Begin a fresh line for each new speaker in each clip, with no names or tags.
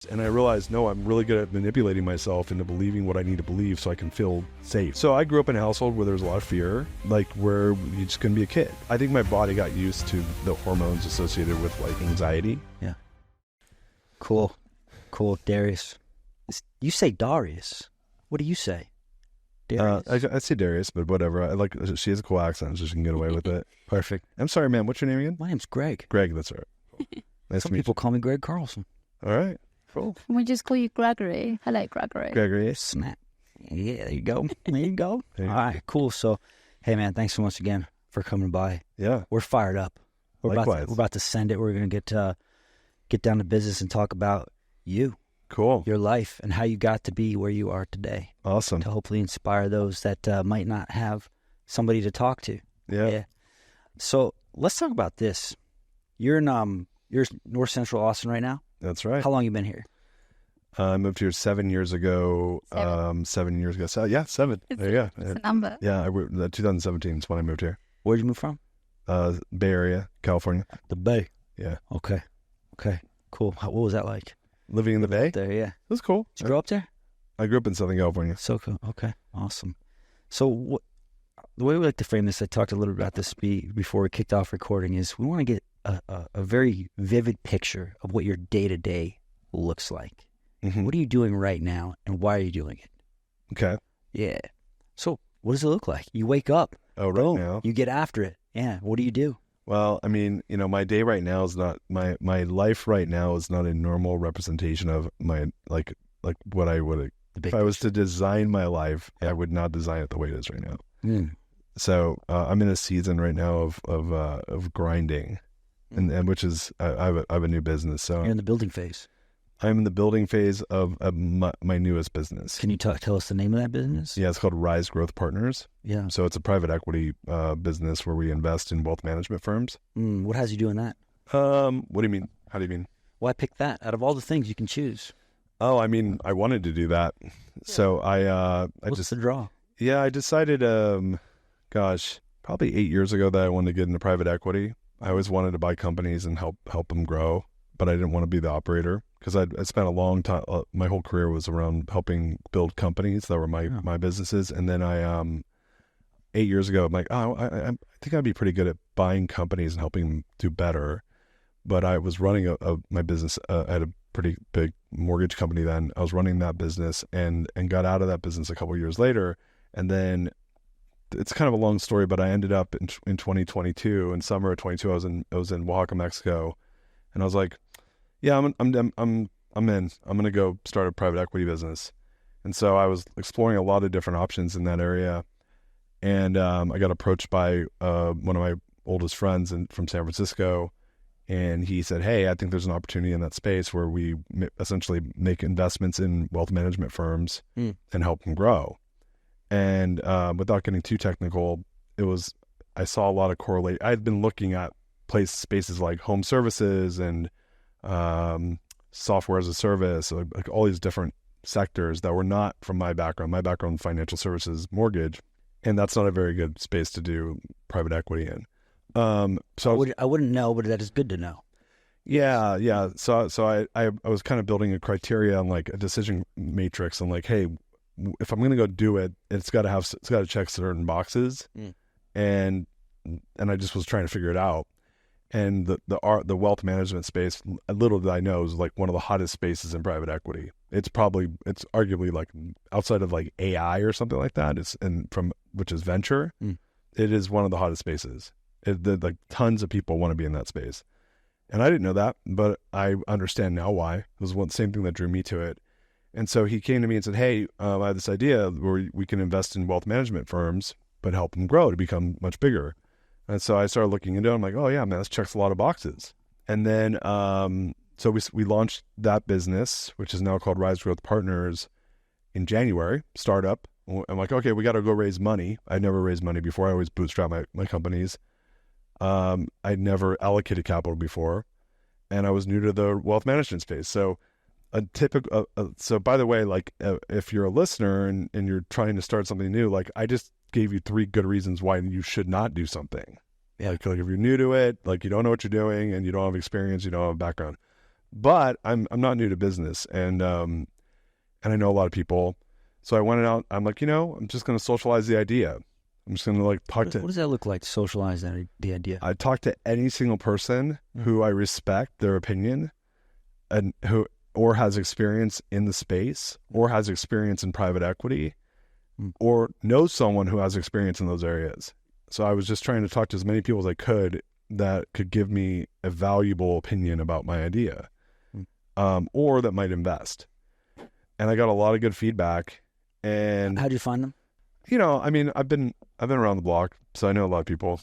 And I realized, no, I'm really good at manipulating myself into believing what I need to believe so I can feel safe. So I grew up in a household where there's a lot of fear, like where you just couldn't be a kid. I think my body got used to the hormones associated with like anxiety.
Yeah. Cool. Darius. You say Darius. What do you say? Darius.
I say Darius, but whatever. I like, she has a cool accent, so she can get away with it.
Perfect.
I'm sorry, man. What's your name again?
My name's Greg.
Greg, that's right. Nice
Some
to meet
people call me Greg Carlson.
you. All right. Cool.
We just call you Gregory. Hello, Gregory.
Gregory.
Snap. Yeah, there you go. All right, cool. So, hey, man, thanks so much again for coming by.
Yeah.
We're fired up. We're about to send it. We're going to get down to business and talk about you.
Cool.
Your life and how you got to be where you are today.
Awesome.
To hopefully inspire those that might not have somebody to talk to.
Yeah.
So let's talk about this. You're in you're North Central Austin right now.
That's right.
How long you been here?
I moved here 7 years ago. 7 years ago. So, yeah, 7. There you go.
It's a number.
Yeah, 2017 is when I moved here.
Where'd you move from?
Bay Area, California.
The Bay.
Yeah.
Okay. Cool. What was that like?
Living in the Bay?
There, yeah.
It was cool.
Did you grow up there?
I grew up in Southern California.
So cool. Okay. Awesome. So the way we like to frame this, I talked a little bit about this before we kicked off recording, is we want to get a very vivid picture of what your day-to-day looks like.
Mm-hmm.
What are you doing right now, and why are you doing it?
Okay.
Yeah. So what does it look like? You wake up.
Oh,
boom,
right now.
You get after it. Yeah. What do you do?
Well, I mean, my day right now is not, my life right now is not a normal representation of my, like what I would, if I was to design my life, I would not design it the way it is right now.
Mm.
So I'm in a season right now of grinding, and which is I have a new business. So
You're in the building phase.
I'm in the building phase of my newest business.
Can you tell us the name of that business?
Yeah, it's called Rise Growth Partners.
Yeah.
So it's a private equity business where we invest in wealth management firms.
What has you doing that?
What do you mean? How do you mean?
Why pick that out of all the things you can choose?
Oh, I mean, I wanted to do that. So
What's the draw?
Yeah, I decided, probably 8 years ago that I wanted to get into private equity. I always wanted to buy companies and help them grow, but I didn't want to be the operator because I spent a long time, my whole career was around helping build companies that were my businesses. And then 8 years ago, I'm like, I think I'd be pretty good at buying companies and helping them do better. But I was running my business at a pretty big mortgage company then. I was running that business and got out of that business a couple of years later. And then it's kind of a long story, but I ended up in 2022, in summer of 22, I was in Oaxaca, Mexico, and I was like, yeah, I'm in. I'm going to go start a private equity business. And so I was exploring a lot of different options in that area. And I got approached by one of my oldest friends from San Francisco. And he said, hey, I think there's an opportunity in that space where we essentially make investments in wealth management firms and help them grow. And without getting too technical, I saw a lot of correlate. I'd been looking at spaces like home services and software as a service, like all these different sectors that were not from my background. My background, financial services, mortgage, and that's not a very good space to do private equity in. So
I wouldn't know, but that is good to know.
Yeah. So I was kind of building a criteria on like a decision matrix and like, hey, if I'm going to go do it, it's got to check certain boxes. And I just was trying to figure it out. And the wealth management space, little did I know, is like one of the hottest spaces in private equity. It's arguably like outside of like AI or something like that. Which is venture. It is one of the hottest spaces. Like tons of people want to be in that space. And I didn't know that, but I understand now why. It was the same thing that drew me to it. And so he came to me and said, hey, I have this idea where we can invest in wealth management firms, but help them grow to become much bigger. And so I started looking into it. I'm like, oh yeah, man, this checks a lot of boxes. And then, so we launched that business, which is now called Rise Growth Partners, in January, startup. I'm like, okay, we got to go raise money. I'd never raised money before. I always bootstrap my companies. I'd never allocated capital before, and I was new to the wealth management space. So so by the way, like if you're a listener and you're trying to start something new, like I just gave you 3 good reasons why you should not do something. Yeah. Like if you're new to it, like you don't know what you're doing and you don't have experience, you don't have a background. but I'm not new to business, and I know a lot of people. So I went out. I'm like, I'm just going to socialize the idea. I'm just going to like talk to.
What does that look like? To socialize the idea.
I talk to any single person who I respect their opinion, and who or has experience in the space, or has experience in private equity, or knows someone who has experience in those areas. So I was just trying to talk to as many people as I could that could give me a valuable opinion about my idea, or that might invest. And I got a lot of good feedback. And
how'd you find them?
I mean, I've been around the block, so I know a lot of people.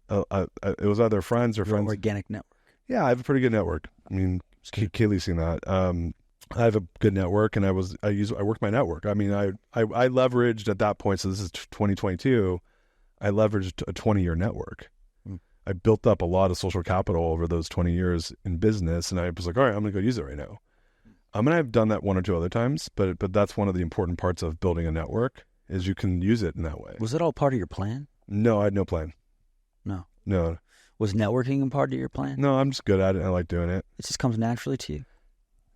It was either friends or friends.
Organic network.
Yeah, I have a pretty good network. I mean, Kaylee's seen that. I have a good network, and I worked my network. I mean, I leveraged at that point. So this is 2022. I leveraged a 20-year network. I built up a lot of social capital over those 20 years in business, and I was like, all right, I'm going to go use it right now. I mean, I've done that one or two other times, but that's one of the important parts of building a network is you can use it in that way.
Was it all part of your plan?
No, I had no plan. No.
Was networking a part of your plan?
No, I'm just good at it. I like doing it.
It just comes naturally to you.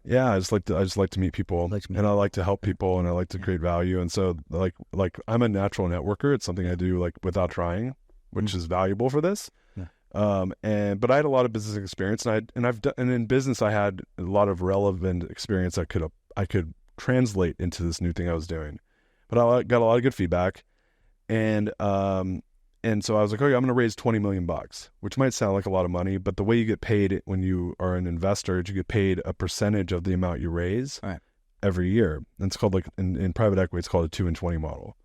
Yeah, I just like to meet people, and I like to help people, and I like to create value. And so, like I'm a natural networker. It's something I do like without trying, which is valuable for this. Yeah. But I had a lot of business experience, and in business I had a lot of relevant experience I could translate into this new thing I was doing. But I got a lot of good feedback, and so I was like, okay, I'm going to raise $20 million, which might sound like a lot of money, but the way you get paid when you are an investor is you get paid a percentage of the amount you raise every year. And it's called like in private equity, it's called a 2 and 20 model.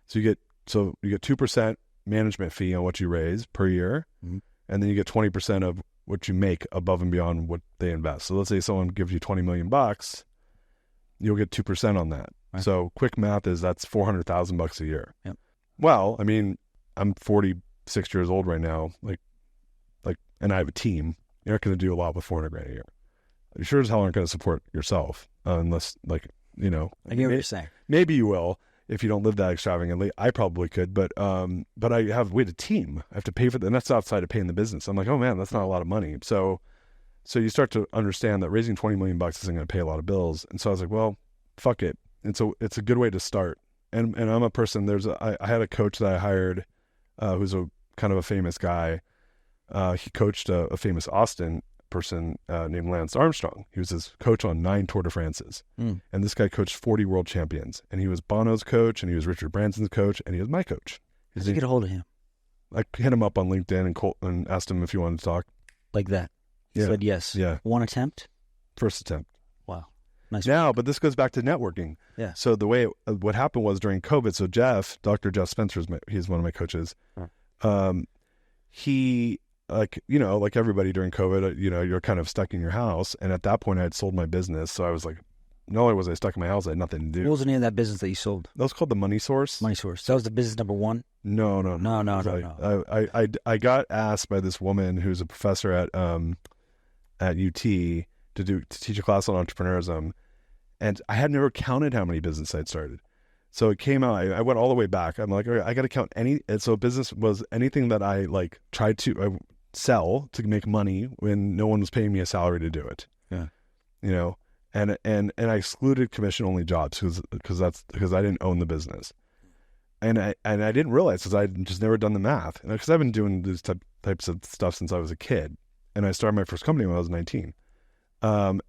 So you get 2% management fee on what you raise per year, and then you get 20% of what you make above and beyond what they invest. So let's say someone gives you $20 million, you'll get 2% on that. Right. So quick math is that's $400,000 a year.
Yep.
Well, I mean, I'm 46 years old right now, and I have a team. You're not going to do a lot with $400,000 a year. You sure as hell aren't going to support yourself unless, I get
what you're saying.
Maybe you will if you don't live that extravagantly. I probably could, but we had a team. I have to pay for that, and that's outside of paying the business. I'm like, oh man, that's not a lot of money. So you start to understand that raising $20 million isn't going to pay a lot of bills. And so I was like, well, fuck it. And so it's a good way to start. And I'm a person. I had a coach that I hired. Who's a kind of a famous guy. He coached a famous Austin person named Lance Armstrong. He was his coach on 9 Tour de France's. And this guy coached 40 world champions. And he was Bono's coach, and he was Richard Branson's coach, and he was my coach.
How did you get a hold of him?
I hit him up on LinkedIn and asked him if he wanted to talk.
Like that? He said yes.
Yeah.
One attempt?
First attempt.
Wow. Nice.
Now, but this goes back to networking.
Yeah.
So the way what happened was during COVID. So Dr. Jeff Spencer he's one of my coaches. He like everybody during COVID, you're kind of stuck in your house. And at that point, I had sold my business. So I was like, not only was I stuck in my house, I had nothing to do.
What was the name of that business that you sold?
That was called the Money Source.
Money Source. That was the business number one.
No. I got asked by this woman who's a professor at UT to teach a class on entrepreneurism, and I had never counted how many businesses I'd started. So it came out. I went all the way back. I'm like, okay, I got to count any. And so business was anything that I tried to sell to make money when no one was paying me a salary to do it.
Yeah,
and I excluded commission only jobs because I didn't own the business, and I didn't realize because I'd just never done the math, because I've been doing these types of stuff since I was a kid, and I started my first company when I was 19. And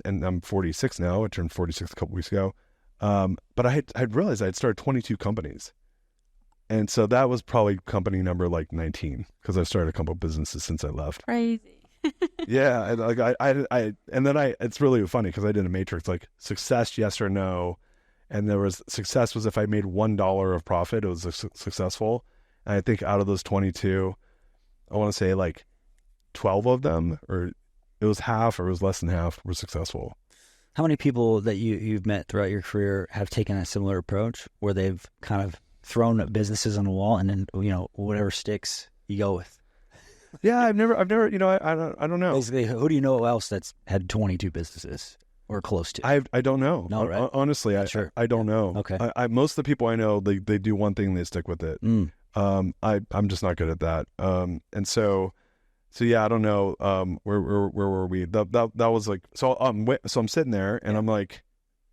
I'm 46 now. I turned 46 a couple weeks ago. But I'd realized I'd started 22 companies. And so that was probably company number 19, because I've started a couple of businesses since I left.
Crazy.
Yeah. It's really funny because I did a matrix, success, yes or no. And there was success was if I made $1 of profit, it was successful. And I think out of those 22, I want to say 12 of them, or it was half, or it was less than half, were successful.
How many people that you've met throughout your career have taken a similar approach where they've kind of thrown businesses on the wall and then, whatever sticks, you go with?
Yeah, I've never, I don't know.
Basically, who do you know else that's had 22 businesses or close to?
I don't know.
No, right?
Honestly, I don't know.
Okay.
Most of the people I know, they do one thing, they stick with it. I'm just not good at that. And so So yeah, I don't know. Where were we? That was like so. So I'm sitting there, and I'm like,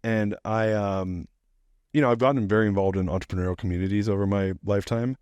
and I I've gotten very involved in entrepreneurial communities over my lifetime,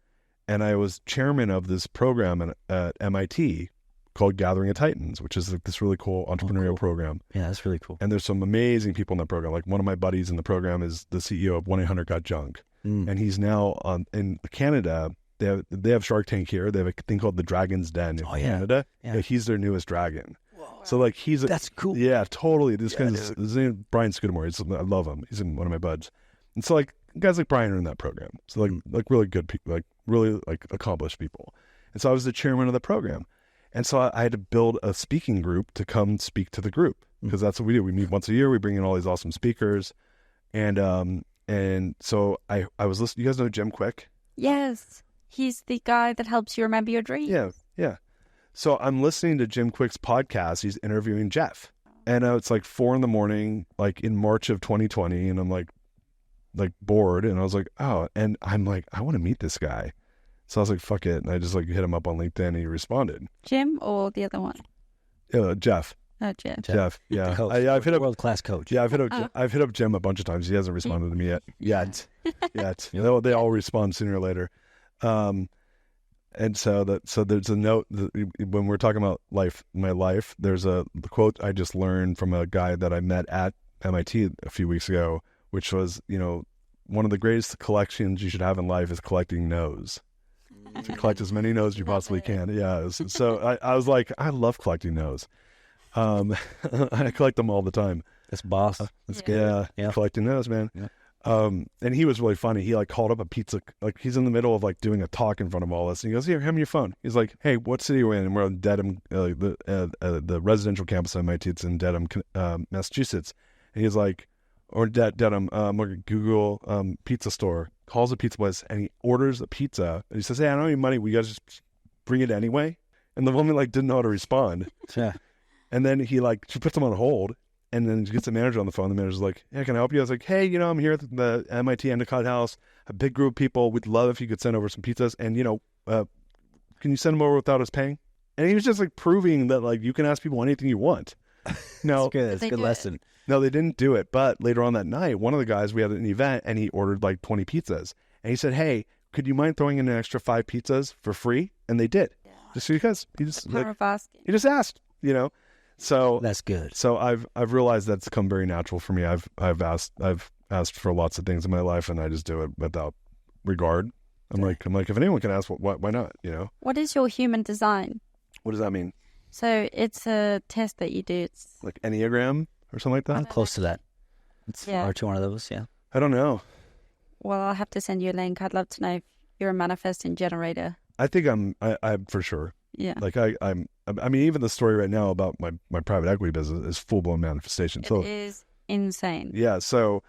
and I was chairman of this program at MIT called Gathering of Titans, which is like this really cool entrepreneurial program.
Yeah, that's really cool.
And there's some amazing people in that program. Like one of my buddies in the program is the CEO of 1-800-GOT-JUNK, and he's now in Canada. They have Shark Tank here. They have a thing called the Dragon's Den in Canada. Yeah, he's their newest dragon. Whoa. So like that's cool. Yeah, totally. This guy's his name is Brian Scudamore. I love him. He's in one of my buds. And so like guys like Brian are in that program. So like really good people, like really like accomplished people. And so I was the chairman of the program. And so I had to build a speaking group to come speak to the group, because that's what we do. We meet once a year. We bring in all these awesome speakers. And so I was listening. You guys know Jim Quick?
Yes. He's the guy that helps you remember your dreams.
Yeah. So I'm listening to Jim Quick's podcast. He's interviewing Jeff. And it's like 4 a.m, like in March of 2020. And I'm like bored. And I was like, oh, and I'm like, I want to meet this guy. So I was like, fuck it. And I just like hit him up on LinkedIn, and he responded.
Jim or the other one?
Jeff.
Oh, Jim.
Jeff. Yeah.
I've hit up world-class coach.
Yeah. I've hit up Jim a bunch of times. He hasn't responded to me yet. They all respond sooner or later. And so there's a note that when we're talking about my life, there's the quote I just learned from a guy that I met at MIT a few weeks ago, which was, one of the greatest collections you should have in life is collecting no's. To collect as many no's as you possibly can. Yeah. So I was like, I love collecting no's. I collect them all the time.
That's boss.
Yeah. Collecting no's, man. Yeah. And he was really funny. He like called up a pizza, like he's in the middle of like doing a talk in front of all this, and he goes, "Here, hand me your phone." He's like, "Hey, what city are we in?" And we're in Dedham, the residential campus of MIT. It's in Dedham, Massachusetts. And he's like, or Dedham, Google pizza store. Calls a pizza place, and he orders a pizza. And he says, "Hey, I don't have any money. Will you guys just bring it anyway?" And the woman like didn't know how to respond.
Yeah.
And then she puts him on hold. And then she gets the manager on the phone. The manager's like, "Hey, can I help you?" I was like, "Hey, I'm here at the MIT Endicott House, a big group of people. We'd love if you could send over some pizzas. And, can you send them over without us paying?" And he was just like proving that like you can ask people anything you want. No,
that's good. That's a good lesson.
No, they didn't do it. But later on that night, one of the guys, we had an event, and he ordered like 20 pizzas. And he said, "Hey, could you mind throwing in an extra 5 pizzas for free?" And they did. Yeah. Just because he just asked, So
that's good.
So I've realized that's come very natural for me. I've asked for lots of things in my life, and I just do it without regard. I'm like if anyone can ask, why not?
What is your human design?
What does that mean?
So it's a test that you do. It's
like Enneagram or something like that.
I'm close to that. It's to one of those. Yeah.
I don't know.
Well, I'll have to send you a link. I'd love to know if you're a manifesting generator.
I think I'm for sure.
Yeah.
Like I mean, even the story right now about my private equity business is full blown manifestation. So
it is insane.
Yeah. So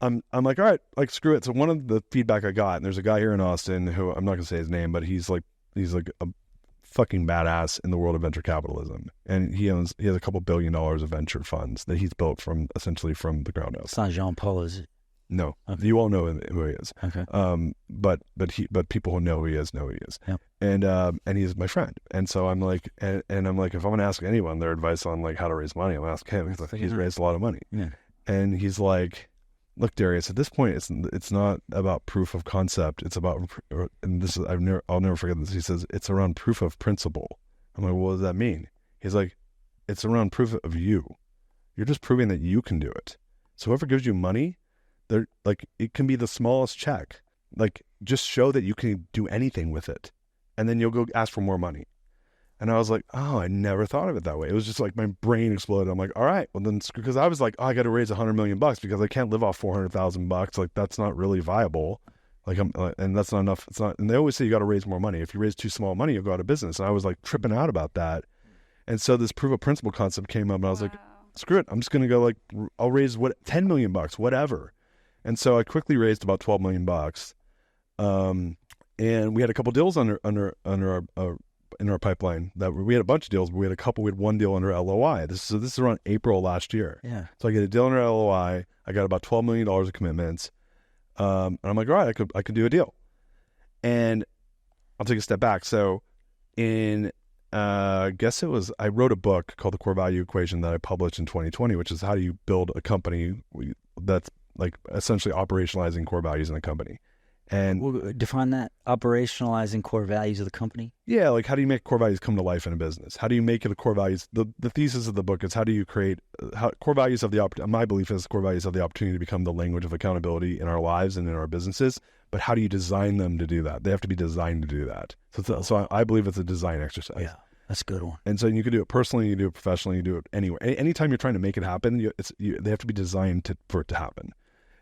I'm like, all right, like screw it. So one of the feedback I got, and there's a guy here in Austin who I'm not gonna say his name, but he's like a fucking badass in the world of venture capitalism, and he has a couple $1 billion of venture funds that he's built essentially from the ground up.
It's not Jean Paul, is it?
No, okay. You all know who he is.
Okay.
But people who know who he is know who he is.
Yep.
And he's my friend. And so I'm like, and I'm like, if I'm gonna ask anyone their advice on like how to raise money, I'm gonna ask him. He's raised a lot of money.
Yeah.
And he's like, "Look, Darius, at this point, it's not about proof of concept. It's about, and this is I'll never forget this. He says it's around proof of principle. I'm like, well, what does that mean? He's like, it's around proof of you. You're just proving that you can do it. So whoever gives you money, they're like, it can be the smallest check. Like, just show that you can do anything with it, and then you'll go ask for more money." And I was like, oh, I never thought of it that way. It was just like my brain exploded. I'm like, all right, well then, because I was like, oh, I got to raise $100 million because I can't live off $400,000. Like, that's not really viable. Like, and that's not enough. It's not. And they always say you got to raise more money. If you raise too small money, you'll go out of business. And I was like tripping out about that. And so this proof of principle concept came up, and I was like, screw it. I'm just gonna go like, I'll raise $10 million, whatever. And so I quickly raised about $12 million. And we had a couple deals under in our pipeline that we had a bunch of deals, but we had one deal under LOI. This is around April last year.
Yeah.
So I get a deal under LOI. I got about $12 million of commitments. And I'm like, all right, I could do a deal. And I'll take a step back. So in I guess it was, I wrote a book called The Core Value Equation that I published in 2020, which is how do you build a company that's like essentially operationalizing core values in a company. And
We'll define that, operationalizing core values of the company.
yeah, like how do you make core values come to life in a business? How do you make it a core values? The thesis of the book is how do you create core values of my belief is core values have the opportunity to become the language of accountability in our lives and in our businesses. But how do you design them to do that? They have to be designed to do that. So I believe it's a design exercise.
Yeah, that's a good one.
And so you can do it personally, you do it professionally, you do it anywhere. Anytime you're trying to make it happen, they have to be designed for it to happen.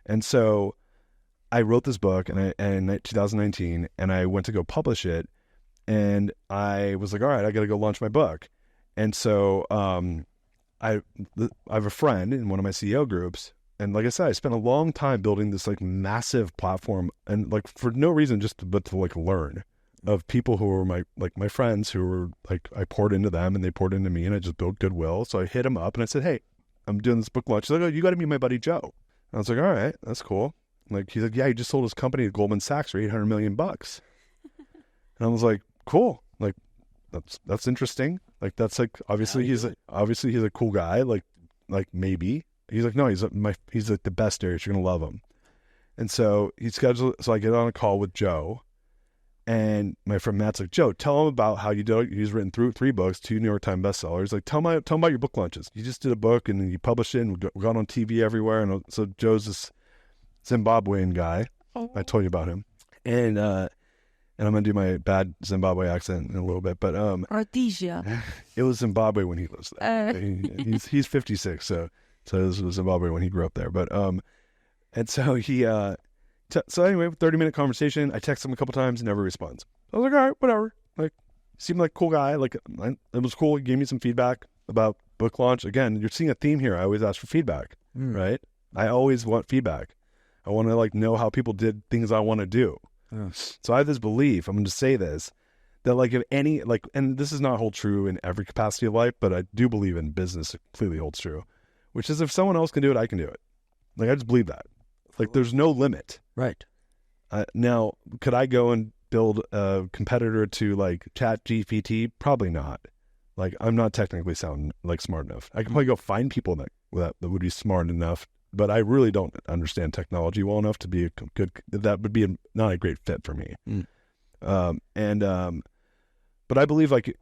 And so I wrote this book in 2019, and I went to go publish it, and I was like, all right, I got to go launch my book. And so I have a friend in one of my CEO groups, and like I said, I spent a long time building this like massive platform, and like for no reason, but to like learn of people who were my friends who were like, I poured into them and they poured into me, and I just built goodwill. So I hit him up and I said, hey, I'm doing this book launch. He's like, oh, you got to meet my buddy Joe. And I was like, all right, that's cool. Like, he's like, yeah, he just sold his company to Goldman Sachs for $800 million. And I was like, cool. Like, that's interesting. Like, that's like, obviously he's a cool guy. Like maybe he's like, no, he's like the best, Darius. You're going to love him. And so so I get on a call with Joe, and my friend Matt's like, Joe, tell him about how you do it. He's written through 3 books, 2 New York Times bestsellers. Like, tell him about your book launches. You just did a book and you published it, and we got on TV everywhere. And so Joe's this Zimbabwean guy. I told you about him. And I'm going to do my bad Zimbabwe accent in a little bit, but
Rhodesia. It
was Zimbabwe when he lives there. He's 56, so it was Zimbabwe when he grew up there. But and so he so anyway, 30-minute conversation. I text him a couple times, never responds. I was like, all right, whatever. Like, seemed like a cool guy. Like, it was cool. He gave me some feedback about book launch. Again, you're seeing a theme here. I always ask for feedback, right? I always want feedback. I want to like know how people did things I want to do. So I have this belief, I'm going to say this, that like if any, like, and this does not hold true in every capacity of life, but I do believe in business, it completely holds true, which is if someone else can do it, I can do it. Like, I just believe that. Like, there's no limit.
Right.
Now, could I go and build a competitor to like ChatGPT? Probably not. Like, I'm not technically smart enough. I can probably go find people that would be smart enough, but I really don't understand technology well enough to be that would be not a great fit for me. But I believe like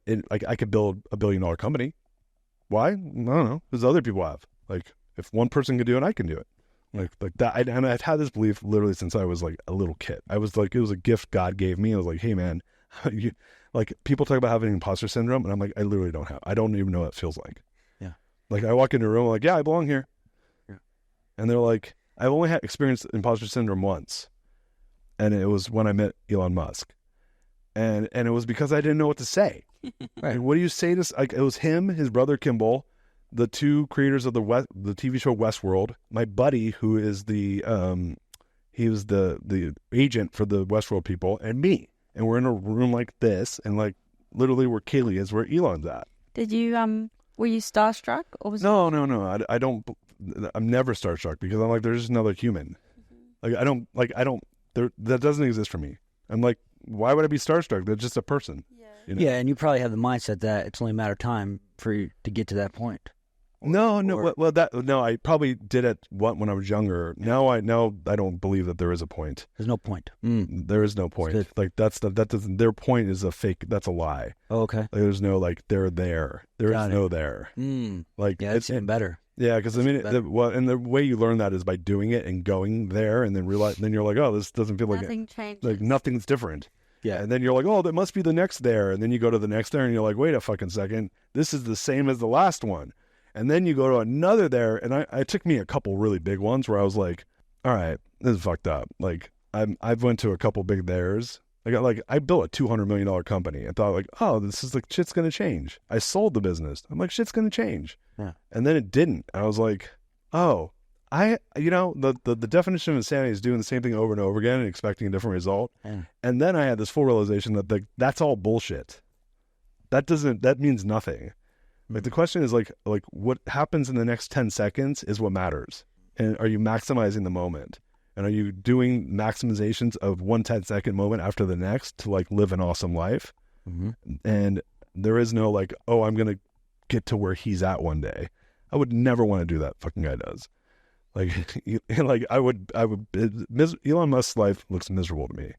I could build $1 billion company. Why? I don't know. Because other people have. Like, if one person can do it, I can do it. Like that. And I've had this belief literally since I was like a little kid. I was like, it was a gift God gave me. I was like, hey man, like people talk about having imposter syndrome, and I'm like, I literally don't have. I don't even know what it feels like. Yeah. Like, I walk into a room, I'm like, yeah, I belong here. Yeah. And they're like, I've only experienced imposter syndrome once, and it was when I met Elon Musk, and it was because I didn't know what to say. Right. And what do you say to? Like, it was him, his brother Kimball, the 2 creators of the TV show Westworld, my buddy who is he was the agent for the Westworld people, and me. And we're in a room like this, and like literally where Kaylee is, where Elon's at.
Did you were you starstruck, or was
No. I don't. I'm never starstruck because I'm like, there's just another human. Like, I don't that doesn't exist for me. I'm like, why would I be starstruck? They're just a person. Yeah. You know?
Yeah, and you probably have the mindset that it's only a matter of time for you to get to that point.
No. I probably did it when I was younger. Now I don't believe that there is a point.
There's no point.
There is no point. Like, that doesn't. Their point is a fake. That's a lie.
Oh, okay.
Like, there's no like they're there. There is no there. Like,
yeah, it's even better.
Yeah, because I mean, the way you learn that is by doing it and going there, and then then you're like, oh, this doesn't feel like
nothing changes.
Like nothing's different.
Yeah,
and then you're like, oh, that must be the next there, and then you go to the next there, and you're like, wait a fucking second, this is the same as the last one. And then you go to another there, and it took me a couple really big ones where I was like, all right, this is fucked up. Like, I've went to a couple big theirs. I built a $200 million company and thought like, oh, this is like, shit's going to change. I sold the business. I'm like, shit's going to change. Yeah. And then it didn't. I was like, oh, the definition of insanity is doing the same thing over and over again and expecting a different result. Yeah. And then I had this full realization that that's all bullshit. That means nothing. Like, the question is like what happens in the next 10 seconds is what matters. And are you maximizing the moment? And are you doing maximizations of one 10-second moment after the next to like live an awesome life? Mm-hmm. And there is no like, oh, I'm going to get to where he's at one day. I would never want to do that fucking guy does. Like, like Elon Musk's life looks miserable to me.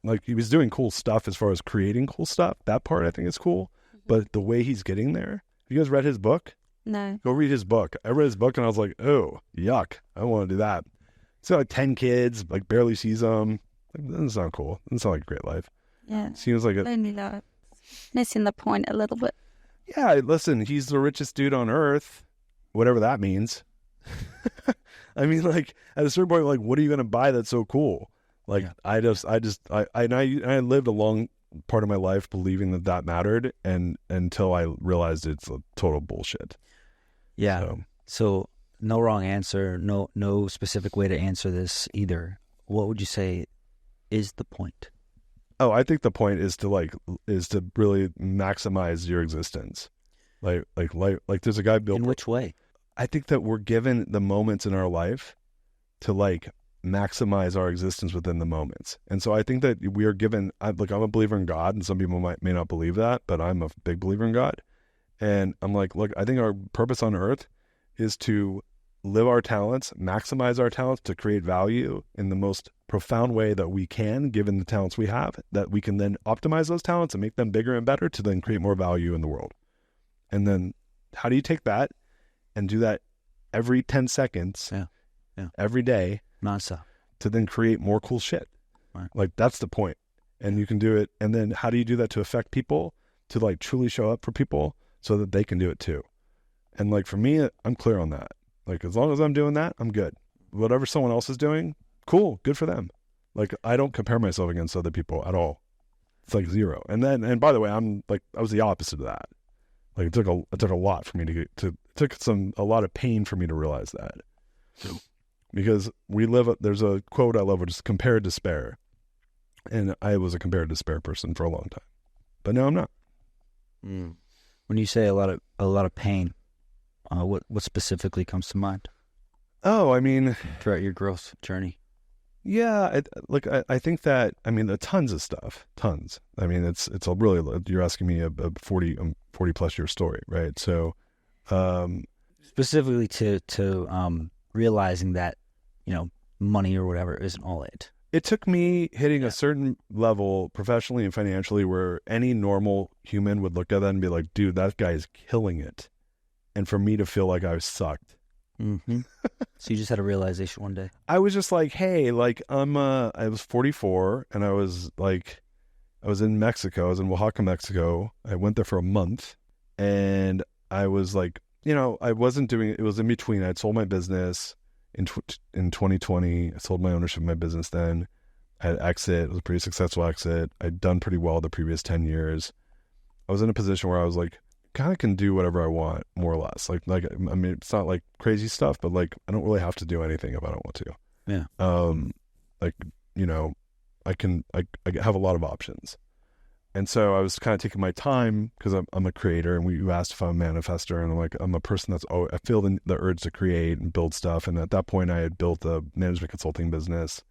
Like he was doing cool stuff as far as creating cool stuff. That part I think is cool. But the way he's getting there, have you guys read his book?
No.
Go read his book. I read his book and I was like, oh, yuck. I don't want to do that. He's got like 10 kids, like barely sees them. Like, that doesn't sound cool. Doesn't sound like a great life.
Yeah.
Seems like
Lonely life. Missing the point a little bit.
Yeah, listen, he's the richest dude on earth, whatever that means. I mean, like at a certain point, like, what are you going to buy that's so cool? Like, I lived a long part of my life believing that mattered, and until I realized it's a total bullshit.
Yeah. So no wrong answer, no specific way to answer this either. What would you say is the point?
Oh, I think the point is to really maximize your existence. Like there's a guy built.
In which way?
I think that we're given the moments in our life to like maximize our existence within the moments. And so I think that we are given, I'm a believer in God, and some people may not believe that, but I'm a big believer in God. And I'm like, look, I think our purpose on earth is to live our talents, maximize our talents to create value in the most profound way that we can, given the talents we have, that we can then optimize those talents and make them bigger and better to then create more value in the world. And then how do you take that and do that every 10 seconds, every day,
nonstop,
to then create more cool shit?
Right.
Like, that's the point. And you can do it. And then how do you do that to affect people, to like truly show up for people so that they can do it too? And like, for me, I'm clear on that. Like, as long as I'm doing that, I'm good. Whatever someone else is doing, cool, good for them. Like, I don't compare myself against other people at all. It's like zero. And by the way, I was the opposite of that. Like, it took a lot for me it took a lot of pain for me to realize that. Because there's a quote I love, which is compare despair. And I was a compare despair person for a long time. But now I'm not.
When you say a lot of pain, what specifically comes to mind? Oh, I mean, throughout your growth journey.
Yeah, I think that, I mean, tons of stuff, tons. I mean, it's a really, you're asking me a 40 plus year story, right? So,
specifically to realizing that, money or whatever isn't all it.
It took me hitting a certain level professionally and financially where any normal human would look at that and be like, dude, that guy is killing it. And for me to feel like I was sucked.
Mm-hmm. So you just had a realization one day.
I was just like, hey, like I was 44 and I was in Mexico. I was in Oaxaca, Mexico. I went there for a month and I was like, I wasn't doing it. It was in between. I'd sold my business in 2020. I sold my ownership of my business then. I had exit. It was a pretty successful exit. I'd done pretty well the previous 10 years. I was in a position where I was like, kind of can do whatever I want, more or less. Like I mean, it's not like crazy stuff, but like I don't really have to do anything if I don't want to.
Yeah.
I have a lot of options, and so I was kind of taking my time because I'm a creator, and you asked if I'm a manifester, and I'm a person that's I feel the urge to create and build stuff, and at that point I had built a management consulting business,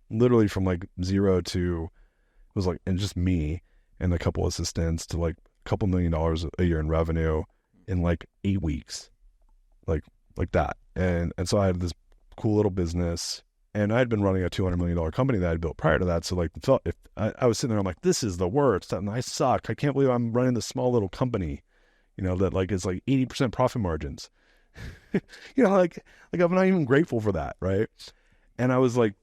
literally from like zero to, it was like, and just me and a couple assistants to like $2 million a year in revenue in like 8 weeks, like that. And so I had this cool little business, and I had been running a $200 million company that I had built prior to that. So like, if I was sitting there, I'm like, this is the worst, and I suck. I can't believe I'm running this small little company, that like is like 80% profit margins. Like I'm not even grateful for that, right? And I was like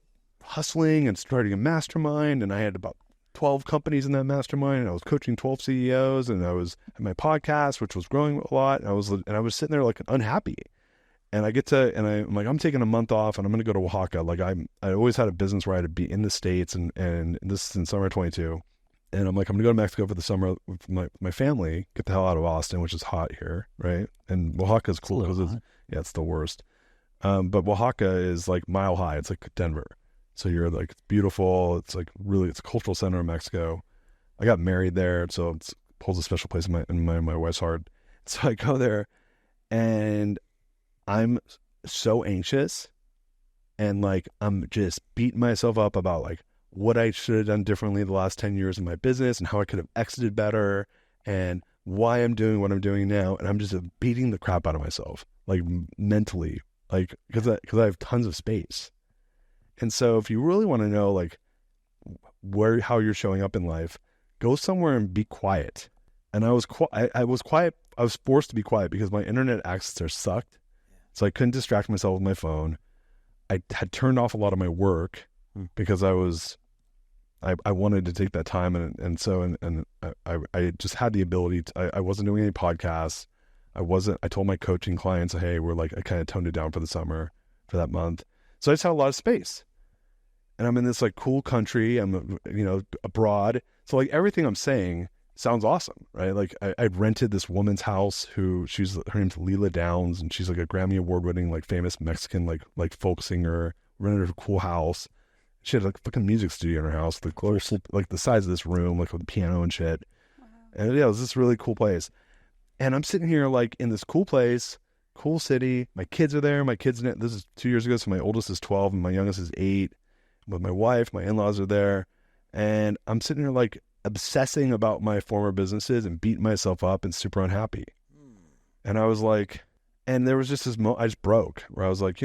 hustling and starting a mastermind, and I had about 12 companies in that mastermind, and I was coaching 12 CEOs, and I was at my podcast, which was growing a lot. And I was sitting there like unhappy, and I'm like, I'm taking a month off and I'm going to go to Oaxaca. Like I always had a business where I had to be in the States, and this is in summer 22. And I'm like, I'm going to go to Mexico for the summer with my family, get the hell out of Austin, which is hot here. Right. And Oaxaca is cool because it's the worst. But Oaxaca is like mile high. It's like Denver. So you're like, it's beautiful. It's like really, it's a cultural center of Mexico. I got married there, so it holds a special place in my wife's heart. So I go there, and I'm so anxious, and like I'm just beating myself up about like what I should have done differently the last 10 years in my business and how I could have exited better. and why I'm doing what I'm doing now. And I'm just beating the crap out of myself, like mentally, like, because I have tons of space. And so if you really want to know, like, how you're showing up in life, go somewhere and be quiet. And I was quiet. I was forced to be quiet because my internet access there sucked. So I couldn't distract myself with my phone. I had turned off a lot of my work because I wanted to take that time. And I just had the ability to, I wasn't doing any podcasts. I told my coaching clients, hey, I kind of toned it down for the summer for that month. So I just had a lot of space. And I'm in this like cool country. I'm, abroad. So like everything I'm saying sounds awesome, right? Like I rented this woman's house her name's Leela Downs, and she's like a Grammy Award winning, like famous Mexican, like folk singer. Rented her cool house. She had like a fucking music studio in her house, like the size of this room, like with a piano and shit. Wow. And yeah, it was this really cool place. And I'm sitting here like in this cool place, cool city. My kids are there. This is 2 years ago. So my oldest is 12 and my youngest is 8. With my wife, my in-laws are there. And I'm sitting here like obsessing about my former businesses and beating myself up and super unhappy. And I was like, and there was just this I just broke where I was like,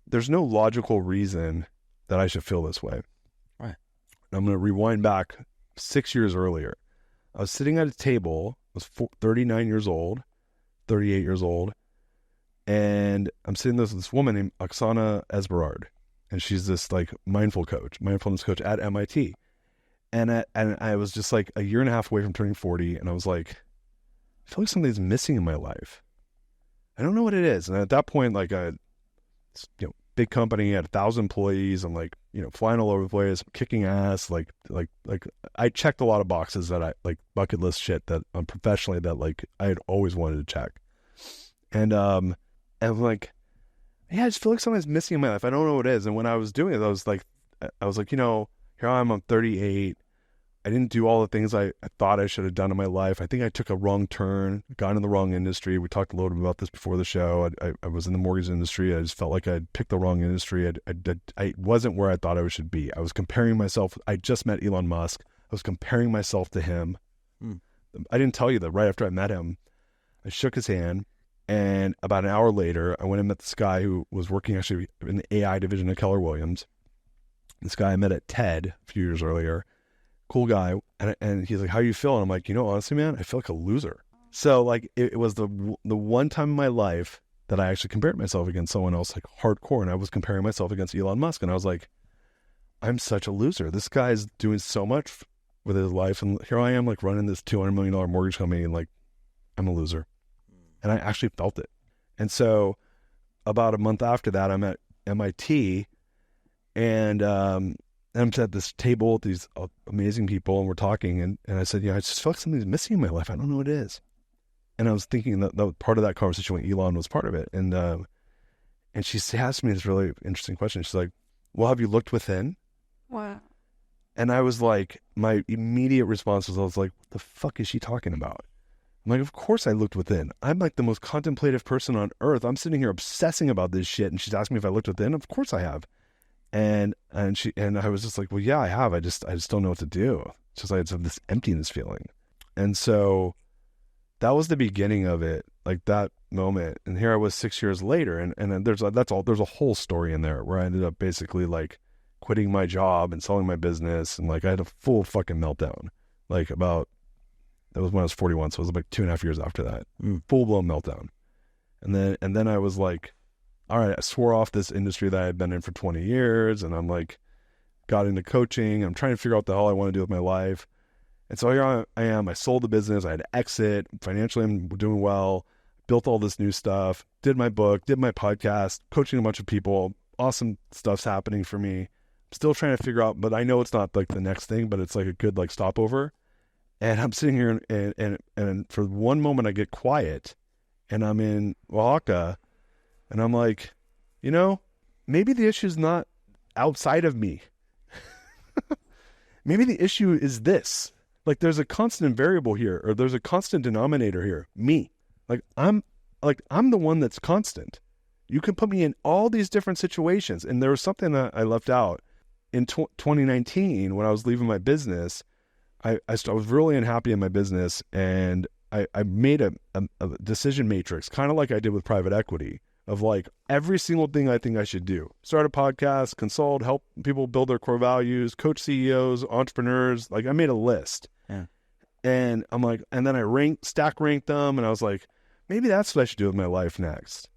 there's no logical reason that I should feel this way.
Right.
And I'm going to rewind back 6 years earlier. I was sitting at a table, I was 39 years old, 38 years old. And I'm sitting with this woman named Oksana Esberard. And she's this like mindfulness coach at MIT. And I was just like a year and a half away from turning 40. And I was like, I feel like something's missing in my life. I don't know what it is. And at that point, like big company, had 1,000 employees. I'm like, flying all over the place, kicking ass. Like I checked a lot of boxes that I like bucket list shit that professionally that like I had always wanted to check. And I'm like, yeah, I just feel like something's missing in my life. I don't know what it is. And when I was doing it, I was like, here I'm 38. I didn't do all the things I thought I should have done in my life. I think I took a wrong turn, got in the wrong industry. We talked a little bit about this before the show. I was in the mortgage industry. I just felt like I'd picked the wrong industry. I wasn't where I thought I should be. I was comparing myself. I just met Elon Musk. I was comparing myself to him. I didn't tell you that right after I met him, I shook his hand. And about an hour later, I went and met this guy who was working actually in the AI division of Keller Williams. This guy I met at TED a few years earlier. Cool guy. And he's like, how you feel? And I'm like, honestly, man, I feel like a loser. So like it was the one time in my life that I actually compared myself against someone else like hardcore. And I was comparing myself against Elon Musk. And I was like, I'm such a loser. This guy's doing so much with his life. And here I am like running this $200 million mortgage company and like, I'm a loser. And I actually felt it. And so about a month after that, I'm at MIT and I'm at this table with these amazing people and we're talking. And I said, I just feel like something's missing in my life. I don't know what it is. And I was thinking that part of that conversation with Elon was part of it. And she asked me this really interesting question. She's like, well, have you looked within?
Wow.
And I was like, my immediate response was, what the fuck is she talking about? I'm like, of course I looked within. I'm like the most contemplative person on earth. I'm sitting here obsessing about this shit. And she's asking me if I looked within. Of course I have. And I was just like, well, yeah, I have. I just don't know what to do. It's just like, it's this emptiness feeling. And so that was the beginning of it, like that moment. And here I was 6 years later. And there's a whole story in there where I ended up basically like quitting my job and selling my business. And like, I had a full fucking meltdown, that was when I was 41. So it was like 2.5 years after that, full blown meltdown. And then I was like, all right, I swore off this industry that I had been in for 20 years. And I'm like, got into coaching. I'm trying to figure out what the hell I want to do with my life. And so here I am. I sold the business. I had to exit. Financially, I'm doing well. Built all this new stuff. Did my book. Did my podcast. Coaching a bunch of people. Awesome stuff's happening for me. I'm still trying to figure out, but I know it's not like the next thing, but it's like a good like stopover. And I'm sitting here and for one moment I get quiet and I'm in Oaxaca and I'm like, maybe the issue is not outside of me. Maybe the issue is this. Like there's a constant variable here, or there's a constant denominator here, me. I'm the one that's constant. You can put me in all these different situations. And there was something that I left out in 2019 when I was leaving my business. I was really unhappy in my business, and I made a decision matrix, kind of like I did with private equity, of like every single thing I think I should do. Start a podcast, consult, help people build their core values, coach CEOs, entrepreneurs. Like I made a list.
Yeah.
And I'm like, and then I stack ranked them, and I was like, maybe that's what I should do with my life next.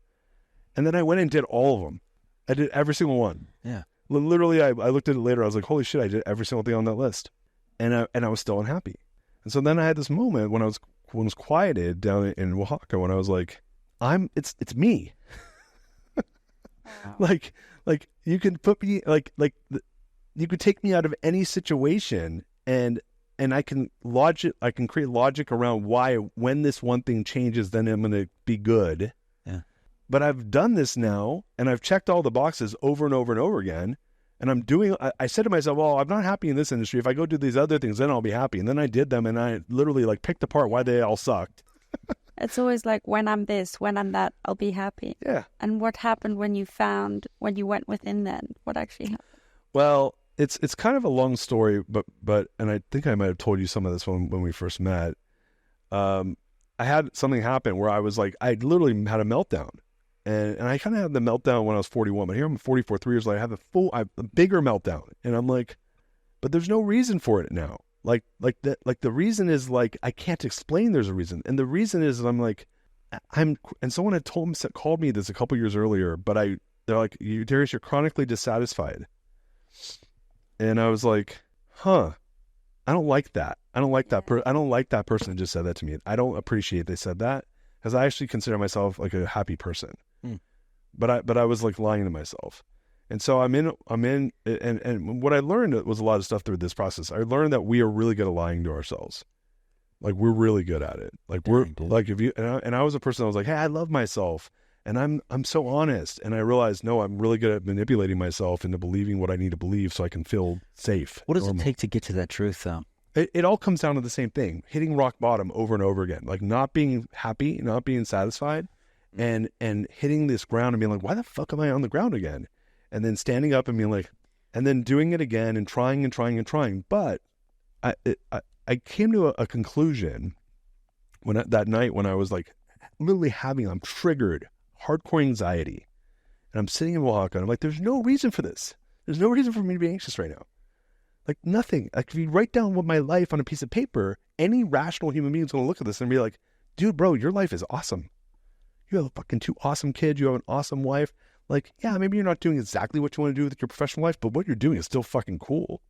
And then I went and did all of them. I did every single one.
Yeah.
Literally, I looked at it later. I was like, holy shit, I did every single thing on that list. And I was still unhappy. And so then I had this moment when I was quieted down in Oaxaca, when I was like, it's me.
Wow.
like you can put me you could take me out of any situation, and I can create logic around why, when this one thing changes, then I'm going to be good.
Yeah.
But I've done this now, and I've checked all the boxes over and over and over again. And I said to myself, well, I'm not happy in this industry. If I go do these other things, then I'll be happy. And then I did them, and I literally like picked apart why they all sucked.
It's always like, when I'm this, when I'm that, I'll be happy.
Yeah.
And what happened when you went within then? What actually happened?
Well, it's kind of a long story, but and I think I might have told you some of this when we first met. I had something happen where I was like, I literally had a meltdown. And I kind of had the meltdown when I was 41, but here I'm 44, 3 years later, I have a bigger meltdown. And I'm like, but there's no reason for it now. Like the reason is like, I can't explain there's a reason. And the reason is I'm like, and someone had called me this a couple years earlier, but they're like, Darius, you're chronically dissatisfied. And I was like, I don't like that. I don't like that. I don't like that person who just said that to me. I don't appreciate they said that, because I actually consider myself like a happy person. But I was like lying to myself. And so I'm in, and what I learned was a lot of stuff through this process. I learned that we are really good at lying to ourselves. Like we're really good at it. Like like if you, and I was a person that was like, hey, I love myself, and I'm so honest. And I realized, no, I'm really good at manipulating myself into believing what I need to believe so I can feel safe.
What does it take to get to that truth, though?
It all comes down to the same thing: hitting rock bottom over and over again, like not being happy, not being satisfied, and hitting this ground and being like, why the fuck am I on the ground again? And then standing up and being like, and then doing it again and trying and trying and trying. But I came to a conclusion that night when I was like literally I'm triggered, hardcore anxiety. And I'm sitting in Oaxaca and I'm like, there's no reason for this. There's no reason for me to be anxious right now. Like nothing. Like if you write down what my life on a piece of paper, any rational human being is going to look at this and be like, dude, bro, your life is awesome. You have fucking 2 awesome kids. You have an awesome wife. Like, yeah, maybe you're not doing exactly what you want to do with your professional life, but what you're doing is still fucking cool.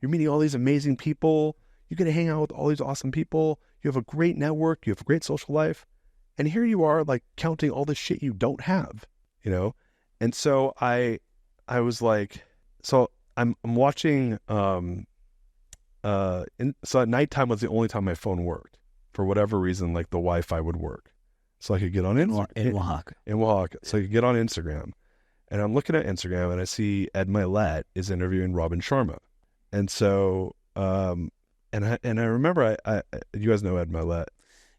You're meeting all these amazing people. You get to hang out with all these awesome people. You have a great network. You have a great social life. And here you are, like, counting all the shit you don't have, you know? And so I was like, so I'm watching, so at nighttime was the only time my phone worked. For whatever reason, like the Wi-Fi would work. So I could get on
in Oaxaca.
In Oaxaca. So I could get on Instagram. And I'm looking at Instagram and I see Ed Milet is interviewing Robin Sharma. And so, and I remember, you guys know Ed Milet.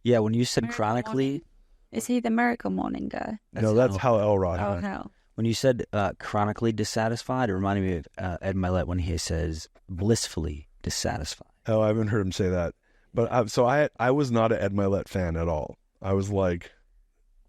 Yeah, when you said
Miracle
chronically.
Morning. Is he the Miracle Morning guy?
No, that's Hal Elrod.
Oh, hell.
When you said chronically dissatisfied, it reminded me of Ed Milet when he says blissfully dissatisfied.
Oh, I haven't heard him say that. But I was not an Ed Milet fan at all. I was like,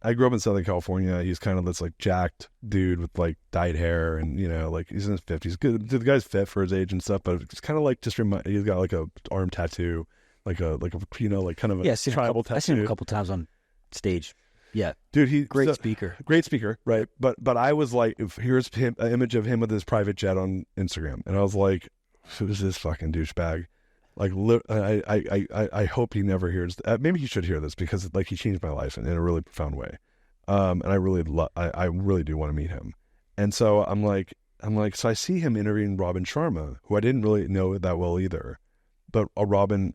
I grew up in Southern California. He's kind of this like jacked dude with like dyed hair, and you know, like he's in his 50s. Good, the guy's fit for his age and stuff, but it's kind of like he's got like a arm tattoo, like a you know, like kind of a tribal tattoo.
I've seen him a couple times on stage. Yeah,
dude, he's
great speaker,
right? But I was like, here's an image of him with his private jet on Instagram, and I was like, who's this fucking douchebag? Like, I hope he never hears. Maybe he should hear this, because like he changed my life in a really profound way, and I really do want to meet him. And so I'm like, so I see him interviewing Robin Sharma, who I didn't really know that well either, but a Robin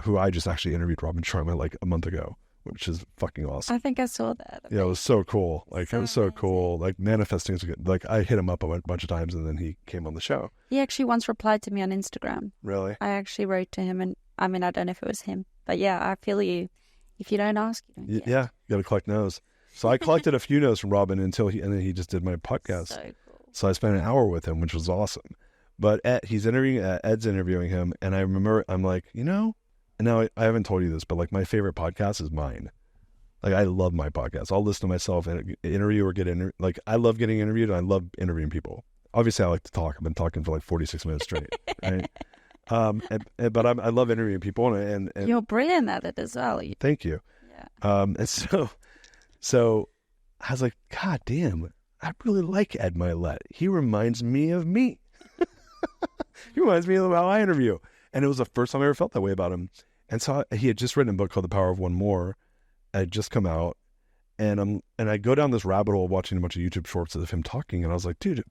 who I just actually interviewed Robin Sharma like a month ago, which is fucking awesome.
I think I saw that.
Yeah, it was so cool. Like, it was so cool. Like, manifesting is good. Like, I hit him up a bunch of times, and then he came on the show.
He actually once replied to me on Instagram.
Really?
I actually wrote to him, and I mean, I don't know if it was him, but yeah, I feel you. If you don't ask, you don't get.
Yeah, you got to collect no's. So I collected a few no's from Robin and then he just did my podcast.
So cool.
So I spent an hour with him, which was awesome. But he's interviewing, Ed's interviewing him. And I remember, I'm like, you know, and now I haven't told you this, but like my favorite podcast is mine. Like I love my podcast. I'll listen to myself and interview or like I love getting interviewed and I love interviewing people. Obviously I like to talk. I've been talking for like 46 minutes straight. Right? But I love interviewing people and
you're brilliant at it as well.
Thank you.
Yeah.
And so I was like, God damn, I really like Ed Milet. He reminds me of me. He reminds me of how I interview. And it was the first time I ever felt that way about him. And so he had just written a book called The Power of One More. It had just come out. And I go down this rabbit hole watching a bunch of YouTube shorts of him talking. And I was like, dude,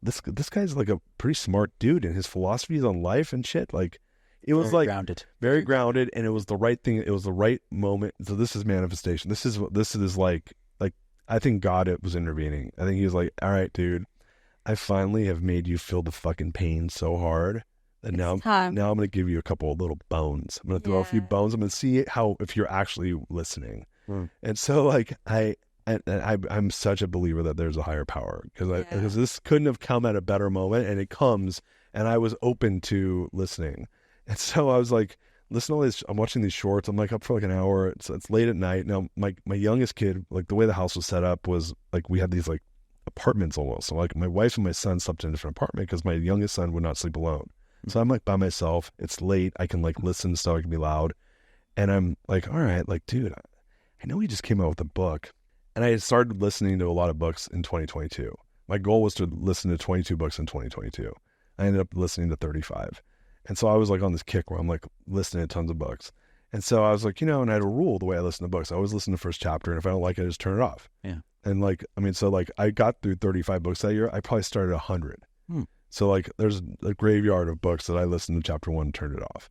this guy's like a pretty smart dude. And his philosophies on life and shit, like, it was
very
like
grounded.
Very grounded. And it was the right thing. It was the right moment. So this is manifestation. This is like, I think God was intervening. I think he was like, all right, dude, I finally have made you feel the fucking pain so hard that now I'm going to give you a couple of little bones. I'm going to throw a few bones. I'm going to see if you're actually listening. And so like I'm such a believer that there's a higher power because this couldn't have come at a better moment, and it comes, and I was open to listening. And so I was like, listen to all this. I'm watching these shorts. I'm like up for like an hour. It's late at night. Now my youngest kid, like the way the house was set up was like we had these like apartments almost. So like my wife and my son slept in a different apartment because my youngest son would not sleep alone. So I'm like by myself. It's late. I can like listen so I can be loud. And I'm like, all right, like, dude, I know he just came out with a book. And I had started listening to a lot of books in 2022. My goal was to listen to 22 books in 2022. I ended up listening to 35. And so I was like on this kick where I'm like listening to tons of books. And so I was like, you know, and I had a rule the way I listen to books. I always listen to the first chapter. And if I don't like it, I just turn it off.
Yeah.
And like, I mean, so like I got through 35 books that year. I probably started 100. So like there's a graveyard of books that I listened to chapter 1 and turned it off.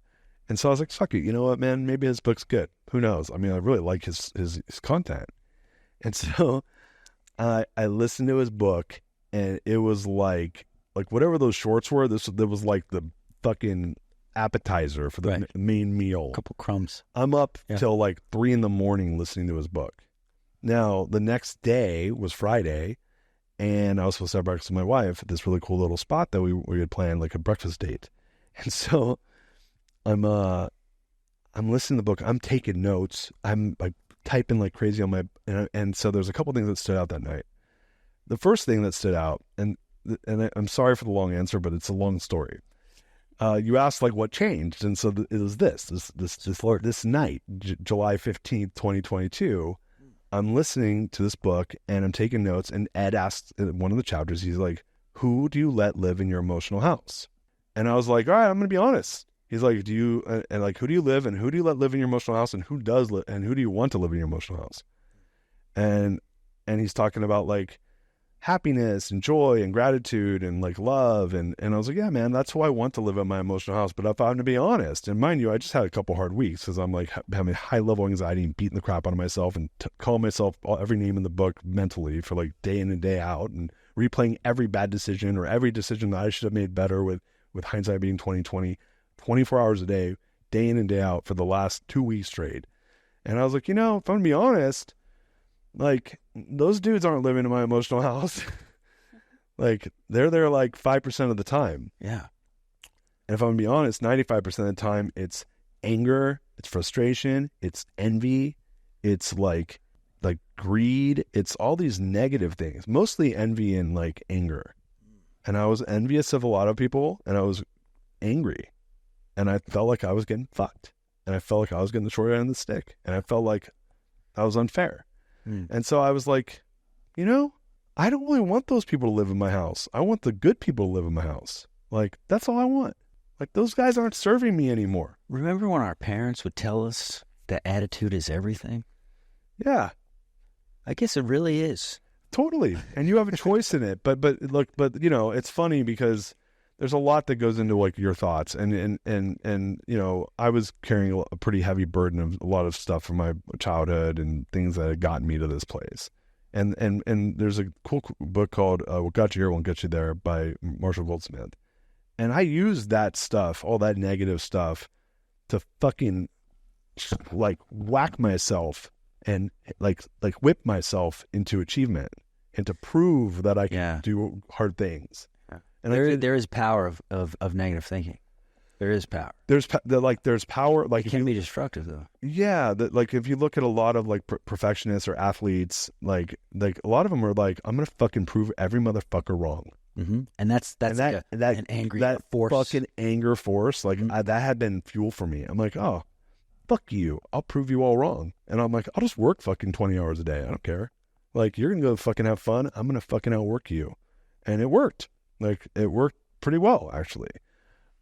And so I was like, fuck it. You know what, man? Maybe his book's good. Who knows? I mean, I really like his content. And so I listened to his book, and it was like whatever those shorts were, there was like the fucking appetizer for the main meal.
A couple crumbs.
I'm up till like 3 a.m. listening to his book. Now, the next day was Friday, and I was supposed to have breakfast with my wife at this really cool little spot that we had planned, like a breakfast date. And so I'm listening to the book. I'm taking notes. I'm like typing like crazy on my, and so there's a couple things that stood out that night. The first thing that stood out, and I'm sorry for the long answer, but it's a long story. You asked like what changed, and so it was this night, July 15th, 2022. I'm listening to this book and I'm taking notes, and Ed asked in one of the chapters, he's like, who do you let live in your emotional house? And I was like, all right, I'm going to be honest. He's like, do you, and like, who do you live and who do you let live in your emotional house, and who does live, and who do you want to live in your emotional house? And he's talking about like happiness and joy and gratitude and like love. And I was like, yeah, man, that's who I want to live in my emotional house. But if I'm to be honest, and mind you, I just had a couple hard weeks because I'm like having high level anxiety and beating the crap out of myself and calling myself every name in the book mentally for like day in and day out and replaying every bad decision or every decision that I should have made better with hindsight being 20/20, 24 hours a day, day in and day out for the last 2 weeks straight. And I was like, you know, if I'm to be honest, like those dudes aren't living in my emotional house. Like they're there like 5% of the time.
Yeah.
And if I'm gonna be honest, 95% of the time it's anger, it's frustration, it's envy, it's like greed, it's all these negative things, mostly envy and like anger. And I was envious of a lot of people, and I was angry, and I felt like I was getting fucked, and I felt like I was getting the short end of the stick, and I felt like I was unfair. And so I was like, you know, I don't really want those people to live in my house. I want the good people to live in my house. Like, that's all I want. Like, those guys aren't serving me anymore.
Remember when our parents would tell us that attitude is everything?
Yeah.
I guess it really is.
Totally. And you have a choice in it. But look, you know, it's funny because there's a lot that goes into like your thoughts, and you know, I was carrying a pretty heavy burden of a lot of stuff from my childhood and things that had gotten me to this place. And there's a cool book called What Got You Here Won't Get You There by Marshall Goldsmith. And I used that stuff, all that negative stuff, to fucking like whack myself and like whip myself into achievement and to prove that I can do hard things. And
there is power of negative thinking. There is power.
There's power. Like
it can be destructive though.
Yeah, like if you look at a lot of like perfectionists or athletes, like a lot of them are like, I'm gonna fucking prove every motherfucker wrong.
Mm-hmm. And that's an angry force.
Fucking anger force. Like that had been fuel for me. I'm like, oh, fuck you. I'll prove you all wrong. And I'm like, I'll just work fucking 20 hours a day. I don't care. Like you're gonna go fucking have fun. I'm gonna fucking outwork you. And it worked. Like it worked pretty well actually.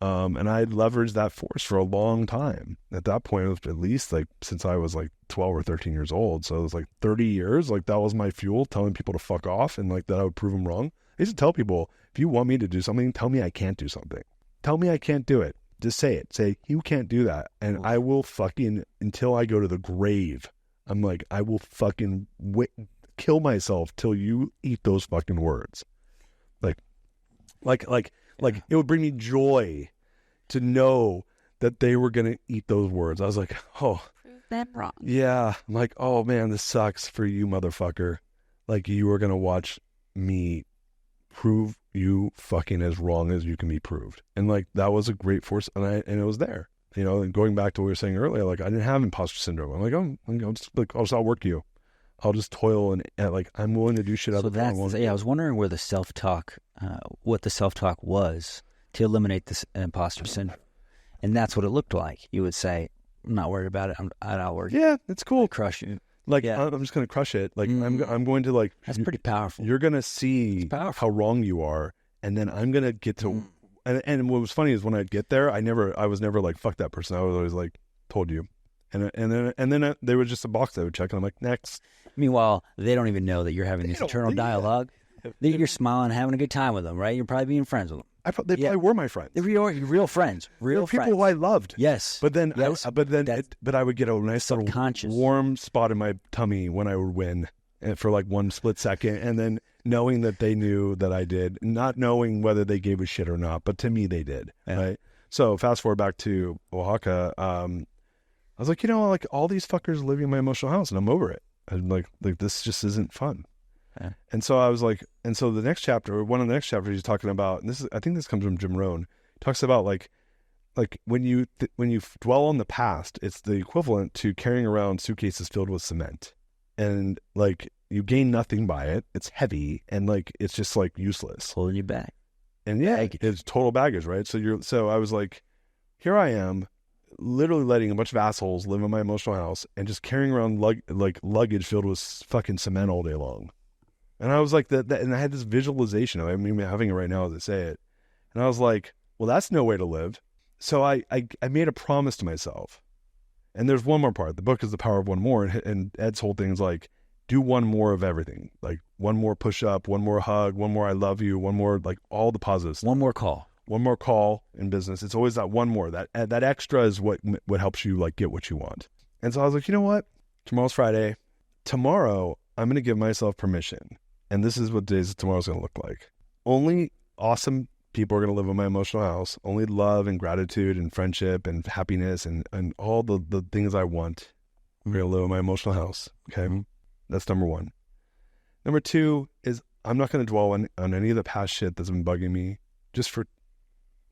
And I leveraged that force for a long time. At that point, it was at least like since I was like 12 or 13 years old. So it was like 30 years. Like that was my fuel, telling people to fuck off and like that I would prove them wrong. I used to tell people, if you want me to do something, tell me I can't do something. Tell me I can't do it. Just say it. Say, you can't do that. And I will fucking, until I go to the grave, I'm like, I will fucking kill myself till you eat those fucking words. Like it would bring me joy to know that they were going to eat those words. I was like, oh.
Prove them wrong.
Yeah. I'm like, oh man, this sucks for you, motherfucker. Like you are going to watch me prove you fucking as wrong as you can be proved. And like, that was a great force. And it was there, you know, and going back to what we were saying earlier, like I didn't have imposter syndrome. I'm like, I'll just outwork you. I'll just toil and like, I'm willing to do shit.
So that's, I was wondering where the self-talk, what the self-talk was to eliminate this imposter syndrome. And that's what it looked like. You would say, I'm not worried about it. I'd outwork you.
Yeah, it's cool.
I'd crush you.
Like, yeah. I'm just going to crush it. Like, I'm going to like...
That's pretty powerful.
You're going to see how wrong you are. And then I'm going to get to... And what was funny is when I'd get there, I was never like, fuck that person. I was always like, told you. And then there was just a box I would check and I'm like, next.
Meanwhile, they don't even know that you're having this internal dialogue. You're smiling, having a good time with them, right? You're probably being friends with them.
They probably were my friends.
They're real friends. Real friends.
People who I loved.
Yes.
But then, I would get a nice little warm spot in my tummy when I would win for like one split second. And then knowing that they knew that I did, not knowing whether they gave a shit or not, but to me they did. Yeah. Right. So fast forward back to Oaxaca. I was like, you know, like all these fuckers living in my emotional house and I'm over it. I'm like this just isn't fun. Yeah. And so I was like, and so the next chapter, one of the next chapters he's talking about, and I think this comes from Jim Rohn, talks about like when you dwell on the past, it's the equivalent to carrying around suitcases filled with cement, and like you gain nothing by it. It's heavy and like it's just like useless,
holding you back.
And yeah, it's total baggage, right? So I was like, here I am, literally letting a bunch of assholes live in my emotional house and just carrying around luggage filled with fucking cement all day long. And I was like that, and I had this visualization of it. I mean, I'm having it right now as I say it. And I was like, well, that's no way to live. So I made a promise to myself. And there's one more part. The book is The Power of One More. And Ed's whole thing is like, do one more of everything. Like one more push up, one more hug, one more I love you, one more, like all the positives.
One more call.
One more call in business. It's always that one more. That extra is what helps you like get what you want. And so I was like, you know what? Tomorrow's Friday. Tomorrow, I'm going to give myself permission. And this is what days of tomorrow's going to look like. Only awesome people are going to live in my emotional house. Only love and gratitude and friendship and happiness and all the things I want are going to live in my emotional house. Okay? Mm-hmm. That's number one. Number two is I'm not going to dwell on any of the past shit that's been bugging me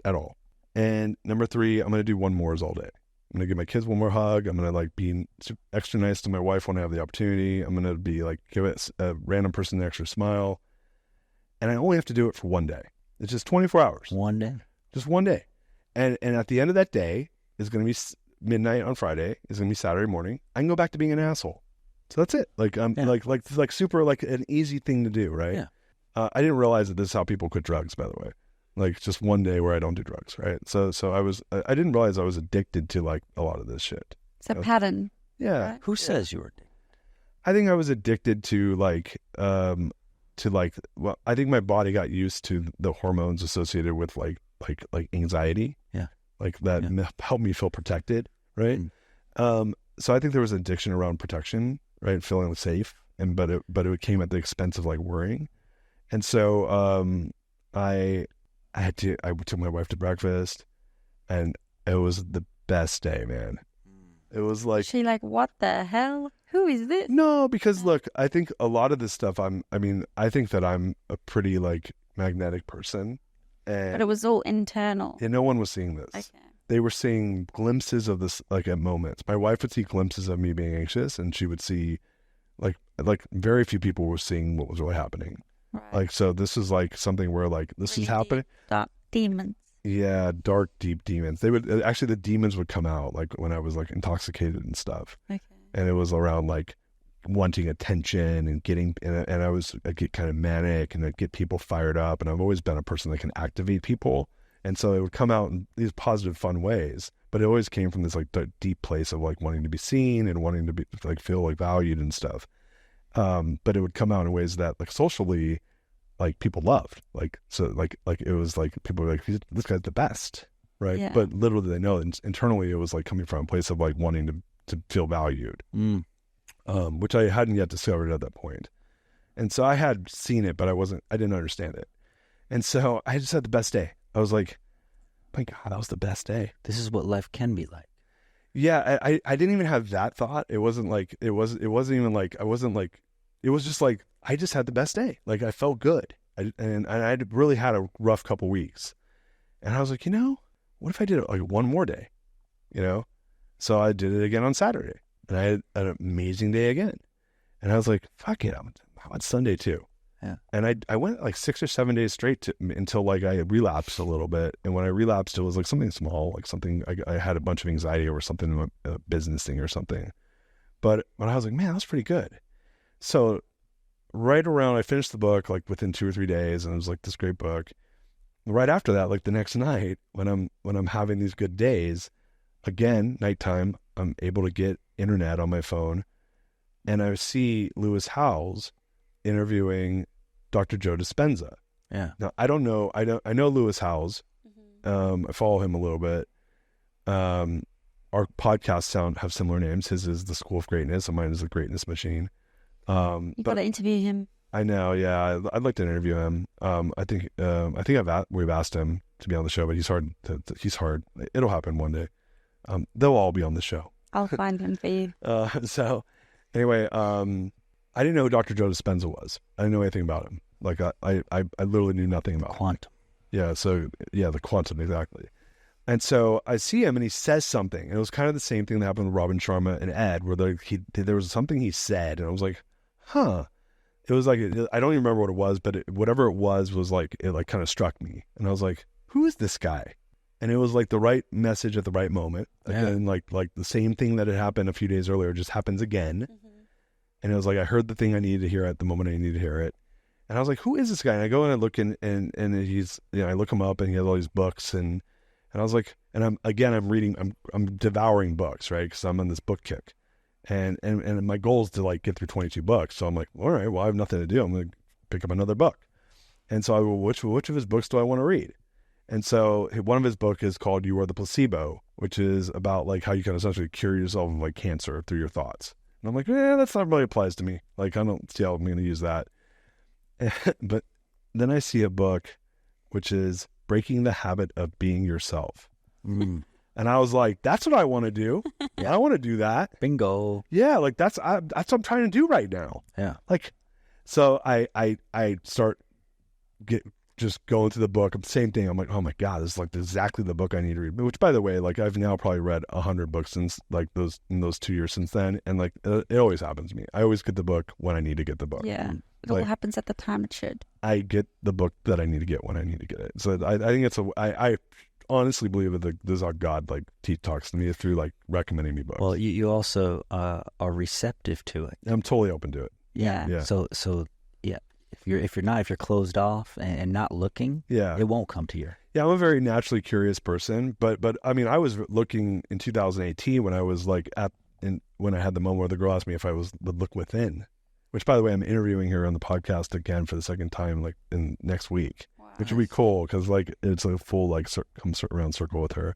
at all. And number three, I'm going to do one mores all day. I'm going to give my kids one more hug. I'm going to like be extra nice to my wife when I have the opportunity. I'm going to be like, give a random person an extra smile. And I only have to do it for one day. It's just 24 hours.
One day.
Just one day. And at the end of that day is going to be midnight on Friday. It's going to be Saturday morning. I can go back to being an asshole. So that's it. Like, I'm like super like an easy thing to do. Right.
Yeah.
I didn't realize that this is how people quit drugs, by the way. Like just one day where I don't do drugs, right? So I didn't realize I was addicted to like a lot of this shit.
It's a pattern.
Yeah.
Right? Who says you were addicted?
I think I was addicted to well, I think my body got used to the hormones associated with like anxiety.
Yeah.
Like that helped me feel protected, right? So I think there was an addiction around protection, right? Feeling safe, but it came at the expense of like worrying. And so I took my wife to breakfast and it was the best day, man. It was like...
She like, what the hell? Who is this?
No, because look, I think a lot of this stuff, I think that I'm a pretty like magnetic person.
But it was all internal.
Yeah, no one was seeing this.
Okay.
They were seeing glimpses of this, like at moments. My wife would see glimpses of me being anxious, and she would see, like very few people were seeing what was really happening.
Right.
Like, so this is like something where like this is happening.
Dark demons.
Yeah, dark, deep demons. They would actually, the demons would come out like when I was like intoxicated and stuff.
Okay.
And it was around like wanting attention and getting, and I'd get kind of manic and I'd get people fired up. And I've always been a person that can activate people. And so it would come out in these positive, fun ways, but it always came from this like deep place of like wanting to be seen and wanting to be like feel like valued and stuff. But it would come out in ways that like socially, like people loved, like, so like it was like people were like, this guy's the best. Right.
Yeah.
But little did they know, internally it was like coming from a place of like wanting to feel valued, which I hadn't yet discovered at that point. And so I had seen it, but I didn't understand it. And so I just had the best day. I was like, my God, that was the best day.
This is what life can be like.
Yeah. I didn't even have that thought. It wasn't like, it wasn't even like, it was just like, I just had the best day. Like I felt good. And I'd really had a rough couple weeks. And I was like, what if I did it like one more day, So I did it again on Saturday and I had an amazing day again. And I was like, fuck it. How about Sunday too?
Yeah.
And I went like 6 or 7 days straight until like I relapsed a little bit. And when I relapsed, it was like something small, like something, I had a bunch of anxiety over something, a business thing or something. But I was like, man, that was pretty good. So right around, I finished the book like within 2 or 3 days, and it was like this great book. Right after that, like the next night, when I'm having these good days, again, nighttime, I'm able to get internet on my phone, and I see Lewis Howes interviewing Dr. Joe Dispenza.
Yeah.
Now I know Lewis Howes. I follow him a little bit. Our podcasts have similar names. His is The School of Greatness, and mine is The Greatness Machine.
You got to interview him.
I know, yeah. I'd like to interview him. I think we've asked him to be on the show, but he's hard. He's hard. It'll happen one day. They'll all be on the show.
I'll find him for you.
So anyway, I didn't know who Dr. Joe Dispenza was. I didn't know anything about him. Like I literally knew nothing about
quantum.
Yeah. So yeah, the quantum, exactly. And so I see him and he says something. And it was kind of the same thing that happened with Robin Sharma and Ed, where there was something he said, and I was like, huh. It was like, I don't even remember what it was, but whatever it was like, it like kind of struck me. And I was like, who is this guy? And it was like the right message at the right moment.
Yeah.
And like the same thing that had happened a few days earlier just happens again. And it was like, I heard the thing I needed to hear at the moment I needed to hear it. And I was like, who is this guy? And I go and I look and he's, I look him up and he has all these books and I was like, and I'm reading, I'm devouring books, right? Cause I'm on this book kick. And my goal is to like get through 22 books. So I'm like, all right, well, I have nothing to do. I'm going to pick up another book. And so I go, which of his books do I want to read? And so one of his books is called You Are the Placebo, which is about like how you can essentially cure yourself of like cancer through your thoughts. And I'm like, that's not really applies to me. Like, I don't see how I'm going to use that. But then I see a book, which is Breaking the Habit of Being Yourself. And I was like, that's what I want to do. Yeah. I want to do that.
Bingo. Yeah,
like that's what I'm trying to do right now.
Yeah.
Like, so I start just going through the book. Same thing. I'm like, oh my God, this is like exactly the book I need to read. Which, by the way, like I've now probably read 100 books since like in those 2 years since then. And like, it always happens to me. I always get the book when I need to get the book.
Yeah. It all happens at the time it should.
I get the book that I need to get when I need to get it. So I think it's I honestly believe that this is how God like talks to me through like recommending me books.
Well, you also are receptive to it.
I'm totally open to it.
Yeah.
So yeah, if you're closed off and not looking, it won't come to you.
Yeah, I'm a very naturally curious person, but I mean, I was looking in 2018 when I was like when I had the moment where the girl asked me if I would look within. Which, by the way, I'm interviewing her on the podcast again for the second time, like in next week. Wow. Which would be cool because like it's a full like come around circle with her.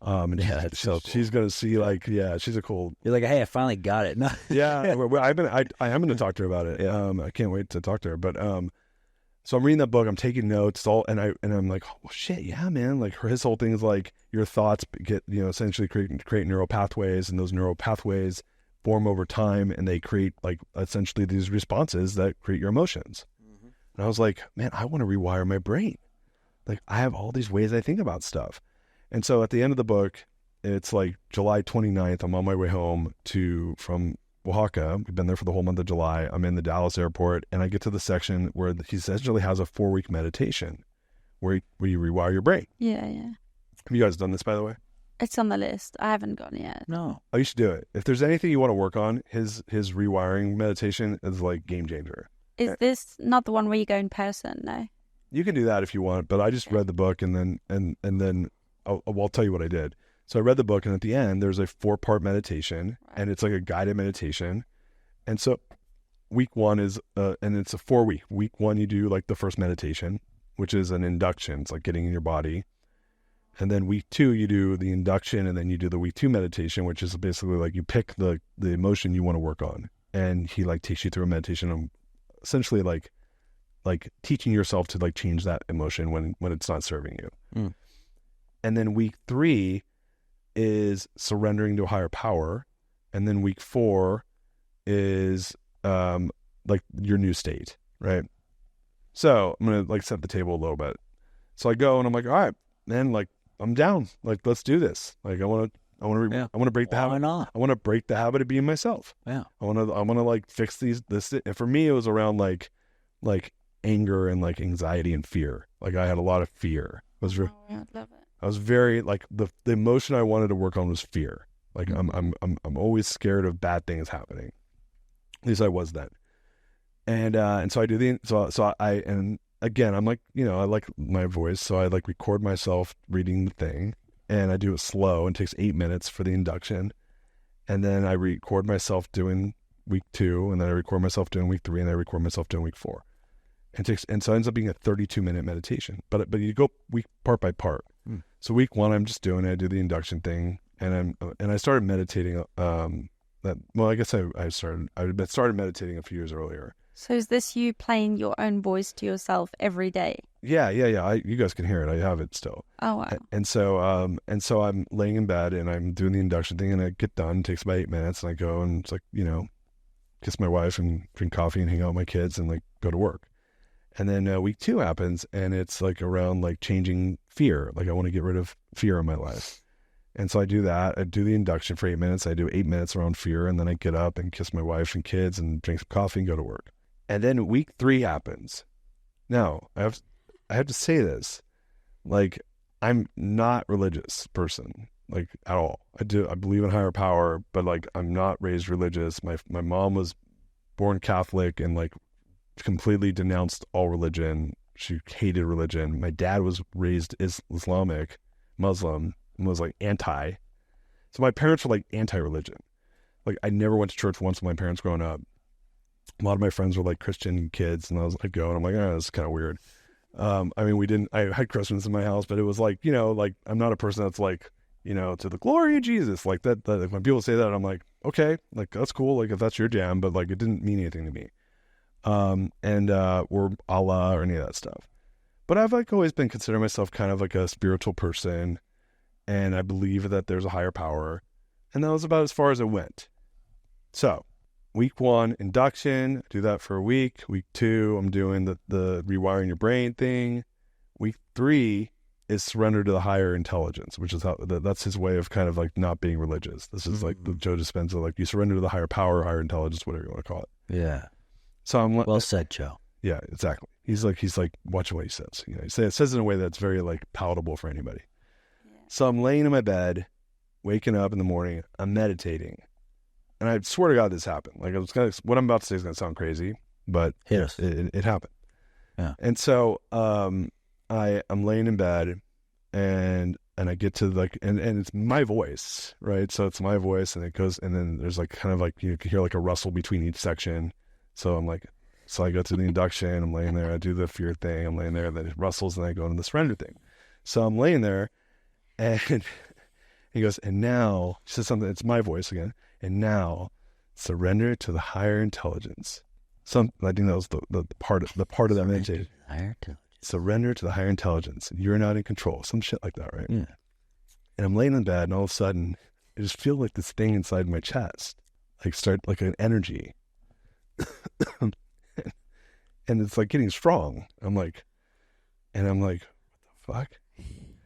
And
yeah, that's so cool.
She's gonna see like she's a cool.
You're like, hey, I finally got it. No.
Yeah, I am gonna talk to her about it. I can't wait to talk to her. But so I'm reading that book. I'm taking notes. And I'm like, oh shit, yeah, man. Like his whole thing is like your thoughts get essentially create neural pathways, and those neural pathways form over time, and they create like essentially these responses that create your emotions. And I was like, man, I want to rewire my brain. like I have all these ways I think about stuff. And so at the end of the book, it's like July 29th. I'm on my way home from Oaxaca. We've been there for the whole month of July. I'm in the Dallas airport, and I get to the section where he essentially has a 4-week meditation where you rewire your brain.
Yeah, yeah.
Have you guys done this, by the way?
It's on the list. I haven't gone yet.
No.
Oh, you should do it. If there's anything you want to work on, his rewiring meditation is like game changer.
Is this not the one where you go in person? No.
You can do that if you want, but I just read the book and then I'll tell you what I did. So I read the book, and at the end there's a 4-part meditation, and it's like a guided meditation. And so week 1 is and it's a 4-week. Week 1 you do like the first meditation, which is an induction. It's like getting in your body. And then week 2 you do the induction, and then you do the week 2 meditation, which is basically like you pick the emotion you want to work on, and he like takes you through a meditation on essentially like teaching yourself to like change that emotion when it's not serving you. And then week 3 is surrendering to a higher power, and then week 4 is like your new state, right? So I'm gonna like set the table a little bit. So I go and I'm like, all right, man, like I'm down. Like let's do this. Like I want to break the habit.
Why not?
I want to break the habit of being myself.
Yeah. I
want to like fix this. And for me, it was around like anger and like anxiety and fear. Like I had a lot of fear. I love it. I was very like the emotion I wanted to work on was fear. Like I'm always scared of bad things happening. At least I was then. And so I do and again, I'm like, I like my voice, so I like record myself reading the thing, and I do it slow, and it takes 8 minutes for the induction, and then I record myself doing week 2, and then I record myself doing week 3, and then I record myself doing week 4. And so it ends up being a 32-minute meditation, but you go week part by part. So week 1, I'm just doing it. I do the induction thing, and I started meditating. I guess I started meditating a few years earlier.
So is this you playing your own voice to yourself every day?
Yeah. You guys can hear it. I have it still.
Oh wow!
And so I'm laying in bed and I'm doing the induction thing, and I get done. It takes about 8 minutes, and I go and it's like kiss my wife and drink coffee and hang out with my kids and like go to work. And then week 2 happens, and it's like around like changing fear. Like I want to get rid of fear in my life. And so I do that. I do the induction for 8 minutes. I do 8 minutes around fear, and then I get up and kiss my wife and kids and drink some coffee and go to work. And then week 3 happens. Now, I have to say this. Like, I'm not a religious person, like at all. I believe in higher power, but like I'm not raised religious. My mom was born Catholic and like completely denounced all religion. She hated religion. My dad was raised Islamic, Muslim, and was like anti. So my parents were like anti-religion. Like I never went to church once with my parents growing up. A lot of my friends were like Christian kids, and I'd go and I'm like, this is kind of weird. I had Christmas in my house, but it was like, like I'm not a person that's like, to the glory of Jesus. Like that when people say that, I'm like, okay, like that's cool. Like if that's your jam, but like it didn't mean anything to me. Or Allah or any of that stuff. But I've like always been considering myself kind of like a spiritual person, and I believe that there's a higher power, and that was about as far as it went. So week 1, induction, do that for a week. Week 2, I'm doing the rewiring your brain thing. Week 3 is surrender to the higher intelligence, which is that's his way of kind of like not being religious. This is like the Joe Dispenza, like you surrender to the higher power, higher intelligence, whatever you want to call it.
Yeah.
So I'm
well said, Joe.
Yeah, exactly. He's like watching what he says. He says it in a way that's very like palatable for anybody. Yeah. So I'm laying in my bed, waking up in the morning. I'm meditating, and I swear to God this happened. Like what I'm about to say is gonna sound crazy, but it happened. Yeah. And so I'm laying in bed, and I get to like and it's my voice, right? So it's my voice, and it goes, and then there's like kind of like you can hear like a rustle between each section. So I'm like, so I go to the induction, I'm laying there, I do the fear thing, I'm laying there, then it rustles, and I go into the surrender thing. So I'm laying there, and he goes, and now, he says something, it's my voice again, and now, surrender to the higher intelligence. I think that was the part of that meditation.
Higher intelligence.
Surrender to the higher intelligence. You're not in control. Some shit like that, right?
Yeah.
And I'm laying in bed, and all of a sudden, I just feel like this thing inside my chest, like start like an energy. And it's like getting strong. I'm like, what the fuck?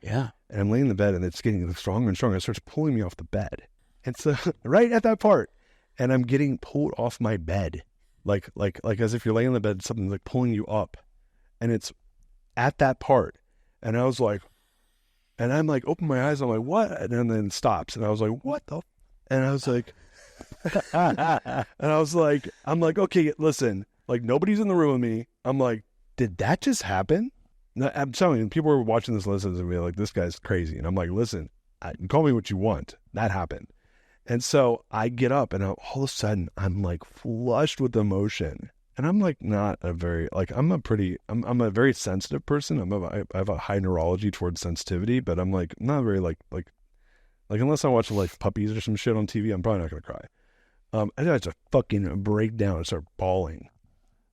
Yeah.
And I'm laying in the bed and it's getting stronger and stronger. It starts pulling me off the bed. And so right at that part, and I'm getting pulled off my bed. Like as if you're laying in the bed, something's like pulling you up. And it's at that part. And I was like, and I'm like, open my eyes. I'm like, what? And then it stops. And I was like, what the? And I was like, I'm like, okay, listen, like nobody's in the room with me. I'm like, did that just happen? No, I'm telling you, people were watching this listen and be like, this guy's crazy. And I'm like, listen, call me what you want. That happened. And so I get up and all of a sudden I'm like flushed with emotion. And I'm like not a very, like I'm a very sensitive person. I have a high neurology towards sensitivity, but I'm like not very like unless I watch like puppies or some shit on TV, I'm probably not going to cry. And I just fucking break down and start bawling.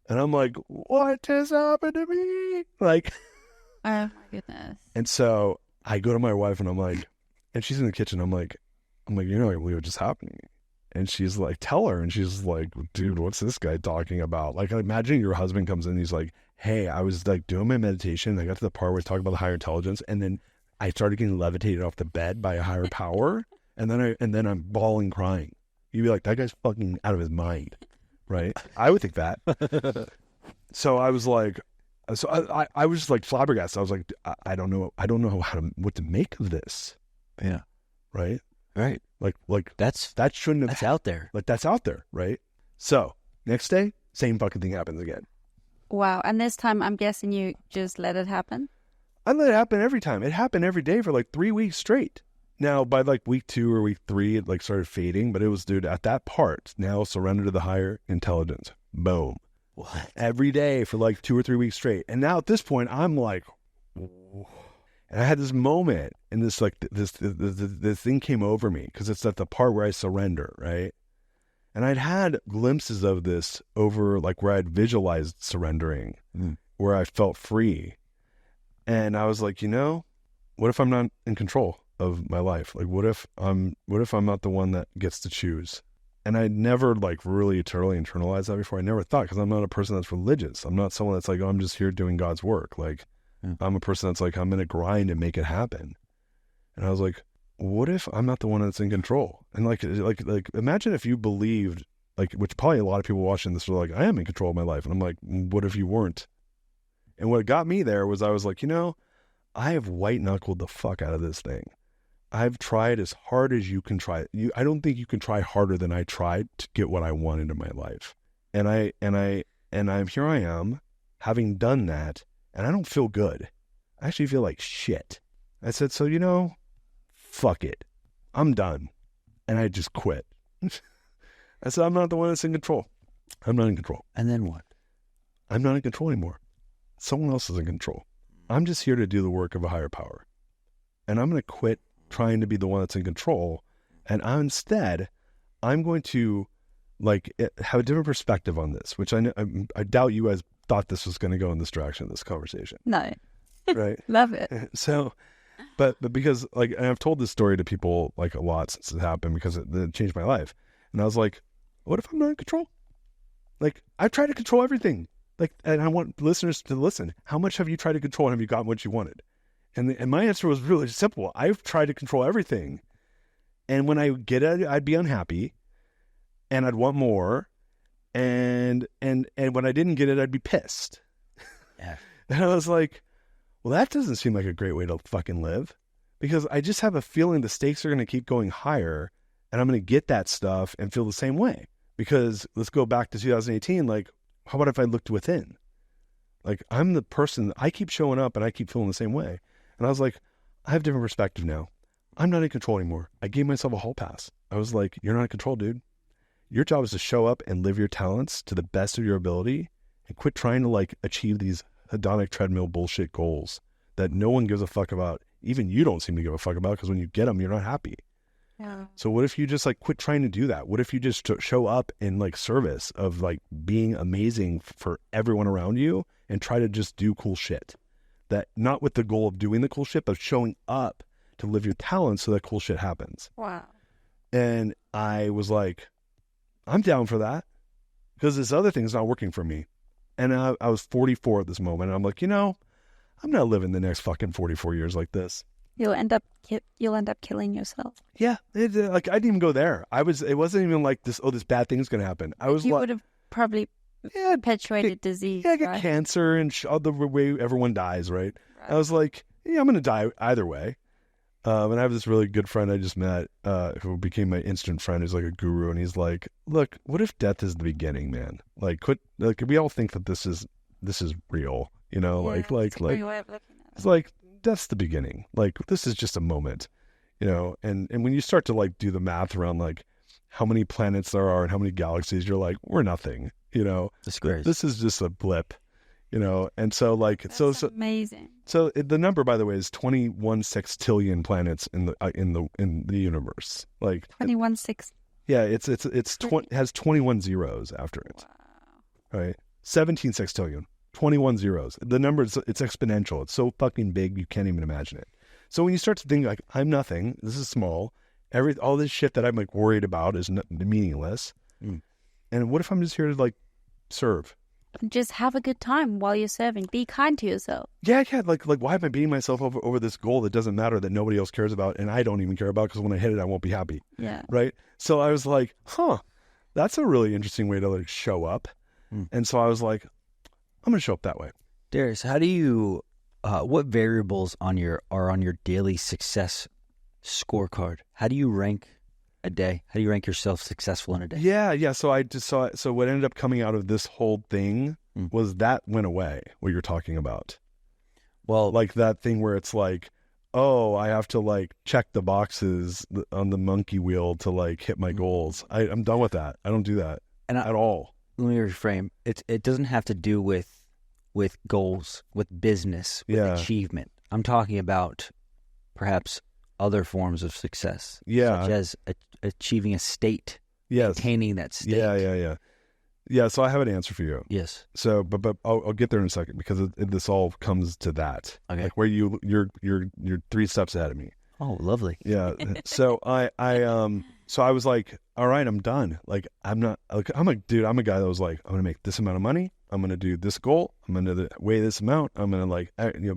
And I'm like, what has happened to me? Like,
Oh my goodness.
and so I go to my wife and I'm like, and she's in the kitchen. I'm like, you're not gonna believe what just happened to me. And she's like, tell her. And she's like, dude, what's this guy talking about? Like, imagine your husband comes in and he's like, hey, I was like doing my meditation. I got to the part where it's talking about the higher intelligence. And then I started getting levitated off the bed by a higher power. And then I'm bawling, crying. You'd be like, that guy's fucking out of his mind. Right? I would think that. So I was like, I was just like flabbergasted. I was like, I don't know what to make of this.
Yeah.
Right?
Right.
Like
That
shouldn't have
that's out there.
Like that's out there, right? So next day, same fucking thing happens again.
Wow. And this time, I'm guessing you just let it happen?
I let it happen every time. It happened every day for like 3 weeks straight. Now, by like week 2 or week 3, it like started fading, but it was, dude, at that part, now surrender to the higher intelligence. Boom.
What?
Every day for like 2 or 3 weeks straight. And now at this point, I'm like, and I had this moment, and this like this thing came over me because it's at the part where I surrender, right? And I'd had glimpses of this over like where I'd visualized surrendering, where I felt free. And I was like, what if I'm not in control of my life? Like, what if I'm not the one that gets to choose? And I never like really totally internalized that before. I never thought, because I'm not a person that's religious. I'm not someone that's like, oh, I'm just here doing God's work. Like, I'm a person that's like, I'm going to grind and make it happen. And I was like, what if I'm not the one that's in control? And like imagine if you believed, like, which probably a lot of people watching this are like, I am in control of my life. And I'm like, what if you weren't? And what got me there was I was like, I have white knuckled the fuck out of this thing. I've tried as hard as you can try. I don't think you can try harder than I tried to get what I wanted in my life. And I'm here I am having done that, and I don't feel good. I actually feel like shit. I said, so fuck it. I'm done. And I just quit. I said, I'm not the one that's in control. I'm not in control.
And then what?
I'm not in control anymore. Someone else is in control. I'm just here to do the work of a higher power. And I'm going to quit trying to be the one that's in control. And instead, I'm going to have a different perspective on this, which I doubt you guys thought this was going to go in this direction, this conversation.
No.
Right?
Love it.
So, but because and I've told this story to people like a lot since it happened, because it changed my life. And I was like, what if I'm not in control? Like, I've tried to control everything. Like, and I want listeners to listen. How much have you tried to control, and have you gotten what you wanted? And my answer was really simple. I've tried to control everything. And when I get it, I'd be unhappy, and I'd want more. And when I didn't get it, I'd be pissed.
Yeah.
And I was like, well, that doesn't seem like a great way to fucking live, because I just have a feeling the stakes are going to keep going higher, and I'm going to get that stuff and feel the same way. Because let's go back to 2018. Like, how about if I looked within? Like, I'm the person, I keep showing up and I keep feeling the same way. And I was like, I have a different perspective now. I'm not in control anymore. I gave myself a hall pass. I was like, you're not in control, dude. Your job is to show up and live your talents to the best of your ability, and quit trying to like achieve these hedonic treadmill bullshit goals that no one gives a fuck about. Even you don't seem to give a fuck about, because when you get them, you're not happy.
Yeah.
So what if you just like quit trying to do that? What if you just show up in like service of like being amazing for everyone around you, and try to just do cool shit? That, not with the goal of doing the cool shit, but showing up to live your talents so that cool shit happens.
Wow.
And I was like, I'm down for that, because this other thing's not working for me. And I was 44 at this moment. And I'm like, I'm not living the next fucking 44 years like this.
You'll end up killing yourself.
Yeah, like I didn't even go there. It wasn't even like this. Oh, this bad thing's gonna happen.
You would have probably perpetuated disease.
Yeah, I get
right?
cancer and the way everyone dies, right? I was like, yeah, I'm gonna die either way. And I have this really good friend I just met, who became my instant friend. He's like a guru, and he's like, look, what if death is the beginning, man? Like, we all think that this is real, you know?
Yeah,
like
that's a great way of looking at it.
it's like that's the beginning. Like, this is just a moment, you know? And when you start to like do the math around like how many planets there are and how many galaxies, you're like, we're nothing, you know?
That's great.
This is just a blip, you know? And so like,
That's amazing.
so the number, by the way, is 21 sextillion planets in the universe. Like
21/6.
yeah, it has 21 zeros after it.
Wow.
Right, 17 sextillion, 21 zeros. The number it's exponential. It's so fucking big you can't even imagine it. So when you start to think like I'm nothing, this is small. All this shit that I'm like worried about is meaningless. And what if I'm just here to like serve?
Just have a good time while you're serving. Be kind to yourself.
Yeah. Like why am I beating myself over this goal that doesn't matter, that nobody else cares about, and I don't even care about, because when I hit it, I won't be happy.
Yeah.
Right. So I was like, that's a really interesting way to like show up. And so I was like, I'm going to show up that way.
Darius, how do you? What variables are on your daily success scorecard? How do you rank a day? How do you rank yourself successful in a day?
Yeah. So I just saw it. So what ended up coming out of this whole thing was that went away, what you're talking about.
Well,
Like that thing where it's like, oh, I have to like check the boxes on the monkey wheel to like hit my goals. I'm done with that. I don't do that at all.
Let me reframe. It doesn't have to do with goals, with business, with achievement. I'm talking about perhaps other forms of success, such as achieving a state, maintaining that state.
Yeah. So I have an answer for you.
Yes.
So, but I'll get there in a second, because this all comes to that.
Okay.
Like where you're 3 steps ahead of me.
Oh, lovely.
Yeah. So so I was like, all right, I'm done. Like I'm a guy that was like, I'm gonna make this amount of money. I'm gonna do this goal. I'm gonna weigh this amount. I'm gonna like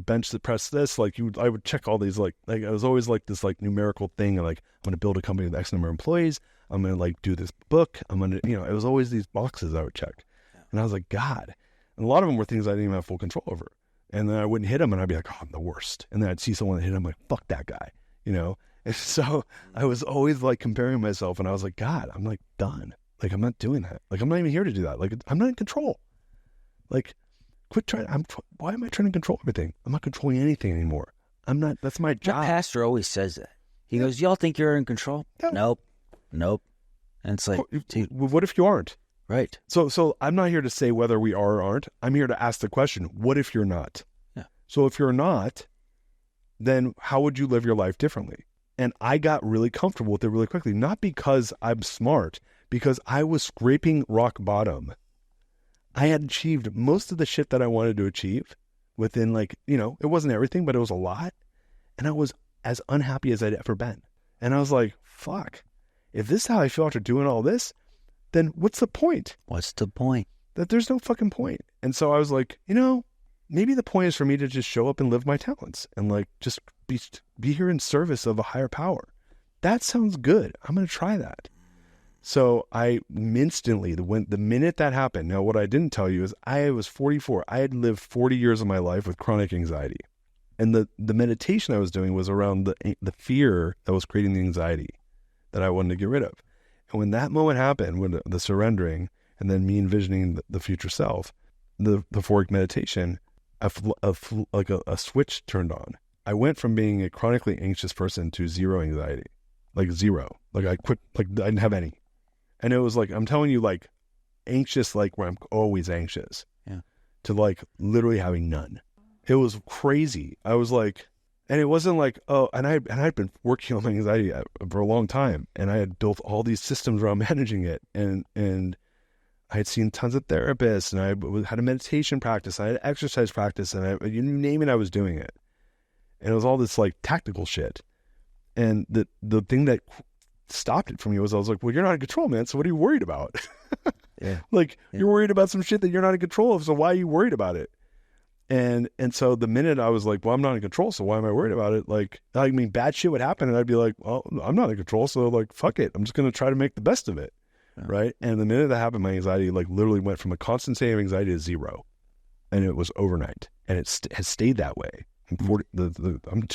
bench the press this. Like I would check all these like I was always like this like numerical thing. Like I'm gonna build a company with X number of employees. I'm gonna like do this book. I'm gonna it was always these boxes I would check, and I was like, God. And a lot of them were things I didn't even have full control over. And then I wouldn't hit them, and I'd be like, oh, I'm the worst. And then I'd see someone that hit them, like, fuck that guy, And so I was always like comparing myself, and I was like, God, I'm like done. Like I'm not doing that. Like I'm not even here to do that. Like I'm not in control. Like quit trying. Why am I trying to control everything? I'm not controlling anything anymore. I'm not. That's my job.
My pastor always says that. He goes, y'all think you're in control?
Yeah.
Nope. And it's like, dude,
what if you aren't?
right.
So I'm not here to say whether we are or aren't. I'm here to ask the question, what if you're not?
Yeah.
So if you're not, then how would you live your life differently? And I got really comfortable with it really quickly, not because I'm smart, because I was scraping rock bottom. I had achieved most of the shit that I wanted to achieve within it wasn't everything, but it was a lot. And I was as unhappy as I'd ever been. And I was like, fuck, if this is how I feel after doing all this, then what's the point?
What's the point?
That there's no fucking point. And so I was like, maybe the point is for me to just show up and live my talents and like just be here in service of a higher power. That sounds good. I'm going to try that. So I instantly, the minute that happened, now what I didn't tell you is I was 44. I had lived 40 years of my life with chronic anxiety. And the meditation I was doing was around the fear that was creating the anxiety that I wanted to get rid of. And when that moment happened, when the surrendering and then me envisioning the future self, the 4-week meditation, a switch turned on. I went from being a chronically anxious person to zero anxiety, like zero. Like I quit, like I didn't have any. And it was like, I'm telling you, like anxious, like where I'm always anxious, to like literally having none. It was crazy. I was like, and it wasn't like, oh, and I'd been working on my anxiety for a long time, and I had built all these systems around managing it, and I had seen tons of therapists, and I had a meditation practice, I had exercise practice, and you name it, I was doing it. And it was all this like tactical shit. And the thing that stopped it from me was I was like, well, you're not in control, man. So what are you worried about? You're worried about some shit that you're not in control of. So why are you worried about it? And so the minute I was like, well, I'm not in control, so why am I worried about it? Like, I mean, bad shit would happen, and I'd be like, well, I'm not in control, so like, fuck it. I'm just going to try to make the best of it, right? And the minute that happened, my anxiety like literally went from a constant state of anxiety to 0, and it was overnight, and it has stayed that way. And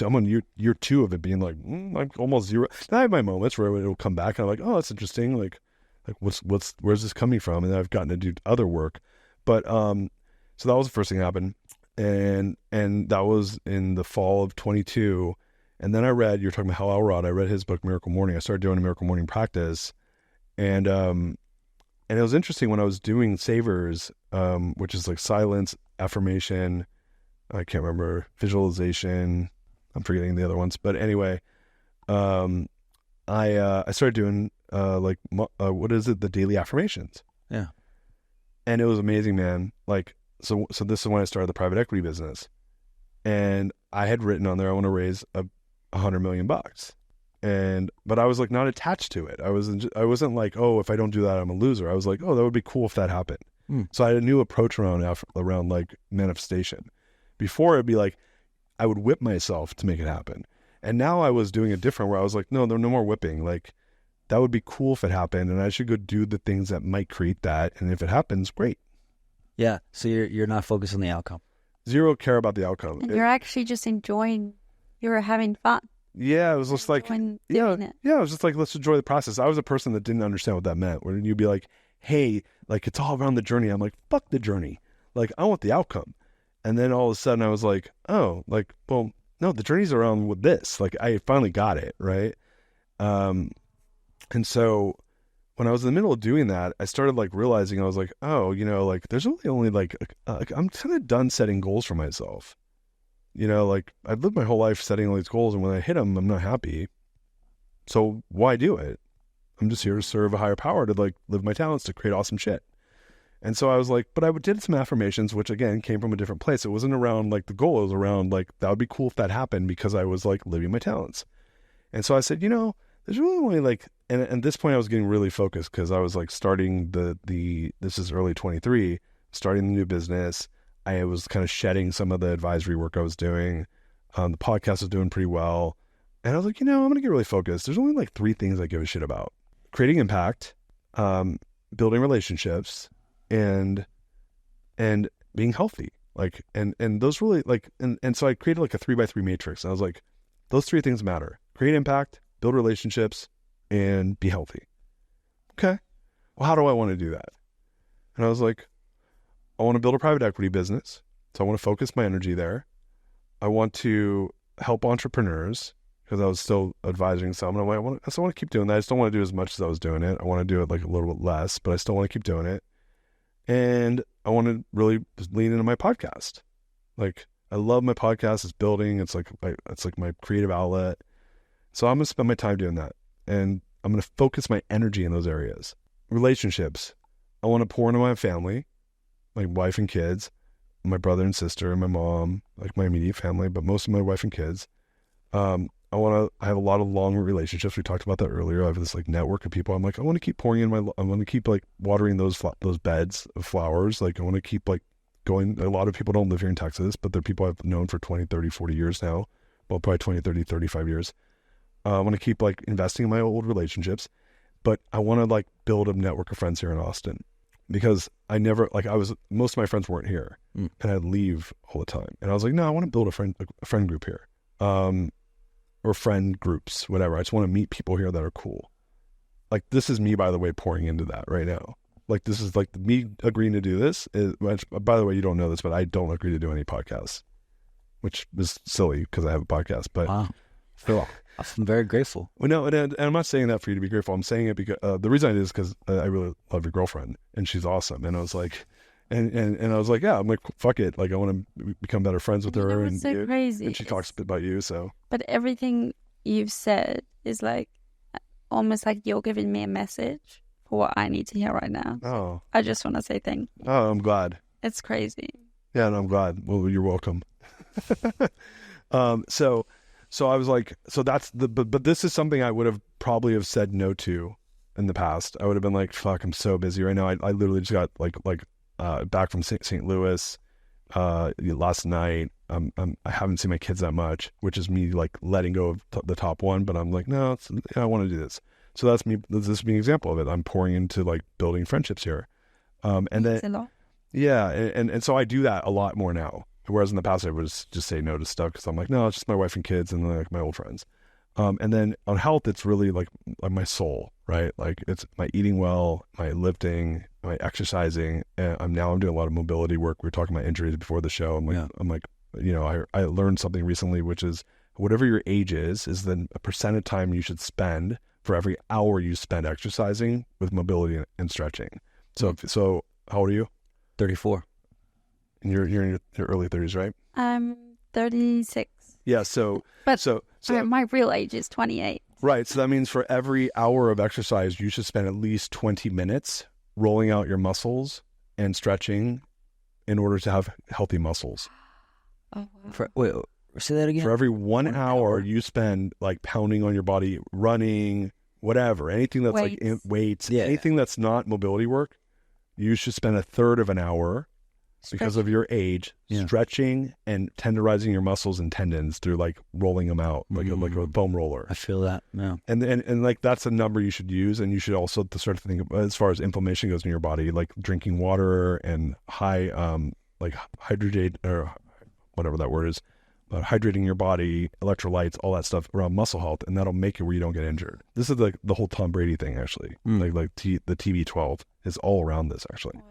I'm on year 2 of it being like, I'm almost 0. And I have my moments where it'll come back, and I'm like, oh, that's interesting. Like where's this coming from? And then I've gotten to do other work, but so that was the first thing that happened. And that was in the fall of 22. And then you're talking about Hal Elrod. I read his book, Miracle Morning. I started doing a Miracle Morning practice. And it was interesting when I was doing Savers, which is like silence, affirmation, I can't remember, visualization. I'm forgetting the other ones. But anyway, I started doing what is it? The daily affirmations. Yeah. And it was amazing, man. Like, So this is when I started the private equity business, and I had written on there, I want to raise $100 million, but I was like not attached to it. I wasn't like, oh, if I don't do that, I'm a loser. I was like, oh, that would be cool if that happened. So I had a new approach around like manifestation. Before it'd be like, I would whip myself to make it happen. And now I was doing it different where I was like, no, there's no more whipping. Like that would be cool if it happened, and I should go do the things that might create that. And if it happens, great.
Yeah, so you're not focused on the outcome.
0 care about the outcome.
And you're actually just enjoying. You're having fun.
Yeah, it was just like it was just like, let's enjoy the process. I was a person that didn't understand what that meant. When you'd be like, hey, like it's all around the journey. I'm like, fuck the journey. Like I want the outcome. And then all of a sudden I was like, oh, like, well, no, the journey's around with this. Like I finally got it, right? And so when I was in the middle of doing that, I started like realizing, I was like, oh, like there's really only like I'm kind of done setting goals for myself. Like I've lived my whole life setting all these goals, and when I hit them, I'm not happy. So why do it? I'm just here to serve a higher power, to like live my talents, to create awesome shit. And so I was like, but I did some affirmations, which again came from a different place. It wasn't around like the goal. It was around like, that would be cool if that happened, because I was like living my talents. And so I said, there's really only like, and at this point I was getting really focused, because I was like starting this is early 23, starting the new business. I was kind of shedding some of the advisory work I was doing. The podcast was doing pretty well. And I was like, I'm going to get really focused. There's only like 3 things I give a shit about: creating impact, building relationships, and being healthy. Like, and those really like, and so I created like a 3x3 matrix. And I was like, those 3 things matter: create impact, build relationships, and be healthy. Okay. Well, how do I want to do that? And I was like, I want to build a private equity business. So I want to focus my energy there. I want to help entrepreneurs, because I was still advising some. And I want to keep doing that. I just don't want to do as much as I was doing it. I want to do it like a little bit less, but I still want to keep doing it. And I want to really lean into my podcast. Like, I love my podcast. It's building. It's like my creative outlet. So I'm going to spend my time doing that. And I'm going to focus my energy in those areas. Relationships. I want to pour into my family, my wife and kids, my brother and sister, and my mom, like my immediate family, but most of my wife and kids. I have a lot of long relationships. We talked about that earlier. I have this like network of people. I'm like, I want to keep pouring in I want to keep like watering those beds of flowers. Like I want to keep like going. A lot of people don't live here in Texas, but they're people I've known for 20, 30, 40 years now. Well, probably 20, 30, 35 years. I want to keep like investing in my old relationships, but I want to like build a network of friends here in Austin, because I never, like most of my friends weren't here, and I'd leave all the time. And I was like, no, I want to build a friend group here. Or friend groups, whatever. I just want to meet people here that are cool. Like, this is me, by the way, pouring into that right now. Like, this is like me agreeing to do this. Which, by the way, you don't know this, but I don't agree to do any podcasts, which is silly because I have a podcast. But
wow. I'm very grateful.
Well, no, and I'm not saying that for you to be grateful. I'm saying it because the reason I did is because I really love your girlfriend, and she's awesome. And I was like, and I was like, yeah, I'm like, fuck it. Like, I want to become better friends with her.
And so crazy.
And she talks about you, so.
But everything you've said is like almost like you're giving me a message for what I need to hear right now.
Oh.
I just want to say thank you.
Oh, I'm glad.
It's crazy.
Yeah, and I'm glad. Well, you're welcome. So I was like, so that's but this is something I would have probably have said no to in the past. I would have been like, fuck, I'm so busy right now. I literally just got like back from St. Louis. Last night, I haven't seen my kids that much, which is me like letting go of the top one. But I'm like, no, I want to do this. So that's me. This is me an example of it. I'm pouring into like building friendships here. And then,
It's a lot.
yeah. And so I do that a lot more now. Whereas in the past, I would just say no to stuff because I'm like, no, it's just my wife and kids and like my old friends. And then on health, it's really like my soul, right? Like it's my eating well, my lifting, my exercising. And I'm doing a lot of mobility work. We were talking about injuries before the show. I'm like, I learned something recently, which is whatever your age is then a percent of time you should spend for every hour you spend exercising with mobility and stretching. So how old are you?
34.
And you're in your early 30s, right?
I'm 36.
Yeah.
But
So
my real age is 28.
right. So that means for every hour of exercise, you should spend at least 20 minutes rolling out your muscles and stretching in order to have healthy muscles.
Oh, wow.
Wait, say that again.
For every 1
1
hour
hour.
you spend like pounding on your body, running, whatever, anything that's like weights,
Yeah.
anything that's not mobility work, you should spend a third of an hour because of your age, stretching and tenderizing your muscles and tendons through like rolling them out like a foam roller.
I feel that. Yeah.
And like that's a number you should use, and you should also start to think about, as far as inflammation goes in your body, like drinking water and high like hydrate or whatever that word is, but hydrating your body, electrolytes, all that stuff around muscle health, and that'll make it where you don't get injured. This is like the whole Tom Brady thing actually. The TB12 is all around this actually.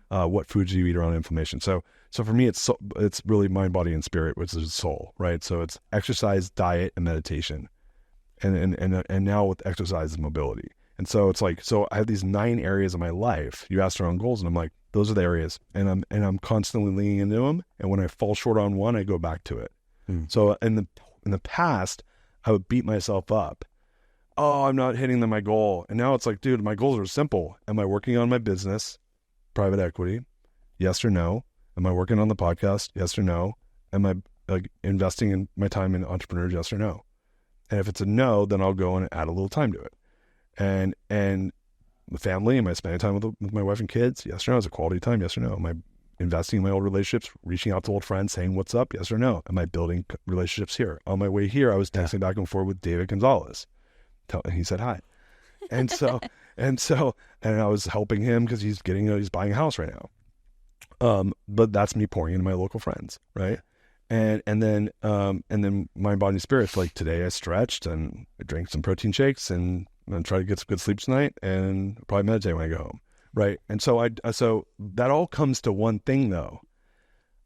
What foods do you eat around inflammation? So for me, it's really mind, body, and spirit, which is soul, right? So it's exercise, diet, and meditation, and now with exercise is mobility. And so it's like, so I have these 9 areas of my life. You asked around goals, and I'm like, those are the areas, and I'm constantly leaning into them. And when I fall short on one, I go back to it. So in the past, I would beat myself up. Oh, I'm not hitting my goal. And now it's like, dude, my goals are simple. Am I working on my business? Private equity, yes or no? Am I working on the podcast? Yes or no? Am I like investing in my time in entrepreneurs? Yes or no? And if it's a no, then I'll go and add a little time to it. And the family, am I spending time with my wife and kids? Yes or no? Is it quality time? Yes or no? Am I investing in my old relationships, reaching out to old friends, saying what's up? Yes or no? Am I building relationships here? On my way here, I was texting back and forth with David Gonzalez. And he said hi. And so and I was helping him because he's buying a house right now. But that's me pouring into my local friends, right? And then mind, body, and spirit. Like today, I stretched and I drank some protein shakes and try to get some good sleep tonight, and probably meditate when I go home, right? And so so that all comes to one thing though.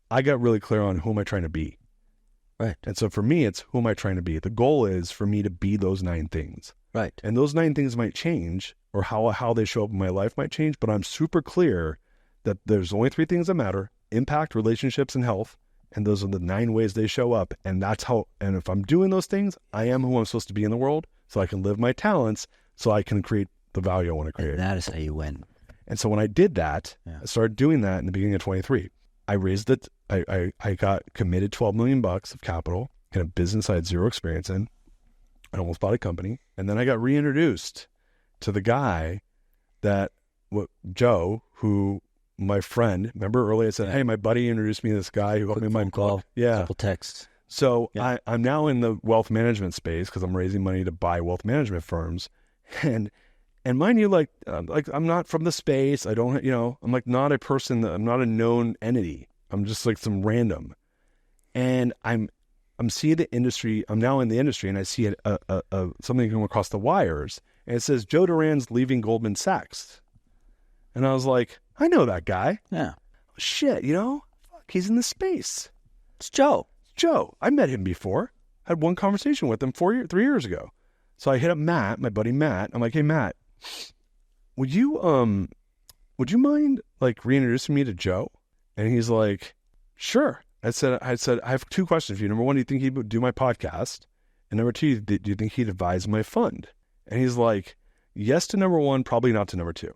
I got really clear on who am I trying to be,
right?
And so for me, it's who am I trying to be. The goal is for me to be those 9 things.
Right.
And those 9 things might change, or how they show up in my life might change, but I'm super clear that there's only 3 things that matter: impact, relationships, and health. And those are the 9 ways they show up. And that's how, and if I'm doing those things, I am who I'm supposed to be in the world, so I can live my talents, so I can create the value I want to create.
And that is how you win.
And so when I did that, I started doing that in the beginning of 23. I raised it. I got committed $12 million of capital in a business I had 0 experience in. I almost bought a company. And then I got reintroduced to the guy Joe, who my friend, remember earlier I said, hey, my buddy introduced me to this guy who helped me in my call. Yeah.
Couple texts.
So I'm now in the wealth management space because I'm raising money to buy wealth management firms. And mind you, like I'm not from the space. I don't, I'm like not a person, I'm not a known entity. I'm just like some random. And I'm seeing the industry. I'm now in the industry, and I see something come across the wires, and it says Joe Duran's leaving Goldman Sachs. And I was like, I know that guy.
Yeah.
Shit, fuck, he's in the space.
It's Joe.
I met him before. I had one conversation with him 3 years ago. So I hit up Matt, my buddy Matt. I'm like, hey Matt, would you mind like reintroducing me to Joe? And he's like, sure. I said, I have 2 questions for you. Number 1, do you think he would do my podcast? And number 2, do you think he'd advise my fund? And he's like, yes to number 1, probably not to number 2.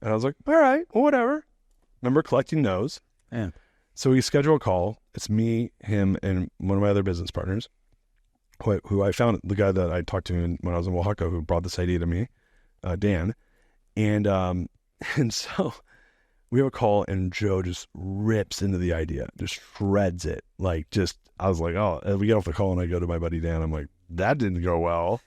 And I was like, all right, well, whatever. Remember collecting no's.
Yeah.
So we schedule a call. It's me, him, and one of my other business partners, who I found, the guy that I talked to when I was in Oaxaca, who brought this idea to me, Dan. And so we have a call and Joe just rips into the idea, just shreds it. Like, just, I was like, oh, and we get off the call and I go to my buddy Dan. I'm like, that didn't go well.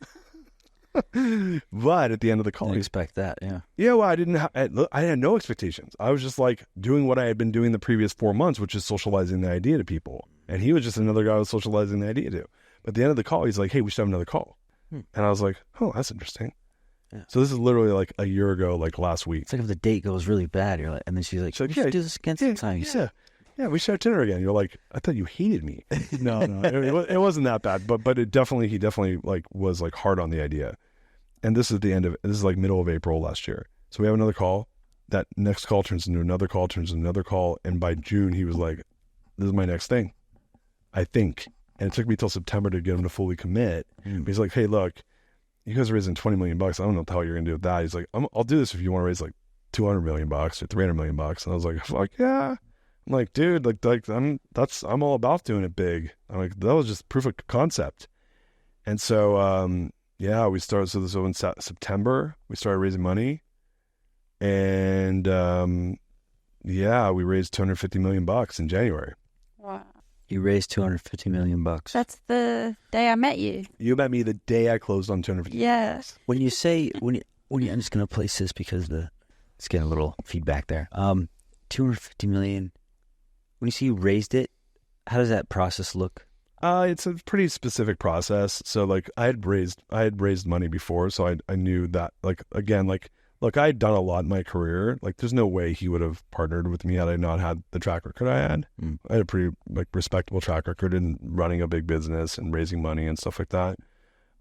But at the end of the call,
Didn't expect that. Yeah.
yeah, well, I had no expectations. I was just like doing what I had been doing the previous 4 months, which is socializing the idea to people. And he was just another guy I was socializing the idea to. But at the end of the call, he's like, hey, we should have another call. And I was like, oh, that's interesting.
Yeah.
So this is literally like a year ago, like last week.
It's like if the date goes really bad, you're like, and then she's like, we should do this again sometime.
Yeah, we should have dinner again. You're like, I thought you hated me. No, it wasn't that bad. But he definitely like was like hard on the idea. And this is this is like middle of April last year. So we have another call. That next call turns into another call, and by June he was like, this is my next thing, I think. And it took me till September to get him to fully commit. He's like, hey, look, you guys are raising $20 million. I don't know what the hell you're gonna do with that. He's like, I'll do this if you want to raise like $200 million or $300 million. And I was like, fuck yeah. I'm like, dude, like I'm all about doing it big. I'm like, that was just proof of concept. And so yeah, we started. So this was in September. We started raising money, and yeah, we raised $250 million in January.
Wow.
You raised $250 million.
That's the day I met you.
You met me the day I closed on $250 million.
Yes.
When you say I'm just gonna place this because it's getting a little feedback there. $250 million. When you say you raised it, how does that process look?
It's a pretty specific process. So like I had raised money before, so I knew that, like, again, like, look, I had done a lot in my career. Like, there's no way he would have partnered with me had I not had the track record I had. I had a pretty like respectable track record in running a big business and raising money and stuff like that.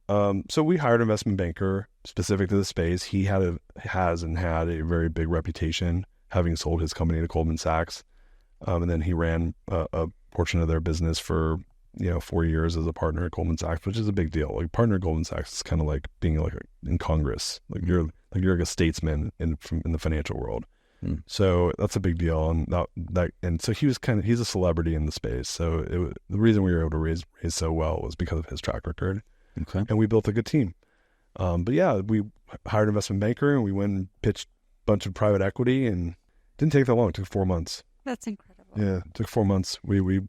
So we hired an investment banker specific to the space. He had a very big reputation, having sold his company to Goldman Sachs. And then he ran a portion of their business for 4 years as a partner at Goldman Sachs, which is a big deal. Like, partner at Goldman Sachs is kind of like being like in Congress. Like you're like a statesman in the financial world. So that's a big deal. And so he's a celebrity in the space. So the reason we were able to raise so well was because of his track record.
Okay.
And we built a good team. But yeah, we hired an investment banker and we went and pitched a bunch of private equity, and it didn't take that long. It took 4 months.
That's incredible.
Yeah, it took 4 months. We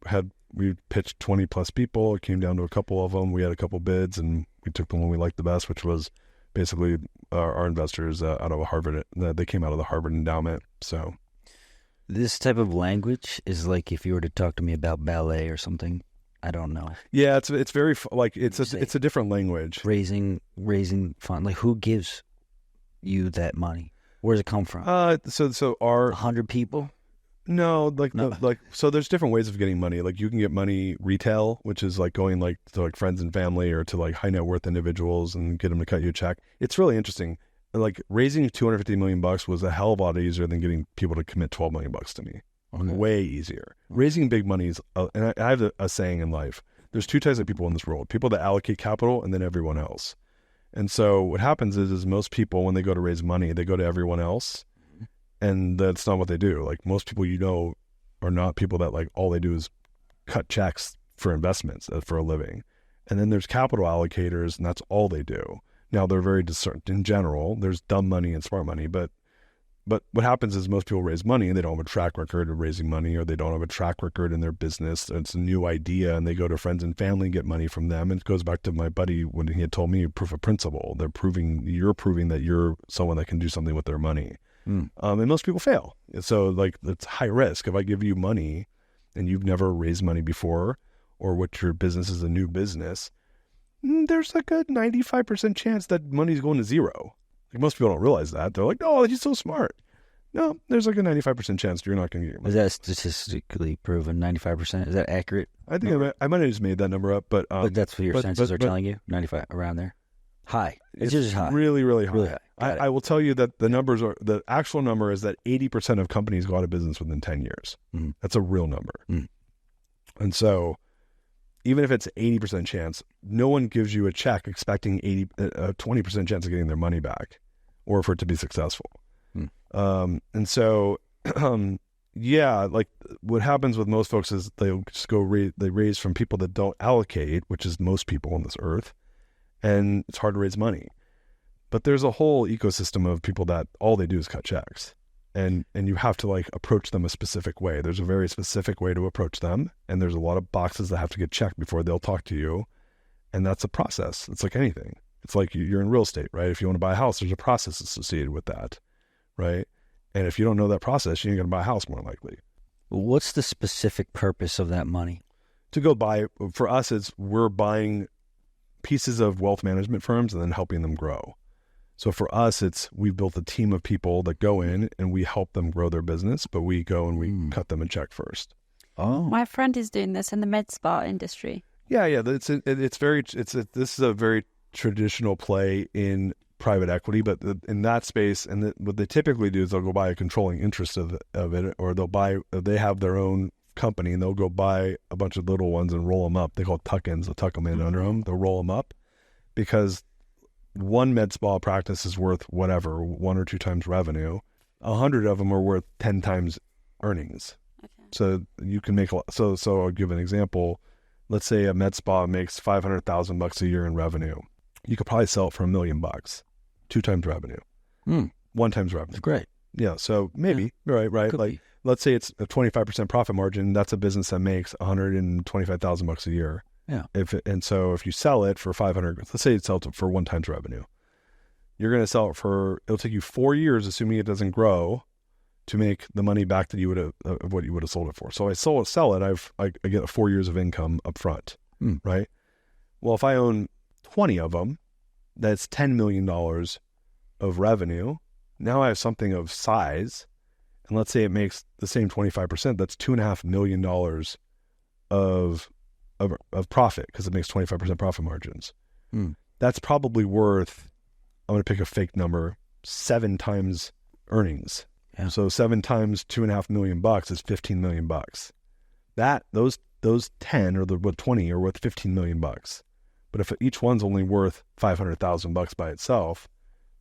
pitched 20 plus people. It came down to a couple of them. We had a couple bids, and we took the one we liked the best, which was basically our investors out of Harvard. They came out of the Harvard endowment. So
this type of language is like if you were to talk to me about ballet or something. I don't know.
Yeah, it's very like it's a different language.
Raising fund. Like, who gives you that money? Where does it come from?
So our
100 people.
No, so there's different ways of getting money. Like, you can get money retail, which is like going like to like friends and family or to like high net worth individuals and get them to cut you a check. It's really interesting. Like, raising $250 million was a hell of a lot easier than getting people to commit $12 million to me. Okay. Way easier. Raising big money is, and I have a saying in life. There's two types of people in this world: people that allocate capital, and then everyone else. And so what happens is most people, when they go to raise money, they go to everyone else. And that's not what they do. Like, most people are not people that like all they do is cut checks for investments for a living. And then there's capital allocators, and that's all they do. Now, they're very discerned in general. There's dumb money and smart money, but what happens is most people raise money and they don't have a track record of raising money, or they don't have a track record in their business. It's a new idea, and they go to friends and family and get money from them. And it goes back to my buddy when he had told me proof of principle. You're proving that you're someone that can do something with their money. And most people fail. So like, it's high risk. If I give you money and you've never raised money before, or what your business is a new business, there's like a 95% chance that money's going to zero. Like, most people don't realize that. They're like, oh, he's so smart. No, there's like a 95% chance you're not going to get your money.
Is that statistically proven, 95%? Is that accurate?
I think I might have just made that number up, but
that's what your senses are telling you? 95, around there? High. It's just high.
Really, really high.
Really high.
I will tell you that the actual number is that 80% of companies go out of business within 10 years. That's a real number. And so even if it's 80% chance, no one gives you a check expecting 20% chance of getting their money back, or for it to be successful. And so, yeah, like, what happens with most folks is they just they raise from people that don't allocate, which is most people on this earth, and it's hard to raise money. But there's a whole ecosystem of people that all they do is cut checks. And you have to like approach them a specific way. There's a very specific way to approach them. And there's a lot of boxes that have to get checked before they'll talk to you. And that's a process. It's like anything. It's like you're in real estate, right? If you want to buy a house, there's a process associated with that, right? And if you don't know that process, you ain't going to buy a house more likely.
What's the specific purpose of that money?
To go buy, for us, we're buying pieces of wealth management firms and then helping them grow. So for us, we've built a team of people that go in and we help them grow their business, but we go and we cut them a check first.
Oh,
My friend is doing this in the med spa industry.
Yeah. This is a very traditional play in private equity, but in that space, and what they typically do is they'll go buy a controlling interest of it, or they have their own company and they'll go buy a bunch of little ones and roll them up. They call it tuck-ins. They'll tuck them in under them. They'll roll them up because one med spa practice is worth whatever, 1 or 2 times revenue. 100 of them are worth 10 times earnings.
Okay.
So you can make a lot. So I'll give an example. Let's say a med spa makes $500,000 a year in revenue. You could probably sell it for $1 million, 2 times revenue, 1 times revenue.
that's great.
Yeah. So maybe, right.
Could
Like,
be.
let's say it's a 25% profit margin. That's a business that makes $125,000 a year.
Yeah.
So if you sell it for 500, let's say you sell it for 1 times revenue, you're going to sell it it'll take you 4 years, assuming it doesn't grow, to make the money back that you would have, what you would have sold it for. So I sell it, I get 4 years of income up front, right? Well, if I own 20 of them, that's $10 million of revenue. Now I have something of size, and let's say it makes the same 25%, that's $2.5 million of profit because it makes 25% profit margins. That's probably worth, I'm going to pick a fake number, 7 times earnings.
Yeah.
So 7 times $2.5 million is $15 million. Those 10 or the 20 are worth $15 million. But if each one's only worth $500,000 by itself,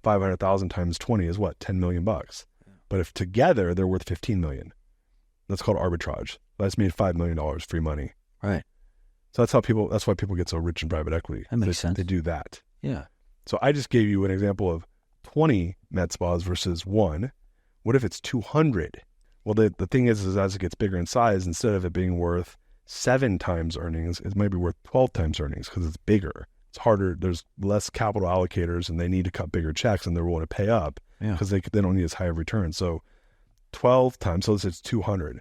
500,000 times 20 is what? $10 million. But if together they're worth 15 million, that's called arbitrage. That's made $5 million free money.
Right.
So that's why people get so rich in private equity.
That makes sense.
They do that.
Yeah.
So I just gave you an example of 20 med spas versus 1. What if it's 200? Well, the thing is as it gets bigger in size, instead of it being worth 7 times earnings, it might be worth 12 times earnings because it's bigger. It's harder. There's less capital allocators and they need to cut bigger checks and they're willing to pay up because they don't need as high of return. So 12 times, so it's 200.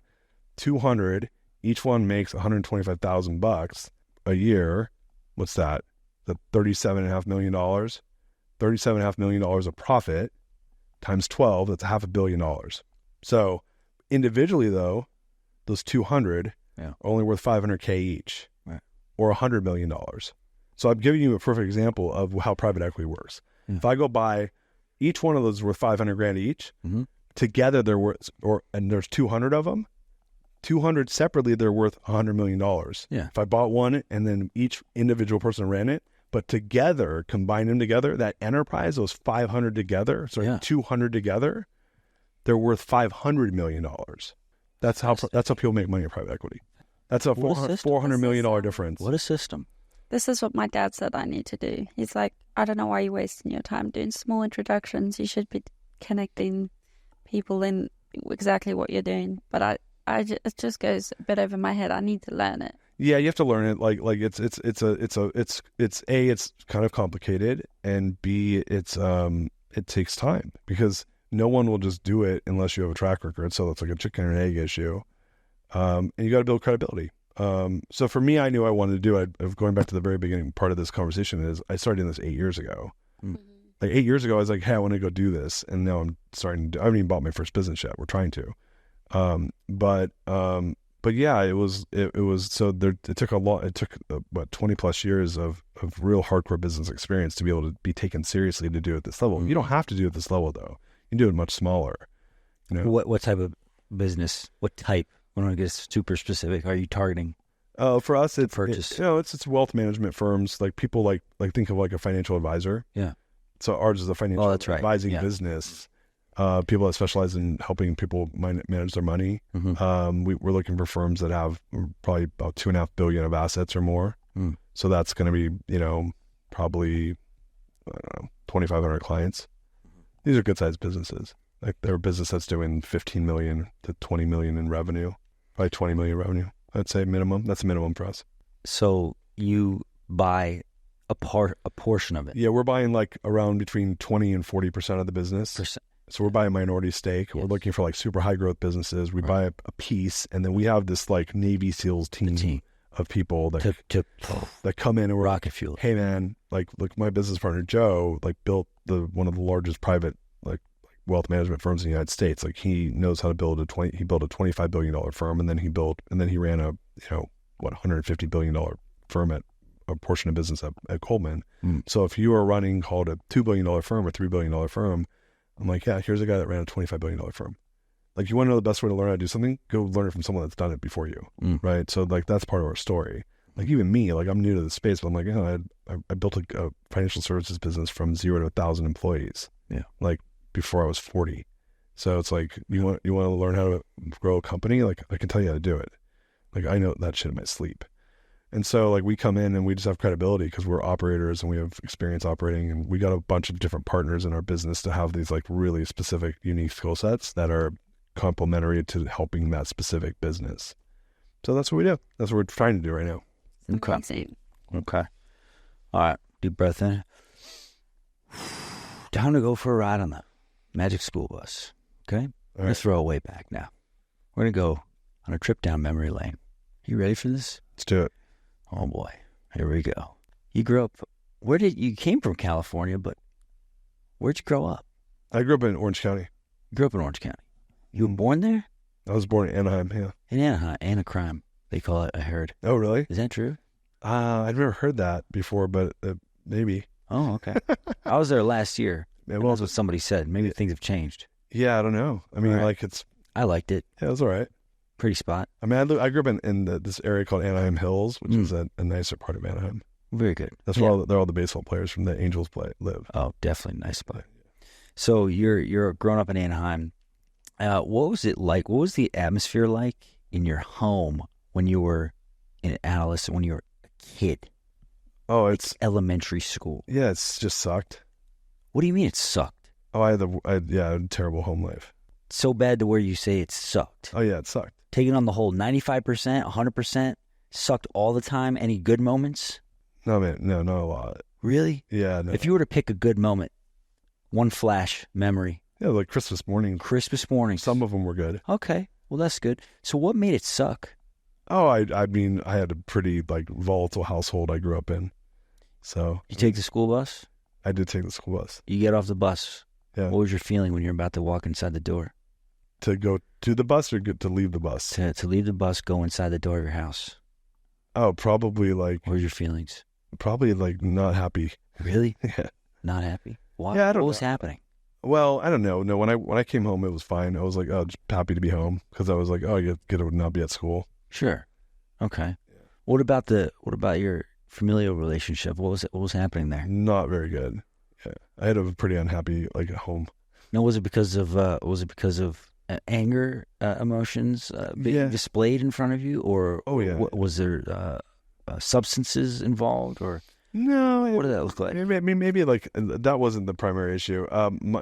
200, each one makes $125,000 a year. What's that? The $37.5 million? $37.5 million of profit times 12, that's $500 million. So individually though, those 200 are only worth $500K each, or $100 million. So I'm giving you a perfect example of how private equity works. Yeah. If I go buy, each one of those is worth $500,000 each. Together they're worth, and there's 200 of them. 200 separately, they're worth $100 million.
Yeah.
If I bought one and then each individual person ran it, but together, combine them together, that enterprise, those 500 together, 200 together, they're worth $500 million. That's how people make money in private equity. That's a $400 million difference.
What a system.
This is what my dad said I need to do. He's like, I don't know why you're wasting your time doing small introductions. You should be connecting people in exactly what you're doing. But it just goes a bit over my head. I need to learn it.
Yeah, you have to learn it. Like it's kind of complicated, and B, it takes time because no one will just do it unless you have a track record. So it's like a chicken and egg issue, and you got to build credibility. So for me, I knew I wanted to do it. Going back to the very beginning part of this conversation is I started doing this 8 years ago. Like 8 years ago, I was like, hey, I want to go do this, and now I'm starting to. I haven't even bought my first business yet. We're trying to, but yeah, it was so there. It took 20 plus years of real hardcore business experience to be able to be taken seriously to do it at this level. You don't have to do it at this level though. You can do it much smaller. You know?
What type of business? What type? I don't want to get super specific. Are you targeting?
For us, it's
purchase.
It's wealth management firms, like people like think of like a financial advisor.
Yeah.
So ours is a financial advising business. People that specialize in helping people manage their money. We're looking for firms that have probably about $2.5 billion of assets or more. So that's going to be, probably, I don't know, 2,500 clients. These are good sized businesses. Like they're a business that's doing 15 million to 20 million in revenue, probably 20 million revenue. I'd say minimum. That's a minimum for us.
So you buy a portion of it.
Yeah, we're buying like around between 20 and 40% of the business. So we're buying minority stake. Yes. We're looking for like super high growth businesses. We buy a piece, and then we have this like Navy SEALs team of people that that come in and we're
rocket fuel.
Hey man, like look, my business partner Joe like built one of the largest private like wealth management firms in the United States. Like he knows how to build he built a $25 billion firm, and then he ran a $150 billion firm at a portion of business at Goldman. So if you are running called a $2 billion firm or $3 billion firm, I'm like, yeah, here's a guy that ran a $25 billion firm. Like, you want to know the best way to learn how to do something? Go learn it from someone that's done it before you, right? So, like, that's part of our story. Like, even me, like, I'm new to the space, but I'm like, I built a financial services business from 0 to 1,000 employees, like, before I was 40. So it's like, you want to learn how to grow a company? Like, I can tell you how to do it. Like, I know that shit in my sleep. And so, like, we come in and we just have credibility because we're operators and we have experience operating, and we got a bunch of different partners in our business to have these, like, really specific, unique skill sets that are complementary to helping that specific business. So that's what we do. That's what we're trying to do right now.
Okay. All right. Deep breath in. Time to go for a ride on the Magic School Bus. Okay?
Right.
Let's throw it way back now. We're going to go on a trip down memory lane. You ready for this?
Let's do it.
Oh boy, here we go. You grew up, you came from California, but where'd you grow up?
I grew up in Orange County.
You grew up in Orange County. You were born there?
I was born in Anaheim, yeah.
In Anaheim, Anacrime, they call it, I heard.
Oh, really?
Is that true?
I've never heard that before, but maybe.
Oh, okay. I was there last year. Yeah, well, that's what somebody said. Maybe things have changed.
Yeah, I don't know. I mean,
right. I liked it.
Yeah, it was all right.
Pretty spot.
I mean, I grew up in this area called Anaheim Hills, which is a nicer part of Anaheim.
Very good.
That's where all the baseball players from the Angels live.
Oh, definitely nice spot. So you're growing up in Anaheim. What was it like? What was the atmosphere like in your home when you were an adolescent, when you were a kid?
Oh, it's
elementary school.
Yeah, it's just sucked.
What do you mean it sucked?
Oh, I had a terrible home life.
So bad to where you say it sucked.
Oh yeah, it sucked.
Taking on the whole 95%, 100%, sucked all the time. Any good moments?
No, man, no, not a lot.
Really?
Yeah. No.
If you were to pick a good moment, one flash memory.
Yeah, like Christmas morning.
Christmas morning.
Some of them were good.
Okay, well that's good. So what made it suck?
Oh, I mean, I had a pretty like volatile household I grew up in. So
you take the school bus?
I did take the school bus.
You get off the bus.
Yeah.
What was your feeling when you're about to walk inside the door?
To go to the bus or to leave the bus?
To leave the bus, go inside the door of your house.
Oh, probably like...
What were your feelings?
Probably like not happy.
Really?
Yeah.
Not happy? Why?
Yeah, I don't know.
What was happening?
Well, I don't know. No, when I came home, it was fine. I was like, oh, just happy to be home because I was like, oh, you get to not be at school.
Sure. Okay. Yeah. What about your familial relationship? What was happening there?
Not very good. Yeah, I had a pretty unhappy like at home.
No, was it because of anger emotions being displayed in front of you, or was there substances involved, or
no?
What did that look like?
Maybe like that wasn't the primary issue.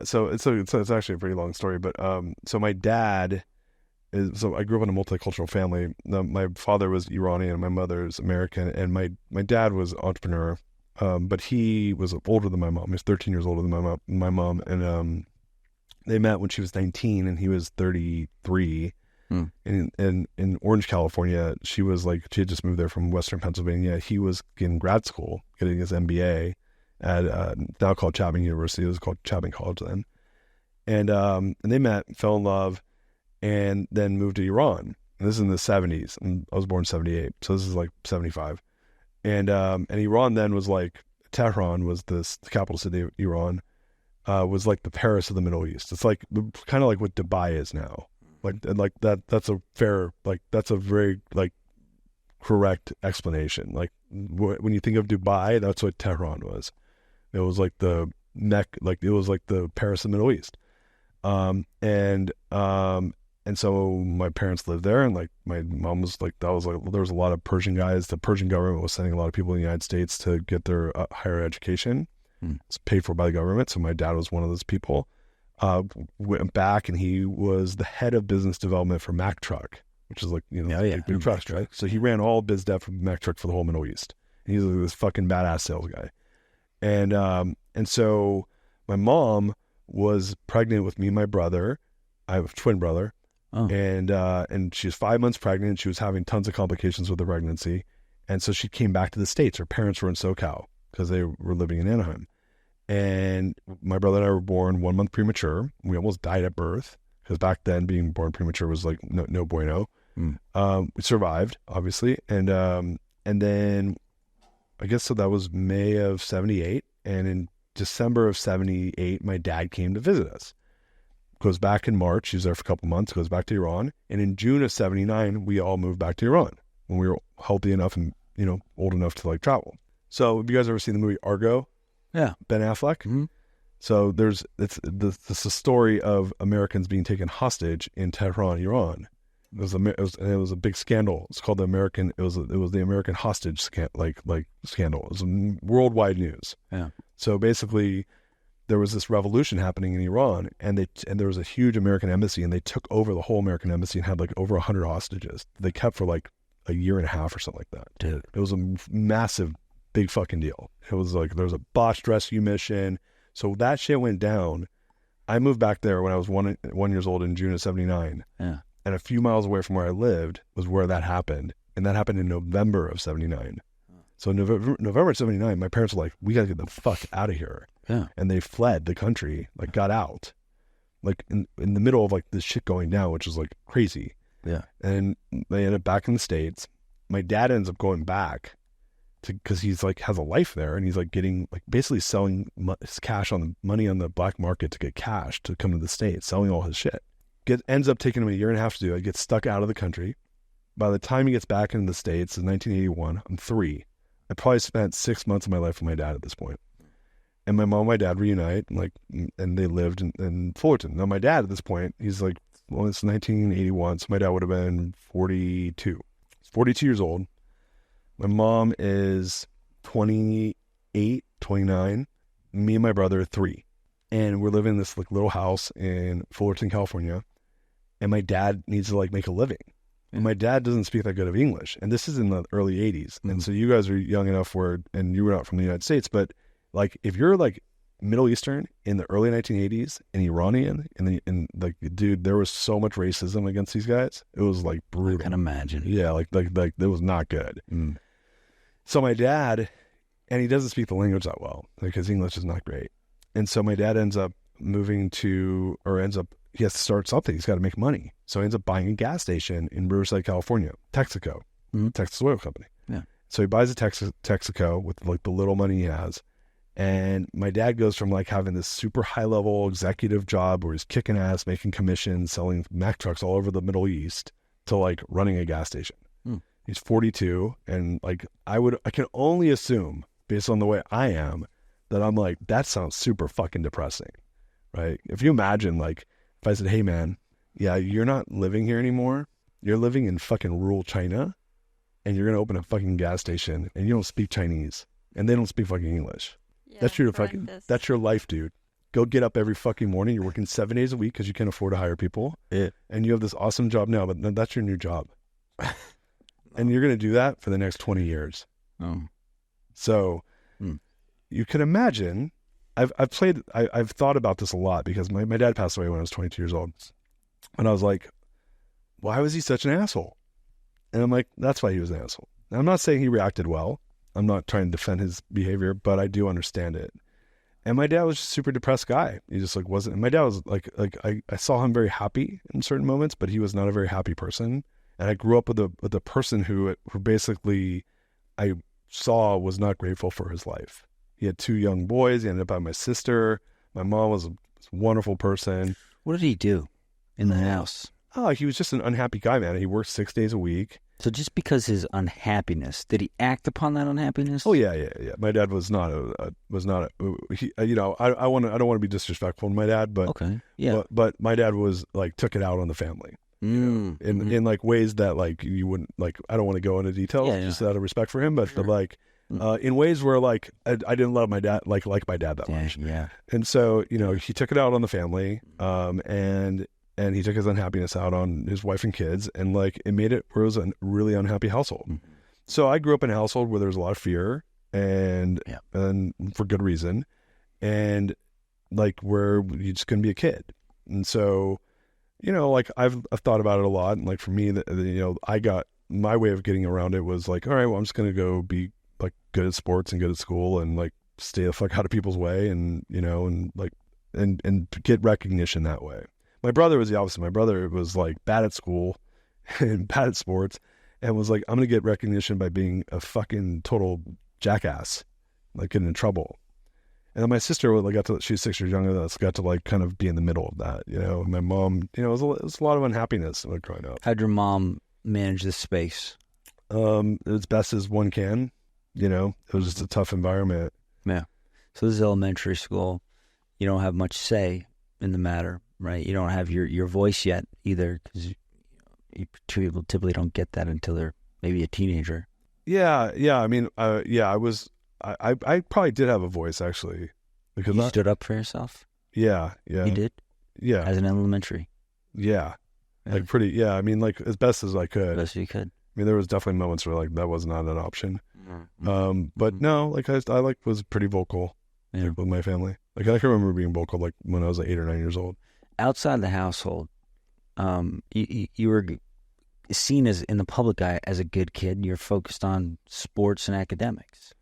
So it's actually a pretty long story, but so my dad so I grew up in a multicultural family. My father was Iranian, my mother's American, and my dad was an entrepreneur. But he was older than my mom. He was 13 years older than my mom, and they met when she was 19 and he was 33. And in Orange, California, she had just moved there from Western Pennsylvania. He was in grad school getting his MBA at now called Chapman University. It was called Chapman College then. And they met, fell in love, and then moved to Iran. And this is in the 70s. And I was born in 78, so this is like 75. And Iran then was like, Tehran was the capital city of Iran, was like the Paris of the Middle East. It's like kind of like what Dubai is now. That's a very like correct explanation. Like when you think of Dubai, that's what Tehran was. It was like the it was like the Paris of the Middle East. And so my parents lived there, and like my mom was like, there was a lot of Persian guys. The Persian government was sending a lot of people in the United States to get their higher education. It's paid for by the government. So my dad was one of those people. went back and he was the head of business development for Mack Truck, which is like, big trucks, right? So he ran all biz dev for Mack Truck for the whole Middle East. And he's like this fucking badass sales guy. And so my mom was pregnant with me and my brother. I have a twin brother.
Oh.
And she was 5 months pregnant. She was having tons of complications with the pregnancy. And so she came back to the States. Her parents were in SoCal because they were living in Anaheim. And my brother and I were born 1 month premature. We almost died at birth because back then being born premature was like no bueno. We survived, obviously. And then I guess so that was May of 78. And in December of 78, my dad came to visit us. Goes back in March. He was there for a couple months, goes back to Iran. And in June of 79, we all moved back to Iran when we were healthy enough and, old enough to like travel. So have you guys ever seen the movie Argo?
Yeah.
Ben Affleck?
Mm-hmm.
So it's a story of Americans being taken hostage in Tehran, Iran. It was a big scandal. It's called the American hostage scandal. It was worldwide news.
Yeah.
So basically, there was this revolution happening in Iran, and there was a huge American embassy, and they took over the whole American embassy and had like over 100 hostages. They kept for like a year and a half or something like that.
Dude,
it was a massive, big fucking deal. It was like there was a botched rescue mission. So that shit went down. I moved back there when I was 1 years old in June of 79.
Yeah.
And a few miles away from where I lived was where that happened. And that happened in November of 79. So November of 79, my parents were like, we got to get the fuck out of here.
Yeah.
And they fled the country, like got out, like in the middle of like this shit going down, which was like crazy.
Yeah.
And they ended up back in the States. My dad ends up going back because he's like has a life there, and he's like getting like basically selling his money on the black market to get cash to come to the States, selling all his shit. Ends up taking him a year and a half to do it. Gets stuck out of the country. By the time he gets back into the States in 1981, I'm 3. I probably spent 6 months of my life with my dad at this point. And my mom and my dad reunite, and they lived in Fullerton. Now my dad at this point, he's like, well, it's 1981, so my dad would have been 42. He's 42 years old. My mom is 28, 29. Me and my brother are 3. And we're living in this like little house in Fullerton, California. And my dad needs to like make a living. And my dad doesn't speak that good of English. And this is in the early 80s. Mm-hmm. And so you guys are young enough and you were not from the United States, but like if you're like Middle Eastern in the early 1980s and Iranian, and like, dude, there was so much racism against these guys. It was like brutal.
I can imagine.
Yeah, like it was not good. Mm. So my dad, and he doesn't speak the language that well because English is not great. And so my dad ends up he has to start something. He's got to make money. So he ends up buying a gas station in Riverside, California, Texaco, Texas Oil Company.
Yeah.
So he buys a Texaco with like the little money he has. And my dad goes from like having this super high level executive job where he's kicking ass, making commissions, selling Mack trucks all over the Middle East to like running a gas station. He's 42. And like, I can only assume based on the way I am that I'm like, that sounds super fucking depressing, right? If you imagine like, if I said, hey man, yeah, you're not living here anymore. You're living in fucking rural China and you're going to open a fucking gas station and you don't speak Chinese and they don't speak fucking English. Yeah, that's your life, dude. Go get up every fucking morning. You're working 7 days a week because you can't afford to hire people. Yeah. And you have this awesome job now, but that's your new job. And you're going to do that for the next 20 years.
Oh.
So you can imagine, I've thought about this a lot because my dad passed away when I was 22 years old. And I was like, why was he such an asshole? And I'm like, that's why he was an asshole. Now, I'm not saying he reacted well. I'm not trying to defend his behavior, but I do understand it. And my dad was just a super depressed guy. He just like wasn't, and my dad was like I saw him very happy in certain moments, but he was not a very happy person. And I grew up with a person who basically I saw was not grateful for his life. He had 2 young boys. He ended up having my sister. My mom was a wonderful person.
What did he do in the house?
Oh, he was just an unhappy guy, man. He worked 6 days a week.
So just because his unhappiness, did he act upon that unhappiness?
Oh yeah. My dad was not I don't want to be disrespectful to my dad, but
okay, yeah.
But my dad was like took it out on the family, in like ways that like you wouldn't like. I don't want to go into details just out of respect for him, but like in ways where like I didn't love my dad like my dad that much.
Yeah.
And so, you know, he took it out on the family, and he took his unhappiness out on his wife and kids, and like it made it where it was a really unhappy household.
Mm-hmm.
So I grew up in a household where there was a lot of fear, and for good reason, and like where you just couldn't be a kid. And so, you know, like I've thought about it a lot, and like for me, you know, I got my way of getting around it was like, all right, well, I'm just gonna go be like good at sports and good at school and like stay the fuck out of people's way, and you know, and like and get recognition that way. My brother was the opposite. My brother was like bad at school and bad at sports, and was like, I'm gonna get recognition by being a fucking total jackass, like getting in trouble. And then my sister, like, she's 6 years younger than us, got to like kind of be in the middle of that, you know. And my mom, you know, it was a lot of unhappiness like growing up.
How'd your mom manage this space?
As best as one can, you know. It was just a tough environment.
Yeah. So this is elementary school. You don't have much say in the matter, right? You don't have your voice yet either, because people typically don't get that until they're maybe a teenager.
Yeah. I mean, I probably did have a voice actually, because
You stood up for yourself?
Yeah.
You did?
Yeah.
As an elementary?
Yeah.
Really?
Like pretty. Yeah. I mean, like as best as I could.
Best you could.
I mean, there was definitely moments where like that was not an option.
Mm-hmm.
But no, like I like was pretty vocal like, with my family. Like I can remember being vocal like when I was like 8 or 9 years old.
Outside the household, you were seen as in the public eye as a good kid. You're focused on sports and academics.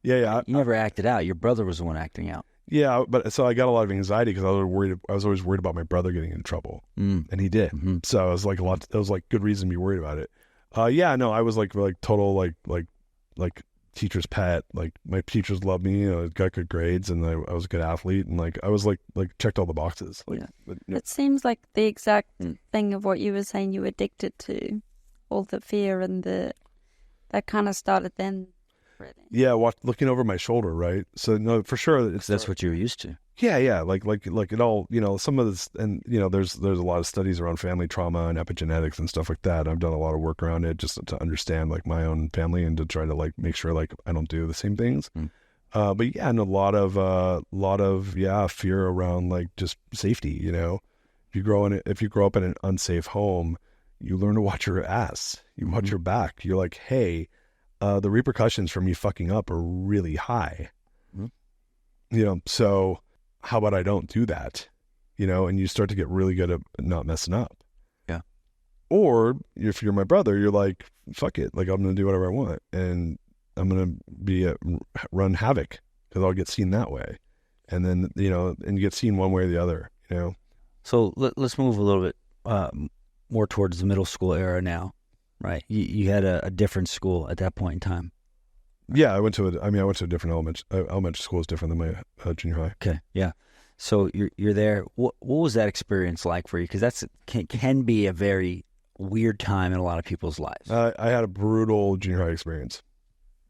Yeah.
You never acted out. Your brother was the one acting out.
Yeah, but so I got a lot of anxiety because I was always worried about my brother getting in trouble, and he did.
Mm-hmm.
So it was like it was like good reason to be worried about it. Yeah, no, I was like total like teacher's pet. Like my teachers loved me. You know, I got good grades, and I was a good athlete, and like I was like checked all the boxes. Like,
yeah.
But, you know.
It seems like the exact thing of what you were saying. You were addicted to all the fear and that kind of started then. Really.
Yeah, looking over my shoulder, right? So no, for sure,
That's what you were used to.
Yeah, like it all, you know, some of this, and you know, there's a lot of studies around family trauma and epigenetics and stuff like that. I've done a lot of work around it just to understand like my own family and to try to like make sure like I don't do the same things. But yeah, and a lot of fear around like just safety. You know, if you grow up in an unsafe home, you learn to watch your ass, you watch your back. You're like, hey, the repercussions from me fucking up are really high. You know, so how about I don't do that? You know, and you start to get really good at not messing up.
Yeah.
Or if you're my brother, you're like, fuck it. Like, I'm going to do whatever I want. And I'm going to run havoc because I'll get seen that way. And then, you know, and you get seen one way or the other, you know?
So let's move a little bit more towards the middle school era now, right? You had a different school at that point in time.
Yeah, I went to a different elementary school is different than my junior high.
Okay, yeah. So you're there. What was that experience like for you? Because that's can be a very weird time in a lot of people's lives.
I had a brutal junior high experience.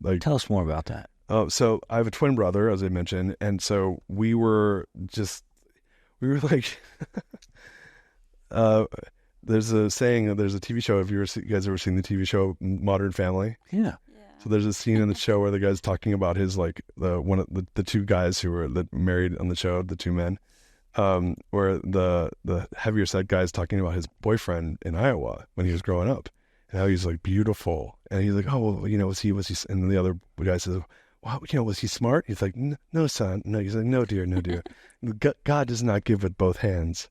Like,
tell us more about that.
So I have a twin brother, as I mentioned, and so we were like, there's a saying, there's a TV show. Have you guys ever seen the TV show Modern Family?
Yeah.
So there's a scene in the show where the guy's talking about his like the two guys who were married on the show, the two men, where the heavier set guy's talking about his boyfriend in Iowa when he was growing up, and how he's like beautiful, and he's like, oh well, you know, was he, and the other guy says, wow, you know, was he smart? He's like, no, son, no. He's like, no, dear. God does not give with both hands.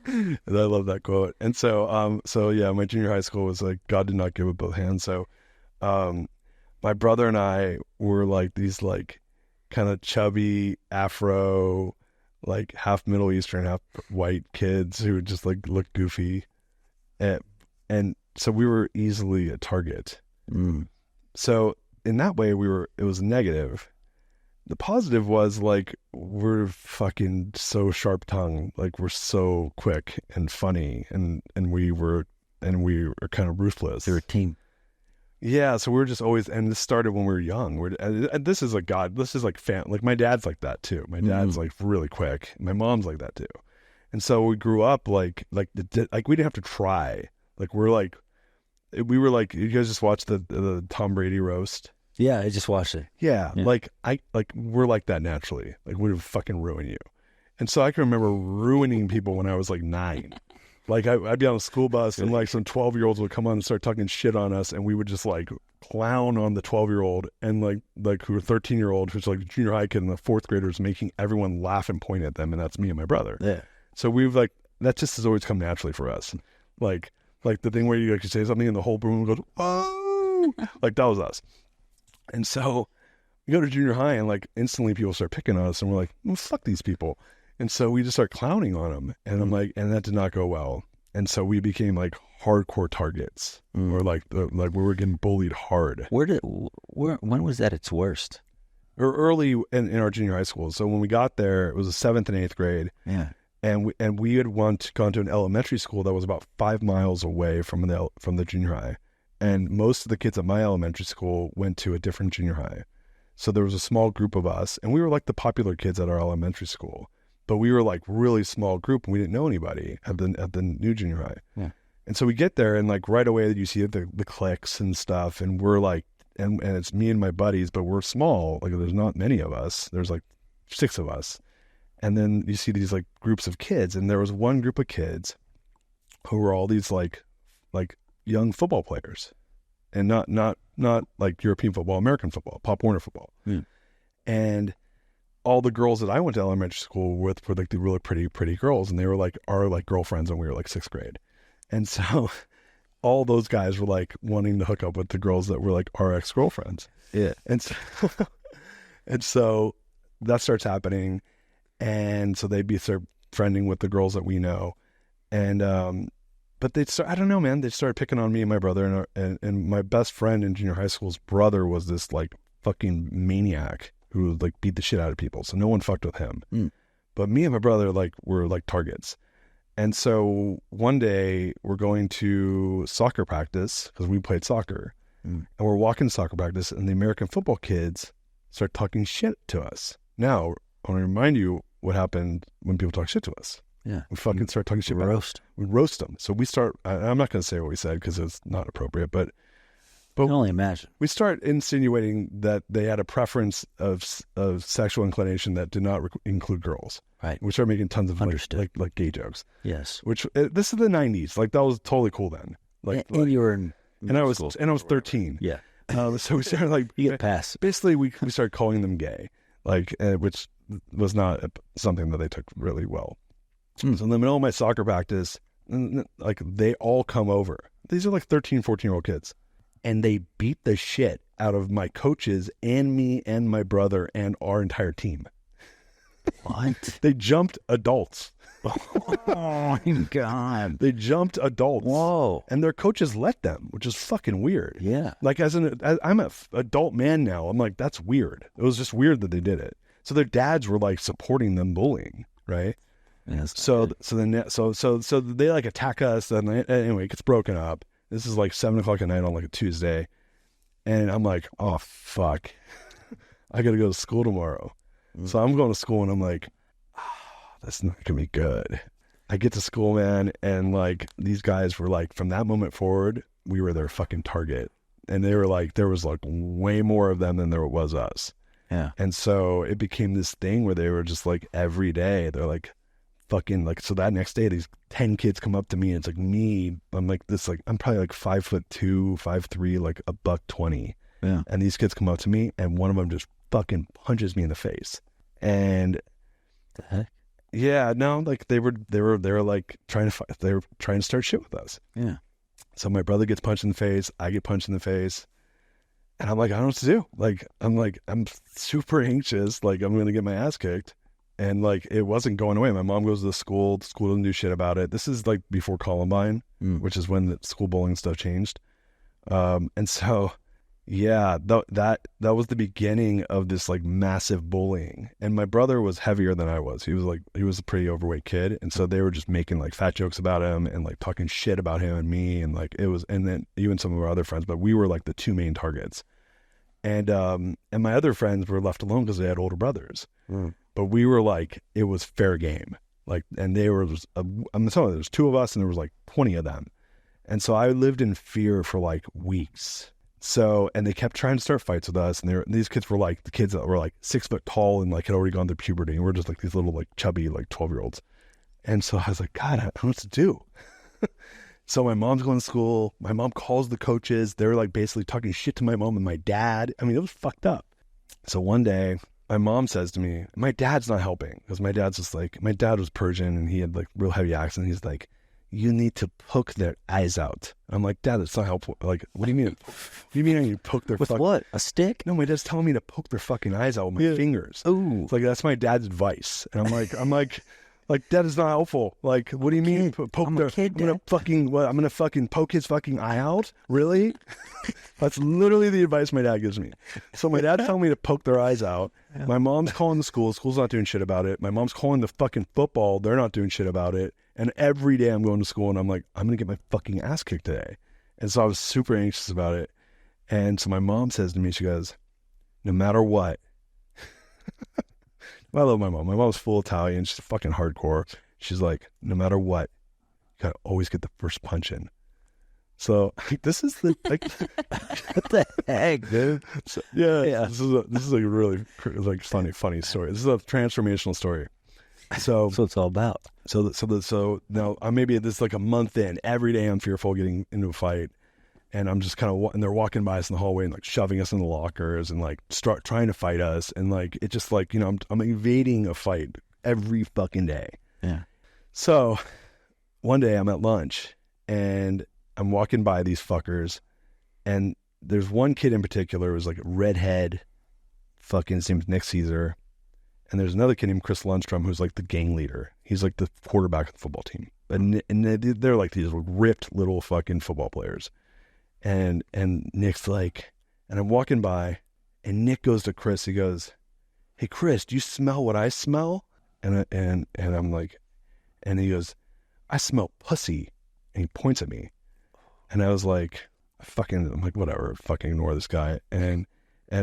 And I love that quote. And so yeah, my junior high school was like, God did not give with both hands. So my brother and I were like these like kind of chubby Afro, like half Middle Eastern, half white kids who just like looked goofy. And so we were easily a target. So in that way it was negative. The positive was like, we're fucking so sharp tongued, like we're so quick and funny, and we were kind of ruthless.
They were a team.
Yeah, so we were just always, and this started when we were young. And this is like like my dad's like that too. My dad's like really quick. My mom's like that too. And so we grew up like we didn't have to try. Like we're like we were like, you guys just watched the Tom Brady roast?
Yeah, I just watched it.
Yeah,
Yeah.
like we're like that naturally. Like we would fucking ruin you. And so I can remember ruining people when I was like 9. Like I'd be on a school bus and like some 12-year-olds would come on and start talking shit on us, and we would just like clown on the 12-year-old and like who were 13-year-old, who's like a junior high kid, and the 4th graders, making everyone laugh and point at them, and that's me and my brother.
Yeah.
So we've like, that just has always come naturally for us. Like the thing where you like say something and the whole room goes, oh, like that was us. And so we go to junior high and like instantly people start picking on us, and we're like, well, fuck these people. And so we just start clowning on them, and I'm like, and that did not go well. And so we became like hardcore targets, or like we were getting bullied hard.
When was that its worst?
Or early in our junior high school. So when we got there, it was the 7th and 8th grade.
Yeah.
And we had gone to an elementary school that was about 5 miles away from the junior high. And most of the kids at my elementary school went to a different junior high. So there was a small group of us, and we were like the popular kids at our elementary school. But we were like really small group, and we didn't know anybody at the new junior high.
Yeah.
And so we get there, and like right away you see the cliques and stuff, and we're like, and it's me and my buddies, but we're small. Like there's not many of us. There's like 6 of us. And then you see these like groups of kids, and there was one group of kids who were all these like young football players, and not like European football, American football, Pop Warner football.
Mm.
And all the girls that I went to elementary school with were like the really pretty girls, and they were like our like girlfriends when we were like 6th grade. And so all those guys were like wanting to hook up with the girls that were like our ex-girlfriends.
Yeah.
And so that starts happening. And so they'd start friending with the girls that we know. And, but they'd start, I don't know, man, they started picking on me and my brother, and my best friend in junior high school's brother was this like fucking maniac who would like beat the shit out of people. So no one fucked with him. Mm. But me and my brother like were like targets. And so one day we're going to soccer practice because we played soccer. Mm. And we're walking to soccer practice, and the American football kids start talking shit to us. Now, I want to remind you what happened when people talk shit to us.
Yeah.
We fucking start talking shit about them. We roast them. So we start, I'm not going to say what we said because it's not appropriate, but
I can only imagine.
We start insinuating that they had a preference of sexual inclination that did not include girls.
Right.
We started making tons of like gay jokes.
Yes.
Which this is the 90s. Like that was totally cool then.
And you were in
I was 13.
Yeah.
So we started like
you get past.
Basically, we started calling them gay, like which was not something that they took really well. Mm. So in the middle of my soccer practice, like they all come over. These are like 13, 14-year-old kids. And they beat the shit out of my coaches and me and my brother and our entire team.
What?
They jumped adults.
Oh my God.
They jumped adults.
Whoa.
And their coaches let them, which is fucking weird.
Yeah.
Like I'm an adult man now. I'm like, that's weird. It was just weird that they did it. So their dads were like supporting them bullying, right?
Yes.
So they like attack us, and anyway, it gets broken up. This is like 7:00 at night on like a Tuesday. And I'm like, oh, fuck. I got to go to school tomorrow. Mm. So I'm going to school, and I'm like, that's not going to be good. I get to school, man. And like, these guys were like, from that moment forward, we were their fucking target. And they were like, there was like way more of them than there was us.
Yeah.
And so it became this thing where they were just like every day, they're like, fucking like, so that next day these 10 kids come up to me, and it's like me, I'm like this, like I'm probably like 5'2", 5'3", like $120.
Yeah.
And these kids come up to me, and one of them just fucking punches me in the face. And
the heck?
Yeah, no, like they were like trying to fight, they were trying to start shit with us.
Yeah.
So my brother gets punched in the face, I get punched in the face, and I'm like, I don't know what to do. I'm super anxious, like I'm gonna get my ass kicked. And like, it wasn't going away. My mom goes to the school doesn't do shit about it. This is like before Columbine, which is when the school bullying stuff changed. And so, yeah, that was the beginning of this like massive bullying. And my brother was heavier than I was. He was a pretty overweight kid. And so they were just making like fat jokes about him and like talking shit about him and me. And like, and then even some of our other friends, but we were like the 2 main targets. And my other friends were left alone because they had older brothers. Mm. But we were like, it was fair game. Like, and they were, I'm telling you, there's 2 of us and there was like 20 of them. And so I lived in fear for like weeks. So, and they kept trying to start fights with us. And these kids were like, the kids that were like 6 foot tall and like had already gone through puberty. And we're just like these little like chubby, like 12-year-olds. And so I was like, God, I don't know what to do. So my mom's going to school. My mom calls the coaches. They're like basically talking shit to my mom and my dad. I mean, it was fucked up. So one day my mom says to me, my dad's not helping, because my dad's just like, my dad was Persian and he had like real heavy accent. He's like, you need to poke their eyes out. I'm like, Dad, that's not helpful. Like, what do you mean? What do you mean I need to poke their
With what? A stick?
No, my dad's telling me to poke their fucking eyes out with my fingers.
Ooh.
It's like, that's my dad's advice. And I'm like, Dad is not helpful. Like, what do you mean? Poke
I'm
their,
a kid,
I'm gonna fucking poke his fucking eye out? Really? That's literally the advice my dad gives me. So my dad's telling me to poke their eyes out. Yeah. My mom's calling the school. School's not doing shit about it. My mom's calling the fucking football. They're not doing shit about it. And every day I'm going to school and I'm like, I'm going to get my fucking ass kicked today. And so I was super anxious about it. And so my mom says to me, she goes, no matter what, I love my mom. My mom's full Italian. She's fucking hardcore. She's like, no matter what, you got to always get the first punch in. So this is the, like,
what the heck, dude?
So, yeah. This is a really like funny story. This is a transformational story. So
that's what it's all about.
So now maybe this is like a month in. Every day I'm fearful getting into a fight, and I'm just kind of, and they're walking by us in the hallway and like shoving us in the lockers and like start trying to fight us, and like it just like, you know, I'm evading a fight every fucking day.
Yeah.
So one day I'm at lunch and I'm walking by these fuckers, and there's one kid in particular who was like a redhead, fucking, his name's Nick Caesar. And there's another kid named Chris Lundstrom who's like the gang leader. He's like the quarterback of the football team. And they're like these ripped little fucking football players. And Nick's like, and I'm walking by, and Nick goes to Chris. He goes, hey, Chris, do you smell what I smell? And I'm like, and he goes, I smell pussy. And he points at me. And I was like, I'm like, whatever, fucking ignore this guy. And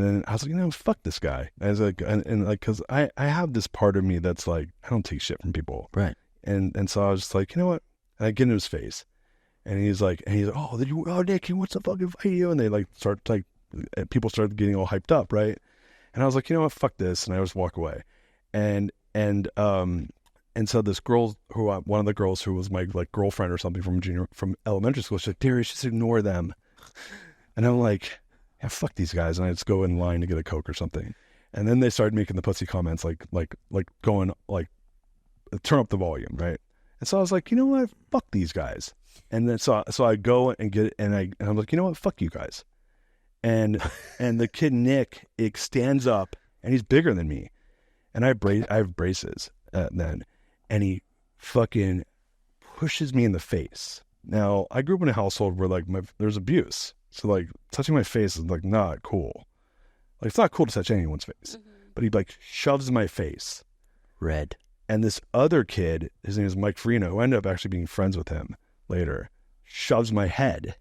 then I was like, you know, fuck this guy. I was like, and like, cause I have this part of me that's like, I don't take shit from people.
Right.
And so I was just like, you know what? And I get in his face, and he's like, oh, Nick, he wants to fucking fight you. And they like people started getting all hyped up. Right. And I was like, you know what? Fuck this. And I just walk away. And so this girl one of the girls who was my like girlfriend or something from elementary school, she's like, Darius, just ignore them. And I'm like, yeah, fuck these guys. And I just go in line to get a Coke or something. And then they started making the pussy comments, like going, like, turn up the volume, right? And so I was like, you know what? Fuck these guys. And then so I go and get it, and I'm like, you know what? Fuck you guys. And the kid Nick, it stands up, and he's bigger than me. And I have braces then. And he fucking pushes me in the face. Now, I grew up in a household where like there's abuse. So like touching my face is like not cool. Like it's not cool to touch anyone's face. Mm-hmm. But he like shoves my face.
Red.
And this other kid, his name is Mike Farina, who ended up actually being friends with him later, shoves my head.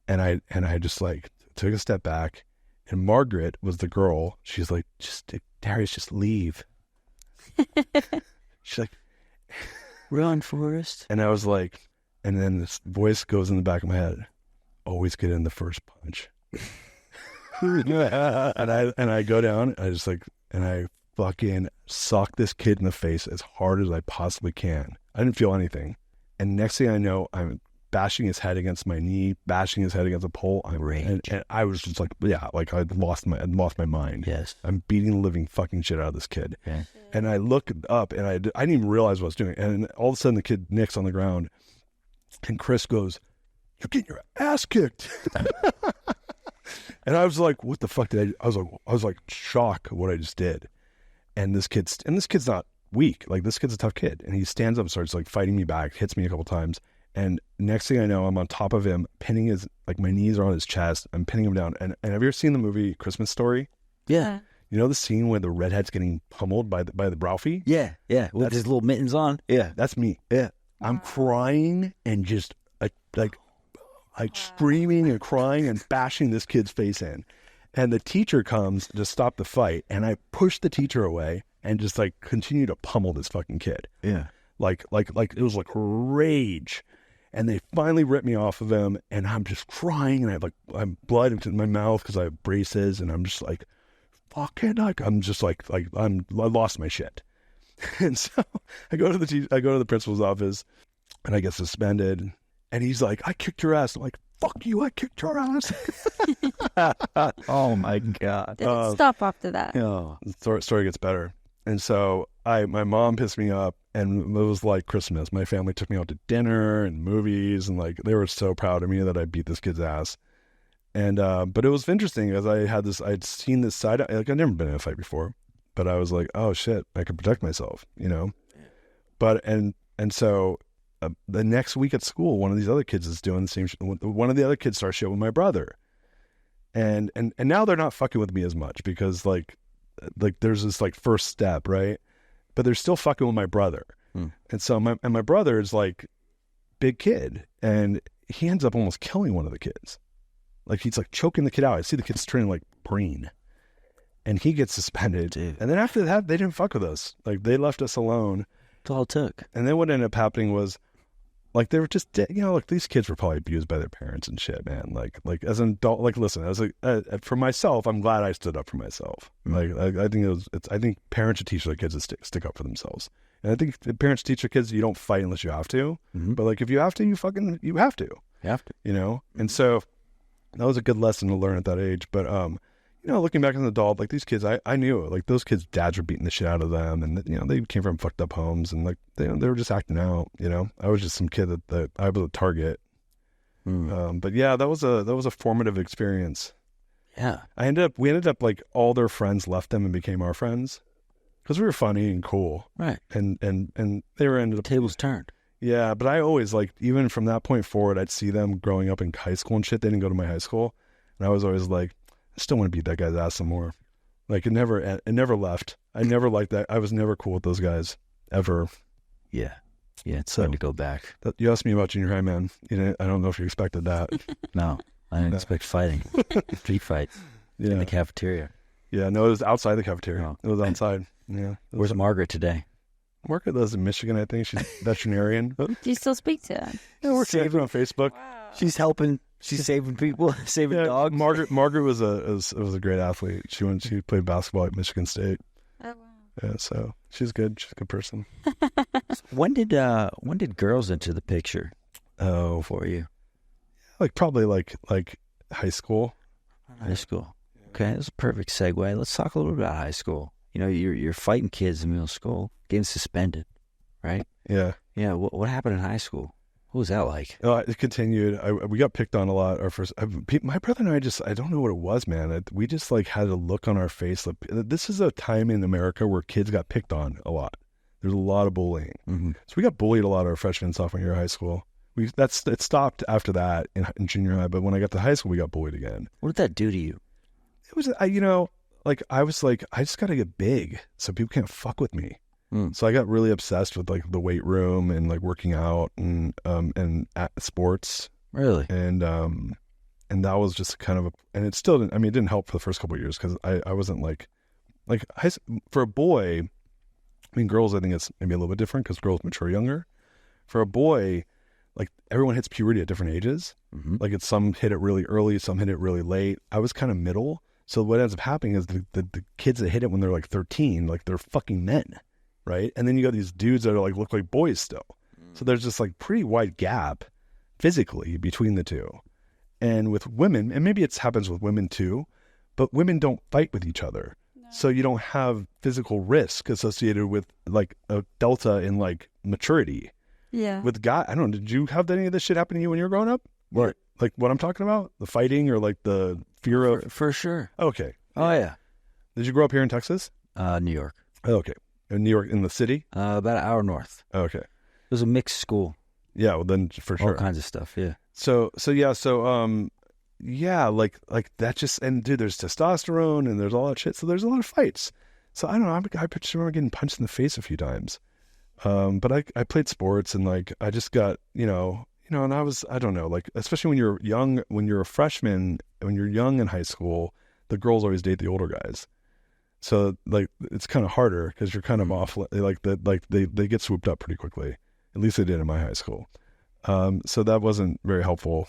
And I just like took a step back, and Margaret was the girl. She's like, Darius, just leave. She's like,
run, Forrest.
And I was like, and then this voice goes in the back of my head, always get in the first punch. and I go down, and I fucking sock this kid in the face as hard as I possibly can. I didn't feel anything. And next thing I know, I'm bashing his head against my knee, bashing his head against a pole. And I was just like, yeah, like I'd lost my mind.
Yes.
I'm beating the living fucking shit out of this kid.
Okay.
And I look up, and I didn't even realize what I was doing. And all of a sudden the kid Nick's on the ground, and Chris goes, you're getting your ass kicked. And I was like, what the fuck did I was like shocked at what I just did. And this kid's not weak. Like this kid's a tough kid. And he stands up and starts like fighting me back, hits me a couple times. And next thing I know, I'm on top of him, pinning his, like my knees are on his chest. I'm pinning him down. And have you ever seen the movie Christmas Story?
Yeah.
You know the scene where the redhead's getting pummeled by the Ralphie?
Yeah. Yeah. With his little mittens on. Yeah.
That's me. Yeah. I'm crying and just like screaming and crying and bashing this kid's face in. And the teacher comes to stop the fight, and I push the teacher away and just like continue to pummel this fucking kid.
Yeah.
Like it was like rage. And they finally ripped me off of him, and I'm just crying, and I'm blood into my mouth because I have braces, and I'm just like, fucking, like, I'm just like I lost my shit. And so I go to the principal's office, and I get suspended, and he's like, I kicked your ass. I'm like, fuck you, I kicked your ass.
Oh my God.
Did it stop after that?
Oh.
The story gets better. And so my mom pissed me up, and it was like Christmas. My family took me out to dinner and movies, and like they were so proud of me that I beat this kid's ass. And but it was interesting as I'd seen this side. Like I'd never been in a fight before, but I was like, oh shit, I could protect myself, you know. Yeah. But and so the next week at school, one of these other kids is doing the same. One of the other kids starts shit with my brother, and now they're not fucking with me as much because like there's this like first step, right? But they're still fucking with my brother. And so my brother is like big kid, and he ends up almost killing one of the kids. Like he's like choking the kid out. I see the kid's turning like green, and he gets suspended.
Dude.
And then after that, they didn't fuck with us. Like they left us alone.
That's all it took.
And then what ended up happening was, like they were just, you know, like these kids were probably abused by their parents and shit, man. Like as an adult, like listen, as for myself, I'm glad I stood up for myself. Like I think I think parents should teach their kids to stick up for themselves. And I think parents teach their kids you don't fight unless you have to. But like if you have to, you have to.
You have to.
You know. And so that was a good lesson to learn at that age. But you know, looking back as an adult, like these kids, I knew like those kids' dads were beating the shit out of them, and you know they came from fucked up homes, and like they were just acting out. You know, I was just some kid that I was a target. But yeah, that was a formative experience.
Yeah,
we ended up like all their friends left them and became our friends because we were funny and cool,
right?
And they were ended up
tables turned.
Yeah, but I always like even from that point forward, I'd see them growing up in high school and shit. They didn't go to my high school, and I was always like, I still want to beat that guy's ass some more. Like it never left. I never liked that. I was never cool with those guys ever.
Yeah, it's hard to go back.
You asked me about junior high, man. I don't know if you expected that.
No, I didn't expect fighting. Street fights in the cafeteria.
Yeah, no, it was outside the cafeteria.
Oh.
It was outside. Yeah.
Where's Margaret today?
Margaret lives in Michigan, I think. She's veterinarian.
Do you still speak to her?
Yeah, we're connected on Facebook.
Wow.
She's helping. She's saving people, saving dogs.
Margaret was a great athlete. She played basketball at Michigan State.
Oh wow.
Yeah, so she's good. She's a good person.
When did girls enter the picture?
Oh,
for you?
Like probably like high school.
High school. Okay, that's a perfect segue. Let's talk a little bit about high school. You know, you're fighting kids in middle school, getting suspended, right?
Yeah.
Yeah. What happened in high school? What was that like?
It continued. We got picked on a lot. My brother and I don't know what it was, man. We just like had a look on our face. Like, this is a time in America where kids got picked on a lot. There's a lot of bullying. So we got bullied a lot our freshman and sophomore year of high school. It stopped after that in junior high. But when I got to high school, we got bullied again.
What did that do to you?
It was, I was like, I just got to get big so people can't fuck with me. So I got really obsessed with like the weight room and like working out and at sports.
Really?
And that was just kind of and it still didn't. I mean, it didn't help for the first couple of years because I wasn't like for a boy. I mean, girls, I think it's maybe a little bit different because girls mature younger. For a boy, like everyone hits puberty at different ages. Like some hit it really early, some hit it really late. I was kind of middle. So what ends up happening is the kids that hit it when they're like 13, like they're fucking men. Right. And then you got these dudes that are like, look like boys still. So there's this like pretty wide gap physically between the two. And with women, and maybe it happens with women too, but women don't fight with each other. No. So you don't have physical risk associated with like a delta in like maturity.
Yeah.
With guys, I don't know, did you have any of this shit happen to you when you were growing up?
What?
Like what I'm talking about? The fighting or like the fear of?
For sure.
Okay.
Oh, yeah.
Did you grow up here in Texas?
New York.
Oh, okay. In New York, in the city?
About an hour north.
Okay.
It was a mixed school.
Yeah, well then for sure.
All kinds of stuff, yeah.
So like that just, and dude, there's testosterone and there's all that shit. So there's a lot of fights. So I don't know, I remember getting punched in the face a few times. But I played sports and like, I just got, and I don't know, like, especially when you're young, when you're a freshman, when you're young in high school, the girls always date the older guys. So like it's kind of harder because you're kind of off. They get swooped up pretty quickly. At least they did in my high school. So that wasn't very helpful.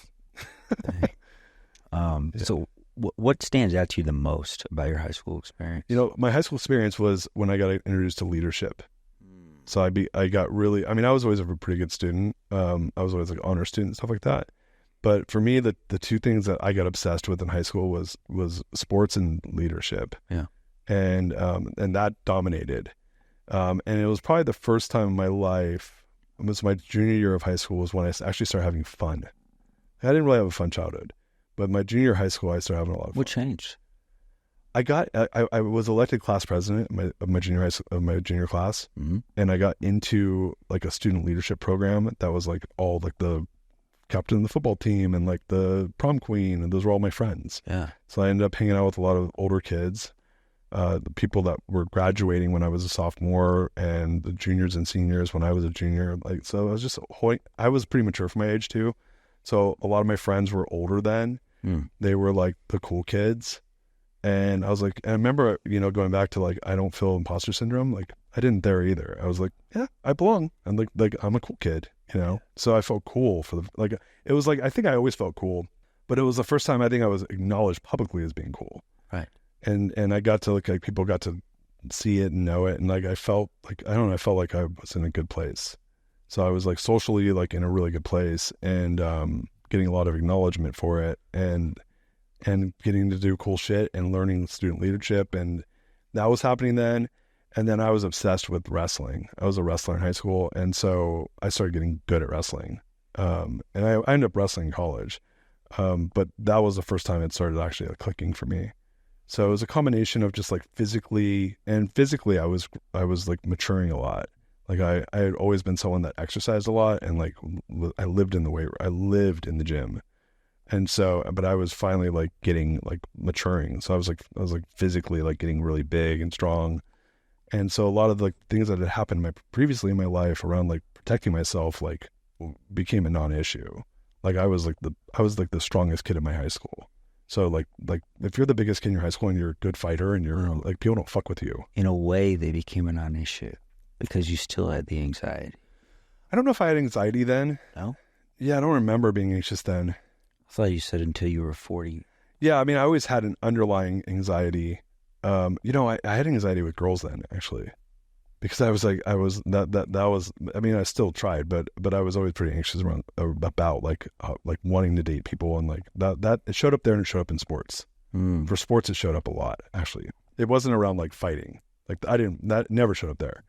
So what stands out to you the most about your high school experience?
My high school experience was when I got introduced to leadership. So I got really, I was always a pretty good student. I was always like honor student and stuff like that. But for me, the two things that I got obsessed with in high school was sports and leadership.
Yeah.
And that dominated. And it was probably the first time in my life, it was my junior year of high school, was when I actually started having fun. I didn't really have a fun childhood, but my junior year of high school, I started having a lot of fun.
What changed?
I was elected class president of my junior class, and I got into like a student leadership program that was like all like the captain of the football team and like the prom queen, and those were all my friends.
Yeah.
So I ended up hanging out with a lot of older kids, the people that were graduating when I was a sophomore, and the juniors and seniors when I was a junior. Like, so I was pretty mature for my age too. So a lot of my friends were older then. They were like the cool kids. And I was like, and I remember, going back to like, I don't feel imposter syndrome. Like I didn't there either. I was like, yeah, I belong. I'm like I'm a cool kid, So I felt cool it was like, I think I always felt cool, but it was the first time I think I was acknowledged publicly as being cool.
Right.
And I got to like people got to see it and know it. And like, I felt like, I don't know, I felt like I was in a good place. So I was like socially like in a really good place, and getting a lot of acknowledgement for it, and getting to do cool shit and learning student leadership. And that was happening then. And then I was obsessed with wrestling. I was a wrestler in high school. And so I started getting good at wrestling. And I ended up wrestling in college. But that was the first time it started actually like clicking for me. So it was a combination of just like physically I was like maturing a lot. Like I had always been someone that exercised a lot, and like I lived in the gym. And so, but I was finally like getting like maturing. So I was like physically like getting really big and strong. And so a lot of the things that had happened previously in my life around like protecting myself, like became a non-issue. Like I was like the strongest kid in my high school. So like if you're the biggest kid in your high school and you're a good fighter and you're like, people don't fuck with you.
In a way, they became a non-issue because you still had the anxiety.
I don't know if I had anxiety then.
No?
Yeah, I don't remember being anxious then.
I thought you said until you were 40.
Yeah, I always had an underlying anxiety. I had anxiety with girls then, actually, because I still tried, but I was always pretty anxious about like wanting to date people, and like that it showed up there, and it showed up in sports. For sports, it showed up a lot, actually. It wasn't around like fighting. Like that never showed up there.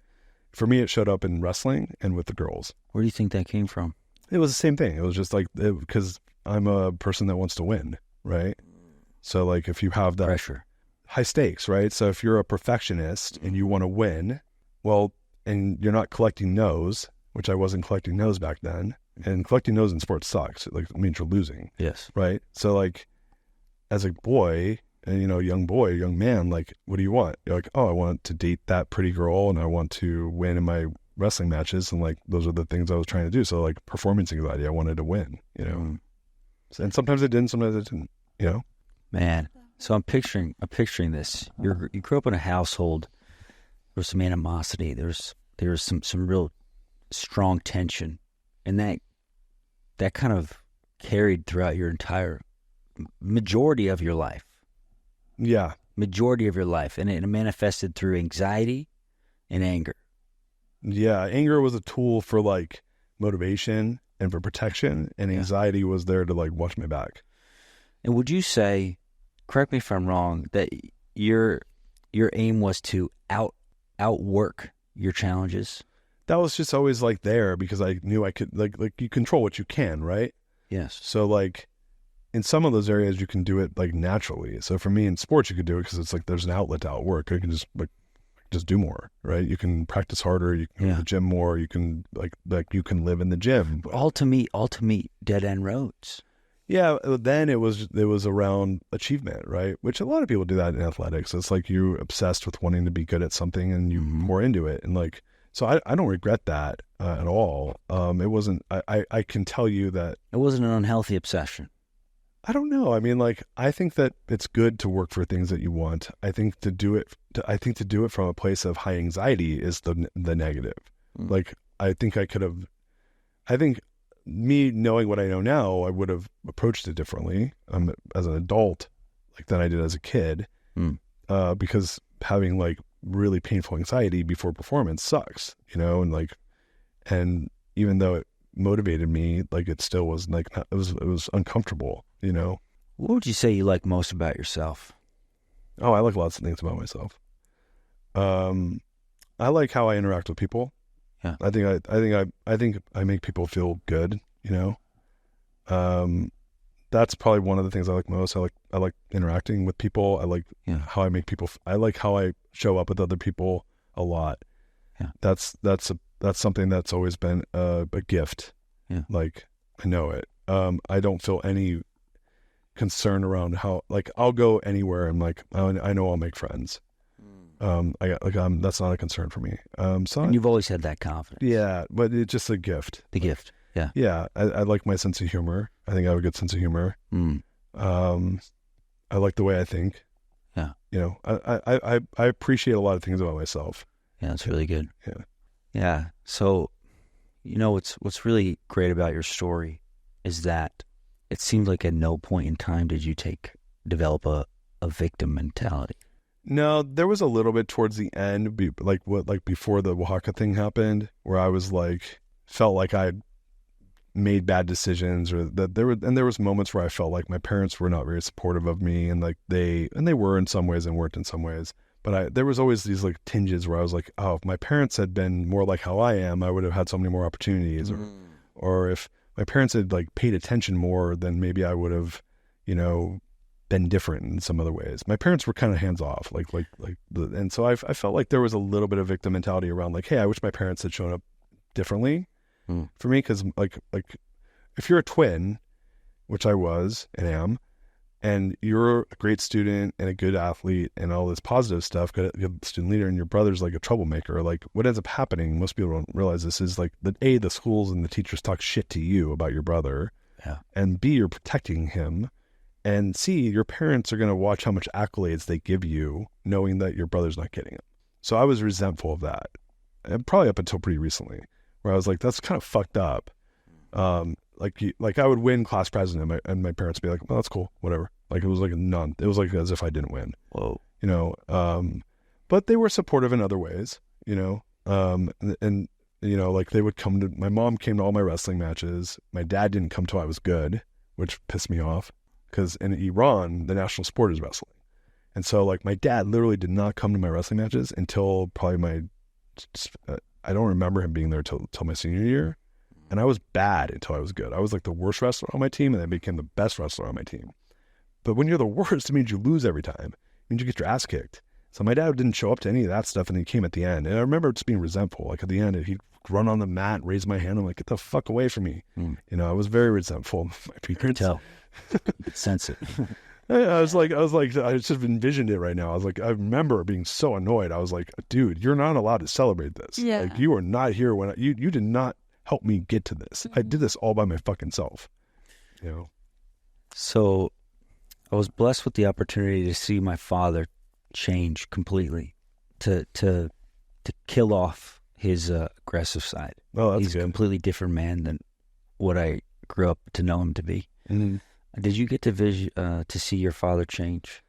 For me, it showed up in wrestling and with the girls.
Where do you think that came from?
It was the same thing. It was just like, because I'm a person that wants to win, right? So like if you have that
pressure,
high stakes, right? So if you're a perfectionist and you want to win, well, and you're not collecting no's, which I wasn't collecting no's back then, and collecting no's in sports sucks. It means you're losing.
Yes.
Right? So like as a boy, and young man, like, what do you want? You're like, oh, I want to date that pretty girl, and I want to win in my wrestling matches, and like those are the things I was trying to do. So like performance anxiety, I wanted to win, And sometimes I didn't, sometimes I didn't,
Man, so I'm picturing this. You grew up in a household. There was some animosity. There was some real strong tension, and that kind of carried throughout your entire majority of your life.
Yeah,
majority of your life, and it manifested through anxiety and anger.
Yeah, anger was a tool for like motivation and for protection, and anxiety was there to like watch my back.
And would you say, correct me if I'm wrong, that your aim was to outwork your challenges?
That was just always like there because I knew I could like you control what you can, right?
Yes.
So like in some of those areas you can do it like naturally. So for me in sports you could do it because it's like there's an outlet to outwork. You can just do more, right? You can practice harder, you can go to the gym more, you can like you can live in the gym.
All to meet dead end roads.
Yeah, then it was around achievement, right? Which a lot of people do that in athletics. It's like you're obsessed with wanting to be good at something and you pour into it. And like, so I don't regret that at all. It wasn't, I can tell you that.
It wasn't an unhealthy obsession.
I don't know. I mean, like, I think that it's good to work for things that you want. I think to do it from a place of high anxiety is the negative. Like, I think me knowing what I know now, I would have approached it differently as an adult, like than I did as a kid, because having like really painful anxiety before performance sucks, you know, and even though it motivated me, like it still was like it was uncomfortable, you know.
What would you say you like most about yourself?
Oh, I like lots of things about myself. I like how I interact with people.
Yeah.
I think I make people feel good, you know. That's probably one of the things I like most. I like interacting with people. I like how I make people. I like how I show up with other people a lot.
Yeah.
That's something that's always been a gift.
Yeah.
Like I know it. I don't feel any concern around how, like, I'll go anywhere and like I know I'll make friends. That's not a concern for me.
And you've always had that confidence.
Yeah, but it's just a gift.
The gift. Yeah.
Yeah. I like my sense of humor. I think I have a good sense of humor. I like the way I think.
Yeah.
You know, I appreciate a lot of things about myself.
Yeah, that's really good.
Yeah.
Yeah. So, you know, what's really great about your story is that it seems like at no point in time did you develop a victim mentality.
No, there was a little bit towards the end, like before the Oaxaca thing happened, where I was like, felt like I made bad decisions, or that there was moments where I felt like my parents were not very supportive of me, and like they were in some ways and weren't in some ways. But there was always these like tinges where I was like, oh, if my parents had been more like how I am, I would have had so many more opportunities, or if my parents had like paid attention more, then maybe I would have, you know, been different in some other ways. My parents were kind of hands off, and so I felt like there was a little bit of victim mentality around, like, hey, I wish my parents had shown up differently for me, because like if you're a twin, which I was and am, and you're a great student and a good athlete and all this positive stuff, good student leader, and your brother's like a troublemaker, like what ends up happening, most people don't realize this, is like the schools and the teachers talk shit to you about your brother, and B, you're protecting him, and C, your parents are going to watch how much accolades they give you, knowing that your brother's not getting it. So I was resentful of that, and probably up until pretty recently, where I was like, that's kind of fucked up. Like I would win class president, and my parents would be like, well, that's cool, whatever. Like it was like it was like as if I didn't win.
Whoa.
You know, but they were supportive in other ways, you know, and you know, like they would my mom came to all my wrestling matches. My dad didn't come till I was good, which pissed me off, because in Iran, the national sport is wrestling. And so like my dad literally did not come to my wrestling matches until probably I don't remember him being there till my senior year. And I was bad until I was good. I was like the worst wrestler on my team, and then became the best wrestler on my team. But when you're the worst, it means you lose every time. It means you get your ass kicked. So my dad didn't show up to any of that stuff, and he came at the end. And I remember just being resentful. Like at the end, he'd run on the mat, raise my hand. I'm like, get the fuck away from me. You know, I was very resentful of my parents.
Tell. You could sense it.
I was like, I just envisioned it right now. I was like, I remember being so annoyed. I was like, dude, you're not allowed to celebrate this.
Yeah.
Like you are not here when you did not help me get to this. I did this all by my fucking self. You know.
So I was blessed with the opportunity to see my father change completely, to kill off his aggressive side.
Oh, that's
He's
good.
a completely different man than what I grew up to know him to be.
Mm-hmm.
Did you get to see your father change?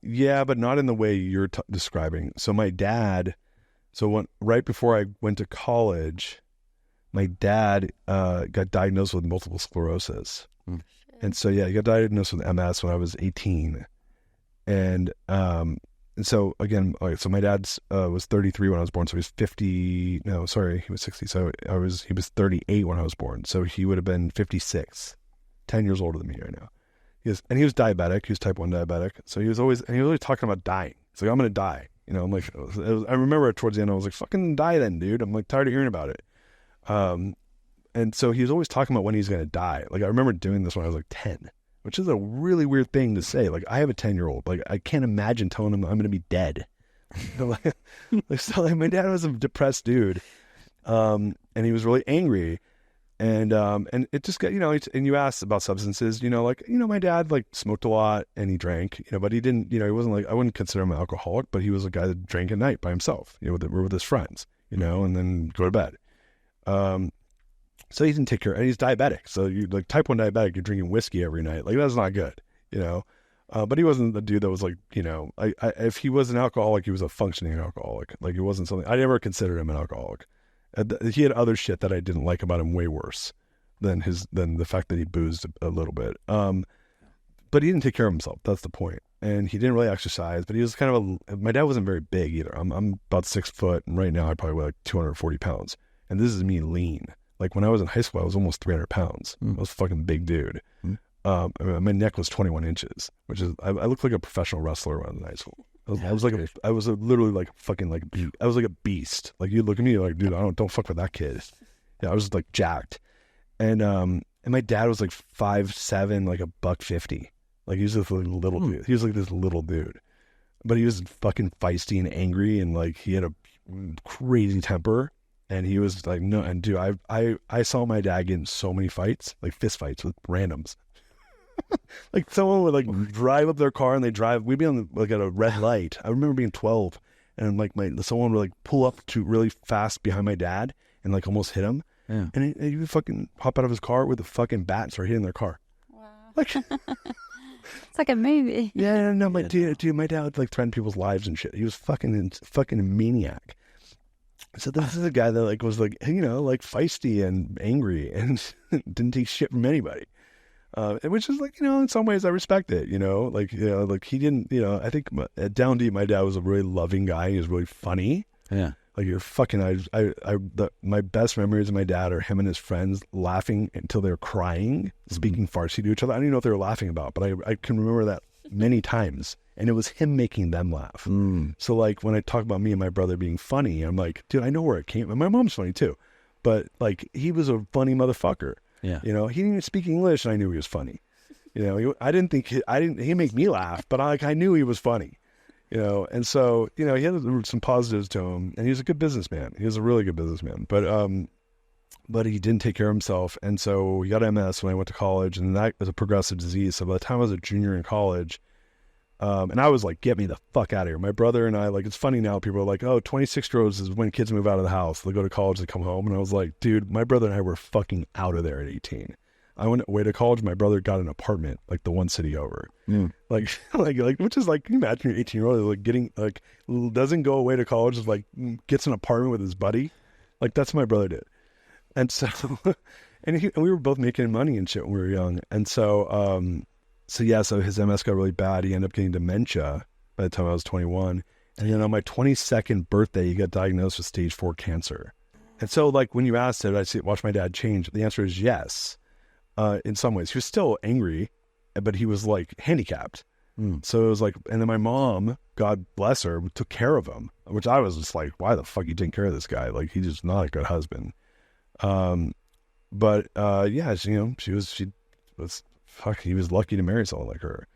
Yeah, but not in the way you're describing. So my dad, right before I went to college, my dad got diagnosed with multiple sclerosis. And so, yeah, he got diagnosed with MS when I was 18. And so, again, so my dad was 33 when I was born, so he was 50. No, sorry, he was 60. So he was 38 when I was born. So he would have been 56, 10 years older than me right now. And he was diabetic. He was type 1 diabetic. So he was always talking about dying. He's like, I'm going to die. You know, I'm like, I remember towards the end, I was like, fucking die then, dude. I'm like tired of hearing about it. And so he was always talking about when he's going to die. Like I remember doing this when I was like 10, which is a really weird thing to say. Like I have a 10-year-old. Like I can't imagine telling him I'm going to be dead. So my dad was a depressed dude. And he was really angry. And it just got, you know, and you asked about substances, you know, like, you know, my dad like smoked a lot and he drank, you know, but he didn't, you know, he wasn't like, I wouldn't consider him an alcoholic, but he was a guy that drank at night by himself, you know, with his friends, you know, and then go to bed. So he didn't take care, and he's diabetic. So you like type 1 diabetic, you're drinking whiskey every night. Like that's not good, you know? But he wasn't the dude that was like, you know, if he was an alcoholic, he was a functioning alcoholic. Like it wasn't something, I never considered him an alcoholic. He had other shit that I didn't like about him way worse than the fact that he boozed a little bit. But he didn't take care of himself. That's the point. And he didn't really exercise, but he was kind of my dad wasn't very big either. I'm about 6 foot, and right now I probably weigh like 240 pounds. And this is me lean. Like when I was in high school, I was almost 300 pounds. I was a fucking big dude. My neck was 21 inches, which is, I looked like a professional wrestler when I was in high school. I was literally like fucking like, I was like a beast. Like you look at me, you're like, dude, don't fuck with that kid. Yeah, I was like jacked. And my dad was like 5'7", like $150. Like he was this little dude. He was like this little dude, but he was fucking feisty and angry, and like he had a crazy temper. And he was like, no, and dude, I saw my dad get in so many fights, like fist fights with randoms. Like someone would like drive up their car and we'd be on like at a red light. I remember being 12, and like someone would like pull up to really fast behind my dad and like almost hit him. Yeah. And he would fucking hop out of his car with a fucking bat and start hitting their car.
Wow.
Like
it's like a movie.
Yeah, no, my dad would like threaten people's lives and shit. He was fucking a maniac. So this is a guy that like was like, you know, like feisty and angry and didn't take shit from anybody. Which is like, you know, in some ways I respect it, you know, like, you know, like he didn't, you know, I think down deep, my dad was a really loving guy. He was really funny. Yeah. Like you're fucking, my best memories of my dad are him and his friends laughing until they're crying, speaking Farsi to each other. I don't even know what they were laughing about, but I can remember that many times. And it was him making them laugh. So like when I talk about me and my brother being funny, I'm like, dude, I know where it came from. My mom's funny too, but like he was a funny motherfucker. Yeah. You know, he didn't even speak English, and I knew he was funny. You know, he made me laugh, but I knew he was funny. You know, and so, you know, he had some positives to him, and he was a good businessman. He was a really good businessman, but he didn't take care of himself. And so he got MS when I went to college, and that was a progressive disease. So by the time I was a junior in college, and I was like, get me the fuck out of here. My brother and I, like, it's funny now, people are like, oh, 26-year-olds is when kids move out of the house. They go to college, they come home. And I was like, dude, my brother and I were fucking out of there at 18. I went away to college. My brother got an apartment, like the one city over. Like, which is like, can you imagine your 18-year-old like getting, like, doesn't go away to college, just like gets an apartment with his buddy. Like, that's what my brother did. And so, and we were both making money and shit when we were young. And so, so his MS got really bad. He ended up getting dementia by the time I was 21. And then on my 22nd birthday, he got diagnosed with stage 4 cancer. And so, like, when you asked it, watch my dad change. The answer is yes. In some ways, he was still angry, but he was like handicapped. So it was like, and then my mom, God bless her, took care of him, which I was just like, why the fuck you taking care of this guy? Like, he's just not a good husband. But yeah, you know, he was lucky to marry someone like her.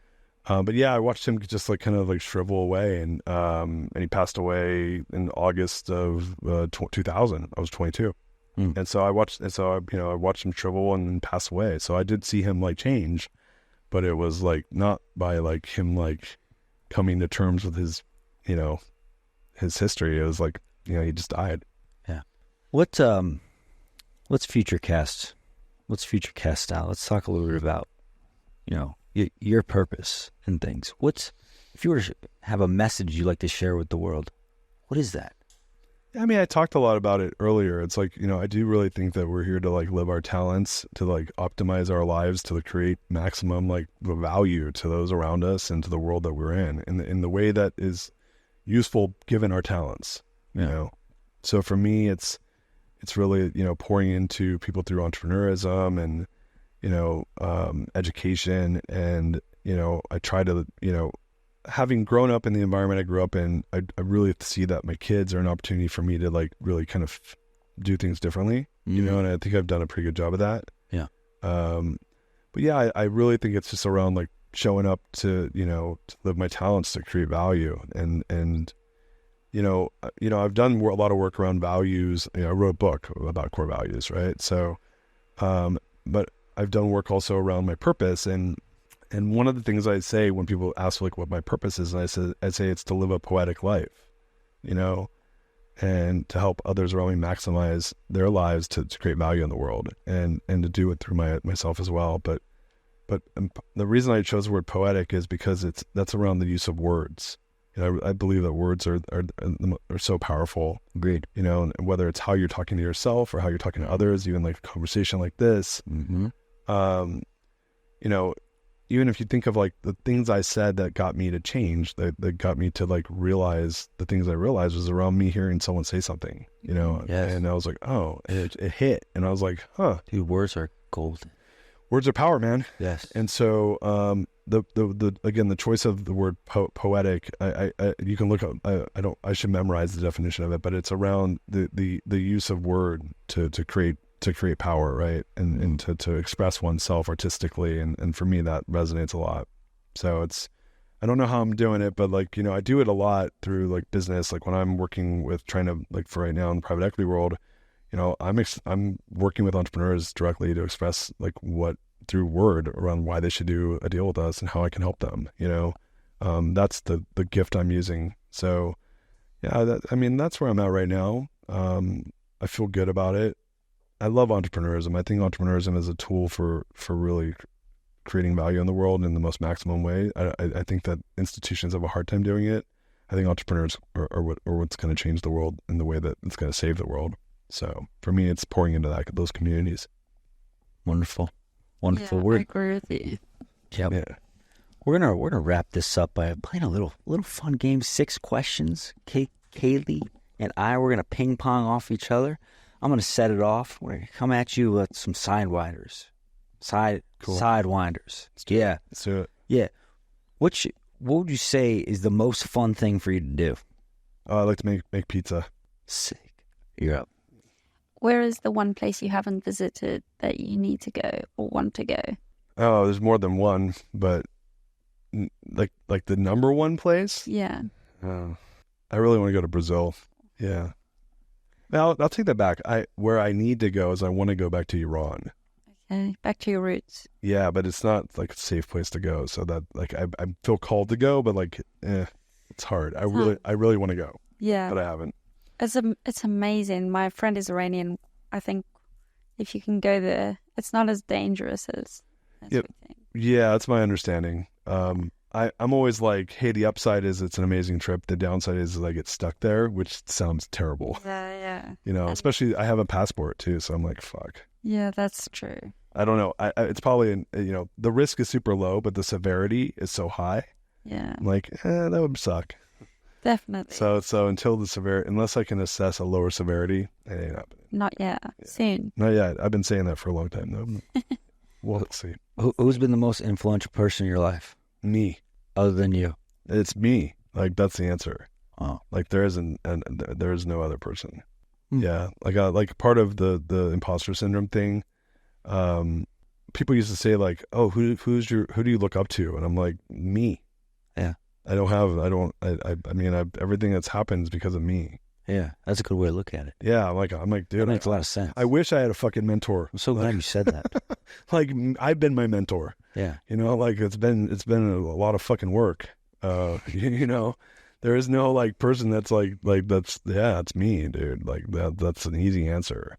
But yeah, I watched him just like kind of like shrivel away, and he passed away in August of 2000. I was 22. And so I watched him shrivel and then pass away. So I did see him like change, but it was like not by like him like coming to terms with his, you know, his history. It was like, you know, he just died.
Yeah. What's FutureCast? What's FutureCast style? Let's talk a little bit about, you know, your purpose and things. If you were to have a message you'd like to share with the world, what is that?
I mean, I talked a lot about it earlier. It's like, you know, I do really think that we're here to like live our talents, to like optimize our lives, to create maximum like value to those around us and to the world that we're in the way that is useful given our talents. You know, so for me, it's really, you know, pouring into people through entrepreneurism and, you know, education, and, you know, I try to, you know, having grown up in the environment I grew up in, I really see that my kids are an opportunity for me to like really kind of do things differently, you know, and I think I've done a pretty good job of that. Yeah. But yeah, I really think it's just around like showing up to, you know, to live my talents, to create value. And, you know, I've done a lot of work around values. You know, I wrote a book about core values, right? So, but I've done work also around my purpose, and one of the things I say when people ask like what my purpose is, and I say it's to live a poetic life, you know, and to help others around me maximize their lives to create value in the world, and to do it through myself as well. But the reason I chose the word poetic is because that's around the use of words. I believe that words are so powerful.
Agreed.
And whether it's how you're talking to yourself or how you're talking to others, even like a conversation like this, even if you think of like the things I said that got me to change, that got me to like realize the things I realized was around me hearing someone say something,
Yes.
And I was like, oh, it hit. And I was like, huh.
Dude, words are gold.
Words are power, man.
Yes.
And so, the choice of the word poetic, you can look up, I should memorize the definition of it, but it's around the use of word to create power, right? And to express oneself artistically. And for me, that resonates a lot. So I don't know how I'm doing it, but like, I do it a lot through like business. Like when I'm working with trying to, like for right now in the private equity world, I'm working with entrepreneurs directly to express like what through word around why they should do a deal with us and how I can help them. That's the gift I'm using. So yeah, that's where I'm at right now. I feel good about it. I love entrepreneurism. I think entrepreneurism is a tool for really creating value in the world in the most maximum way. I think that institutions have a hard time doing it. I think entrepreneurs are what's going to change the world in the way that it's going to save the world. So for me, it's pouring into those communities.
Wonderful.
Yeah,
Word.
I agree with you.
Yep.
Yeah.
We're gonna wrap this up by playing a little fun game. 6 questions. Kaylee and we're gonna ping pong off each other. I'm gonna set it off. We're gonna come at you with some sidewinders. Sidewinders. Yeah.
Let's do it.
Yeah. What would you say is the most fun thing for you to do?
I like to make pizza.
Sick. You're up.
Where is the one place you haven't visited that you need to go or want to go?
Oh, there's more than one, but like the number one place?
Yeah.
I really want to go to Brazil. Yeah. Now I'll take that back. Where I need to go is I want to go back to Iran.
Okay, back to your roots.
Yeah, but it's not like a safe place to go. So that like I feel called to go, but like it's hard. I really want to go.
Yeah.
But I haven't.
It's amazing. My friend is Iranian. I think if you can go there, it's not as dangerous as we think.
Yeah, that's my understanding. I'm always like, hey, the upside is it's an amazing trip. The downside is I get stuck there, which sounds terrible.
Yeah.
Especially I have a passport too, so I'm like, fuck.
Yeah, that's true.
I don't know. It's probably the risk is super low, but the severity is so high.
Yeah.
I'm like, that would suck.
Definitely.
So until the severity, unless I can assess a lower severity, it ain't happening.
Not yet. Yeah. Soon.
Not yet. I've been saying that for a long time though. Well, let's see.
Who's been the most influential person in your life?
Me.
Other than you?
It's me. Like that's the answer.
Oh.
Like there is no other person. Yeah. Like part of the imposter syndrome thing. People used to say like, oh, who do you look up to? And I'm like, me.
Yeah.
Everything that's happened is because of me.
Yeah, that's a good way to look at it.
Yeah, I'm like, dude,
that makes a lot of sense.
I wish I had a fucking mentor.
I'm so glad you said that.
Like, I've been my mentor.
Yeah,
like it's been a lot of fucking work. There is no like person that's like that's it's me, dude. Like that's an easy answer.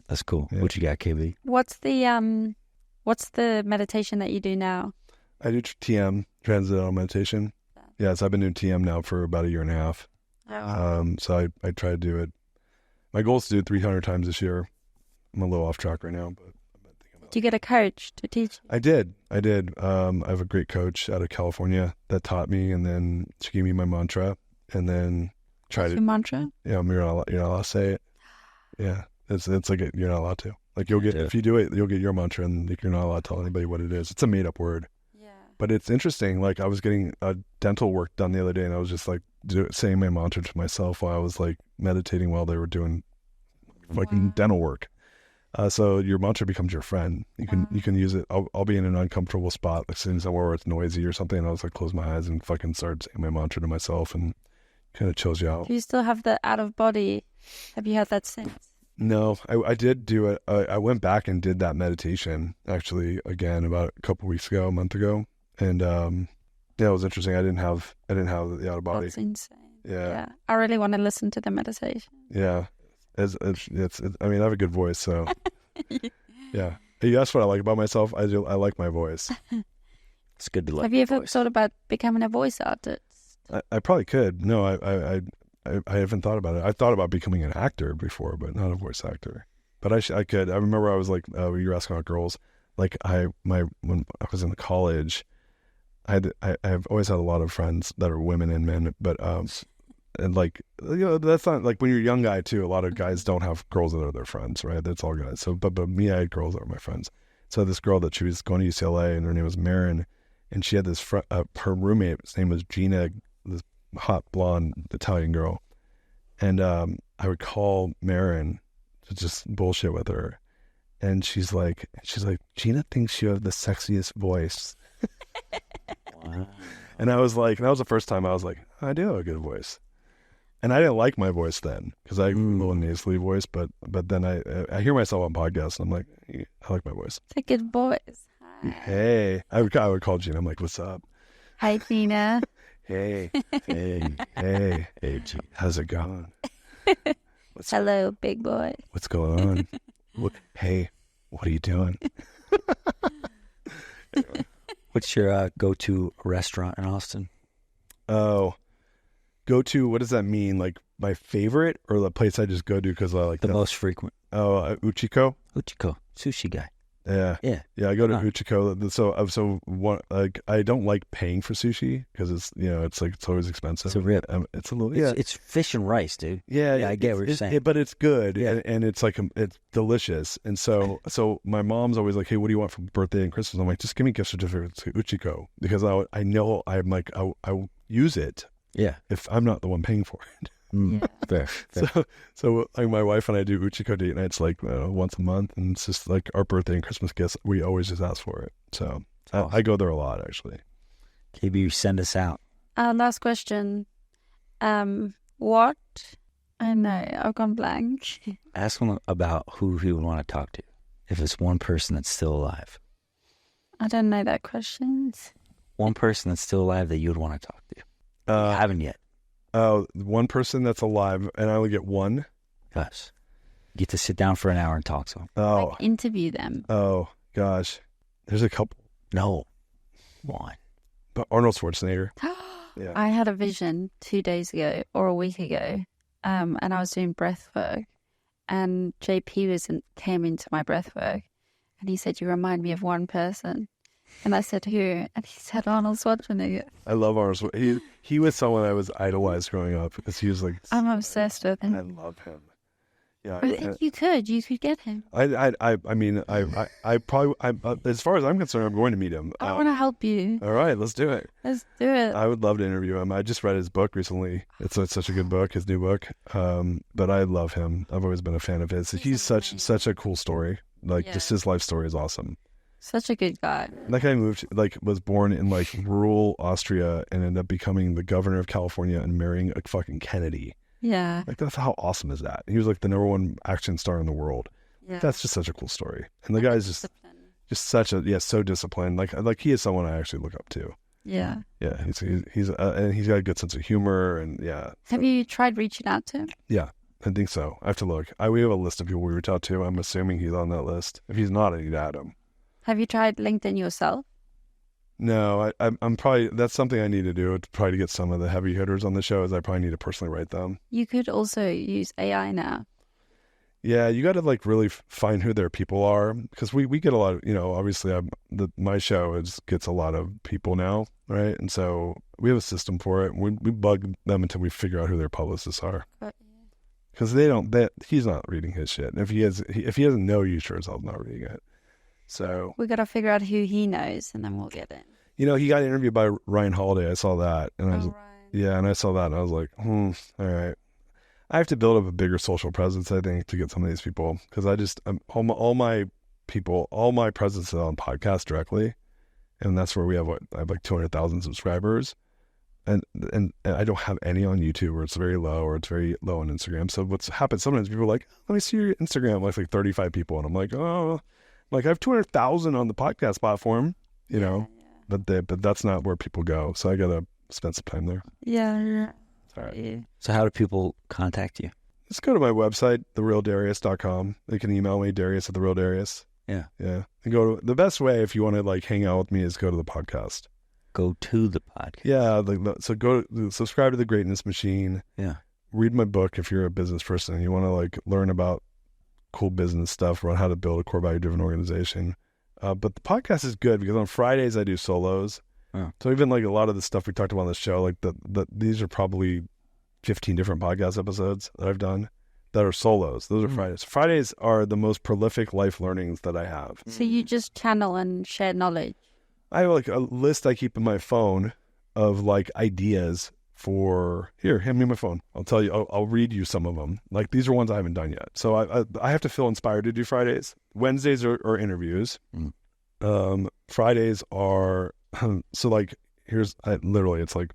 That's cool.
Yeah.
What you got, KB?
What's the meditation that you do now?
I do TM, Transcendental Meditation. Yes, I've been doing TM now for about a year and a half.
Oh.
So I try to do it. My goal is to do it 300 times this year. I'm a little off track right now, but I'm thinking about
Do you get a coach to teach?
I did. I have a great coach out of California that taught me, and then she gave me my mantra, and then
What's your mantra?
you're not allowed to say it. Yeah, it's like you're not allowed to. Like if you do it, you'll get your mantra, and you're not allowed to tell anybody what it is. It's a made up word.
Yeah.
But it's interesting. Like I was getting dental work done the other day, and I was just like saying my mantra to myself while I was like meditating while they were doing fucking dental work. So your mantra becomes your friend. You can use it. I'll be in an uncomfortable spot, like sitting somewhere where it's noisy or something, and I'll just like close my eyes and fucking start saying my mantra to myself, and kind of chills you out.
Do you still have the out of body? Have you had that since?
No, I did do it. I went back and did that meditation actually again about a month ago, and it was interesting. I didn't have the out of body.
That's insane.
Yeah.
I really want to listen to the meditation.
Yeah. It's I mean, I have a good voice, so yeah. You asked what I like about myself. I like my voice.
It's good to like.
Have you ever
voice.
thought about becoming a voice artist?
I probably could. No, I haven't thought about it. I thought about becoming an actor before, but not a voice actor. But I could. I remember I was like, you were asking about girls. Like when I was in college, I've always had a lot of friends that are women and men, but and like, you know, that's not like when you're a young guy too. A lot of guys don't have girls that are their friends, right? That's all guys. So, but me, I had girls that were my friends. So this girl that she was going to UCLA, and her name was Marin, and she had this her roommate's name was Gina, this hot blonde Italian girl, and I would call Marin to just bullshit with her, and she's like, Gina thinks you have the sexiest voice.
Wow.
And I was like, that was the first time I was like, I do have a good voice. And I didn't like my voice then because I have a little nasally voice, but then I hear myself on podcasts and I'm like, I like my voice.
It's a good voice. Hi.
Hey, I would call Gina. I'm like, what's up?
Hi, Tina.
Hey,
Hey, G.
how's it going?
Hello, big boy.
What's going on? Hey, what are you doing?
What's your go-to restaurant in Austin?
Oh, go to, what does that mean? Like my favorite or the place I just go to because I like
The most frequent.
Oh, Uchiko.
Uchiko, sushi guy.
Yeah. I go to Uchiko. So one, like, I don't like paying for sushi because it's, you know, it's like it's always expensive.
It's a rip.
It's a little,
It's fish and rice, dude.
Yeah,
I get what you're saying.
But it's good,
Yeah.
and it's like it's delicious. And so my mom's always like, "Hey, what do you want for birthday and Christmas?" I'm like, "Just give me gift certificates to Uchiko because I know I'm like I use it
Yeah.
if I'm not the one paying for it."
Fair.
So like my wife and I do Uchiko date nights like once a month, and it's just like our birthday and Christmas gifts. We always just ask for it. So
Awesome.
I go there a lot actually.
KB, send us out.
Last question. What? I know, I've gone blank.
Ask him about who he would want to talk to. If it's one person that's still alive.
I don't know that question.
One person that's still alive that you would want to talk to. You haven't yet.
One person that's alive, and I only get one.
Gus. You get to sit down for an hour and talk to him.
Oh,
Like, interview them.
oh gosh, there's a couple.
No. One.
But Arnold Schwarzenegger. Yeah.
I had a vision 2 days ago or a week ago, and I was doing breath work, and JP came into my breath work, and he said, "You remind me of one person." And I said, "Who?" And he said, "Arnold Schwarzenegger."
I love Arnold Schwarzenegger. He was someone I was idolized growing up because he was like.
I'm obsessed with
I
him.
love him. Yeah.
You could get him.
I mean, I probably, as far as I'm concerned, I'm going to meet him.
I want to help you.
All right, let's do it.
Let's do it.
I would love to interview him. I just read his book recently. It's such a good book, his new book. But I love him. I've always been a fan of his. He's such a cool story. Like, just his life story is awesome.
Such a good guy.
That guy was born in like rural Austria and ended up becoming the governor of California and marrying a fucking Kennedy.
Yeah.
Like, that's how awesome is that? He was like the #1 action star in the world.
Yeah.
That's just such a cool story. And the guy's just such a, so disciplined. Like he is someone I actually look up to.
Yeah.
Yeah. He's and he's got a good sense of humor and yeah.
Have you tried reaching out to him?
Yeah, I think so. I have to look. We have a list of people we reach out to. I'm assuming he's on that list. If he's not, I need to add him.
Have you tried LinkedIn yourself?
No, I'm probably, that's something I need to do to try to get some of the heavy hitters on the show is I probably need to personally write them.
You could also use AI now.
Yeah, you got to like really find who their people are because we get a lot of, obviously my show gets a lot of people now, right? And so we have a system for it. We bug them until we figure out who their publicists are because he's not reading his shit. And if he doesn't know you, sure as hell's not reading it. So
we got to figure out who he knows, and then we'll get in.
He got interviewed by Ryan Holiday. I saw that, and I was
Ryan.
and I saw that, and I was like, all right. I have to build up a bigger social presence, I think, to get some of these people because all my presence is on podcasts directly, and that's where I have like 200,000 subscribers, and I don't have any on YouTube where it's very low or it's very low on Instagram. So what's happened sometimes people are like, let me see your Instagram, like 35 people, and I'm like, oh. Like I have 200,000 on the podcast platform, but that's not where people go. So I gotta spend some time there.
Yeah. for you.
So how do people contact you?
Just go to my website, therealdarius.com. They can email me, Darius at therealdarius.
Yeah.
Yeah. And the best way if you want to like hang out with me is go to the podcast.
Go to the podcast.
Yeah. So subscribe to The Greatness Machine.
Yeah.
Read my book if you're a business person and you want to like learn about cool business stuff, around how to build a core value driven organization. But the podcast is good because on Fridays I do solos.
Oh.
So even like a lot of the stuff we talked about on the show, like these are probably 15 different podcast episodes that I've done that are solos. Those are Fridays. Fridays are the most prolific life learnings that I have.
So you just channel and share knowledge.
I have like a list I keep in my phone of like ideas for, here, hand me my phone. I'll tell you, I'll read you some of them. Like these are ones I haven't done yet. So I have to feel inspired to do Fridays. Wednesdays are interviews. Fridays are, so like, literally it's like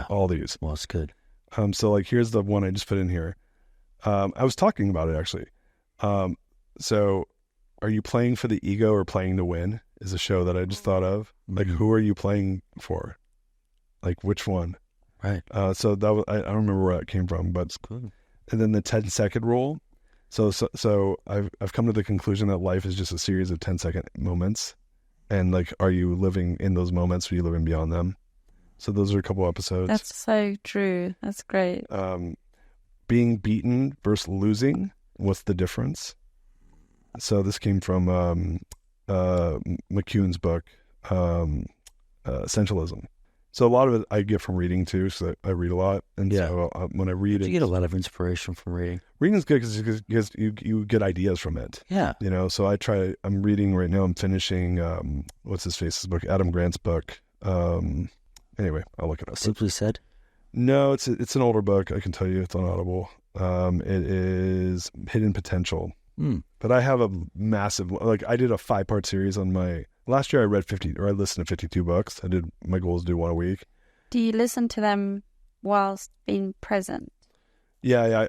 all these.
Well, it's good.
So like, here's the one I just put in here. I was talking about it actually. So are you playing for the ego or playing to win is a show that I just thought of. Like, who are you playing for? Like, which one?
Right.
So that was, I don't remember where that came from, but it's
good.
And then the 10-second rule. So I've come to the conclusion that life is just a series of 10-second moments. And like, are you living in those moments or are you living beyond them? So those are a couple episodes.
That's so true. That's great.
Being beaten versus losing. What's the difference? So this came from McCune's book, Essentialism. So a lot of it I get from reading too. So I read a lot, and so when I read
You get a lot of inspiration from reading.
Reading is good because you get ideas from it.
Yeah,
you know. So I'm reading right now. I'm finishing what's his face's book, Adam Grant's book. Anyway, I'll look it up.
Simply Said.
No, it's an older book. I can tell you, it's on Audible. It is Hidden Potential. But I have a massive, like I did a 5-part series on my, last year I listened to 52 books. My goal is to do one a week.
Do you listen to them whilst being present?
Yeah.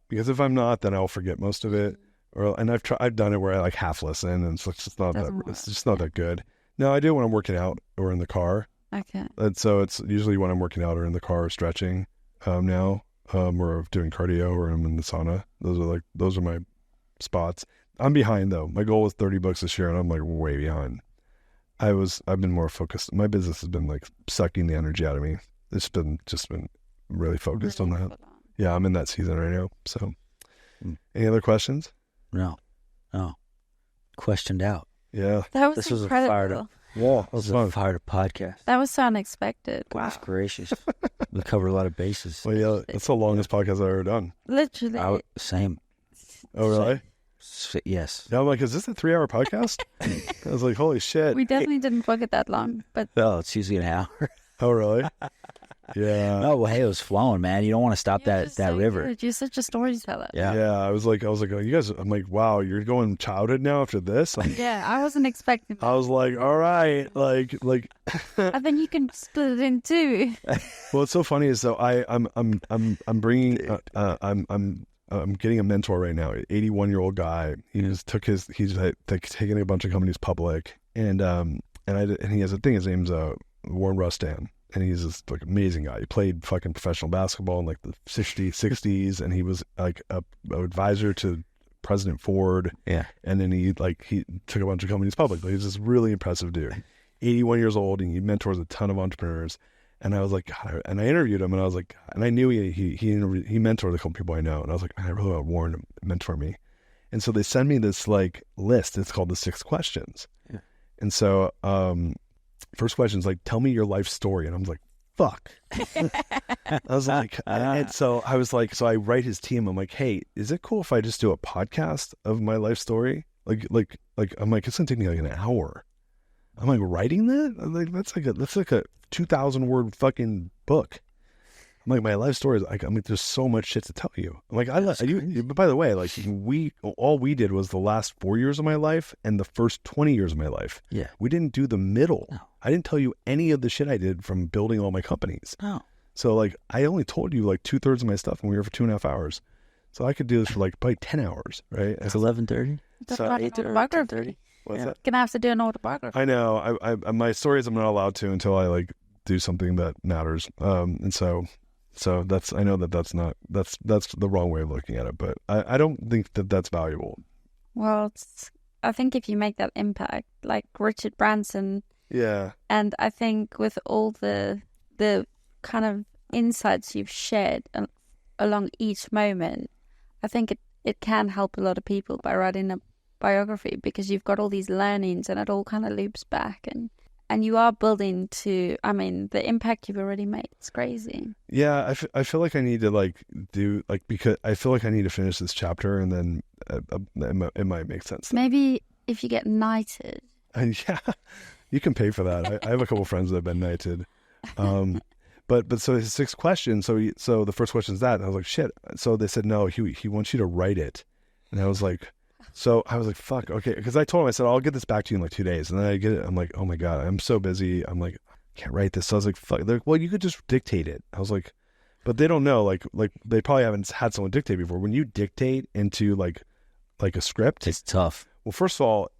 Because if I'm not, then I'll forget most of it. And I've done it where I like half listen and it's just not that good. No, I do it when I'm working out or in the car.
Okay.
And so it's usually when I'm working out or in the car or stretching now, or doing cardio or I'm in the sauna. Those are my spots. I'm behind though. My goal was 30 books this year and I'm like way behind. I've been more focused. My business has been like sucking the energy out of me. It's been really focused on that. Yeah, I'm in that season right now. So any other questions?
No. Questioned out.
Yeah.
This was incredible.
That was a
fired up podcast.
That was so unexpected.
Goodness gracious. We covered a lot of bases.
Well, yeah, that's the longest podcast I've ever done.
Literally.
Same.
Oh, really?
Yes.
Yeah, I'm like, is this a 3-hour podcast? I was like, holy shit.
We definitely didn't book it that long, but
No, it's usually an hour.
Oh, really? Yeah.
No, well, hey, it was flowing, man. You don't want to stop that river.
Good. You're such a storyteller.
Yeah. I was like, oh, you guys, I'm like, wow, you're going childhood now after this?
Yeah, I wasn't expecting that.
I was like, all right, like.
I think you can split it in two.
Well, it's so funny is though I'm bringing I'm getting a mentor right now. 81-year-old guy. He's taking a bunch of companies public, and he has a thing. His name's Warren Rustan. And he's this like amazing guy. He played fucking professional basketball in like the 60s, and he was like a advisor to President Ford.
Yeah.
And then he took a bunch of companies public. He's this really impressive dude. 81 years old, and he mentors a ton of entrepreneurs. And I was like, God, and I interviewed him, and I was like, and I knew he mentored a couple people I know, and I was like, man, I really want Warren to mentor me. And so they send me this like list. It's called the 6 questions.
Yeah.
And so, first question is like, tell me your life story. And I'm like, fuck. I was like, and so I was like, so I write his team. I'm like, hey, is it cool if I just do a podcast of my life story? Like, I'm like, it's going to take me like an hour. I'm like, writing that? I'm like, that's like a 2,000 word fucking book. I'm like, my life story is like, I mean, there's so much shit to tell you. I'm like, but by the way, like all we did was the last 4 years of my life and the first 20 years of my life.
Yeah.
We didn't do the middle.
No.
I didn't tell you any of the shit I did from building all my companies.
No.
So like, I only told you like 2/3 of my stuff and we were for 2.5 hours. So I could do this for like probably 10 hours, right?
It's 11:30.
That's
So-
not an autobiography.
What's
Yeah.
that?
Gonna have to do an autobiography.
I know. I my stories I'm not allowed to until I like do something that matters. And so So I know that's the wrong way of looking at it, but I don't think that that's valuable.
Well, I think if you make that impact, like Richard Branson,
Yeah.
and I think with all the kind of insights you've shared along each moment, I think it can help a lot of people by writing a biography, because you've got all these learnings and it all kind of loops back, and you are building to, I mean, the impact you've already made. It's crazy.
Yeah, I feel like I need to because I feel like I need to finish this chapter, and then it might make sense.
Maybe if you get knighted.
And yeah, you can pay for that. I have a couple friends that have been knighted. But so his 6 questions. So the first question is that, and I was like, shit. So they said no, he wants you to write it, and I was like, fuck, okay, because I told him, I said, I'll get this back to you in like 2 days, and then I get it. I'm like, oh my god, I'm so busy. I'm like, I can't write this. So I was like, fuck. They're like, well, you could just dictate it. I was like, but they don't know. Like they probably haven't had someone dictate before. When you dictate into like a script,
It's tough.
well, first of all,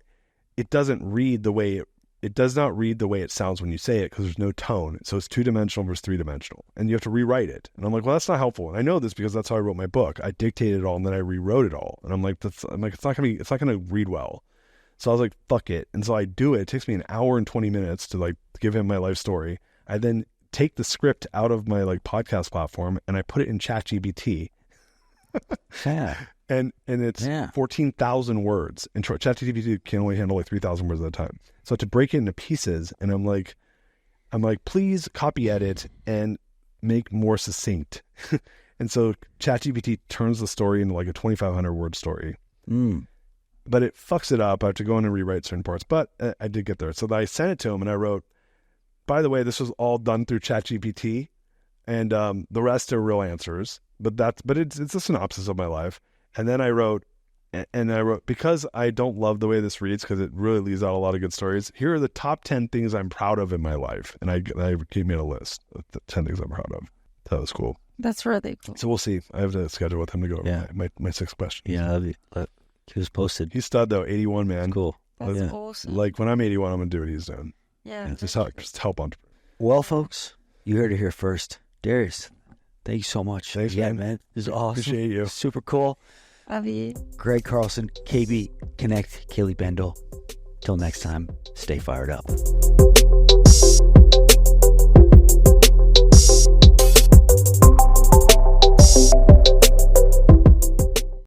it does not read the way it sounds when you say it, because there's no tone. So it's 2-dimensional versus 3-dimensional, and you have to rewrite it. And I'm like, well, that's not helpful. And I know this because that's how I wrote my book. I dictated it all and then I rewrote it all. And I'm like, it's not gonna read well. So I was like, fuck it. And so I do it. It takes me an hour and 20 minutes to like give him my life story. I then take the script out of my like podcast platform and I put it in ChatGPT.
Yeah.
And it's 14,000 words, and ChatGPT can only handle like 3,000 words at a time. So I have to break it into pieces, and I'm like, please copy edit and make more succinct. And so ChatGPT turns the story into like a 2,500 word story. But it fucks it up. I have to go in and rewrite certain parts, but I did get there. So I sent it to him and I wrote, by the way, this was all done through ChatGPT, and the rest are real answers, but it's a synopsis of my life. And then I wrote, because I don't love the way this reads, because it really leaves out a lot of good stories, here are the top 10 things I'm proud of in my life. And I gave me a list of the 10 things I'm proud of. That was cool.
That's really cool.
So we'll see. I have to schedule with him to go over my 6 questions.
Yeah, he was posted.
He's stud though, 81, man.
That's cool.
That's awesome.
Like when I'm 81, I'm going to do what he's doing.
Yeah.
Just help entrepreneurs.
Well, folks, you heard it here first. Darius, thank you so much.
Thanks,
man. This is awesome.
Appreciate you.
Super cool.
Love you.
Greg Carlson, KB Connect, Kaylee Bendel. Till next time, stay fired up.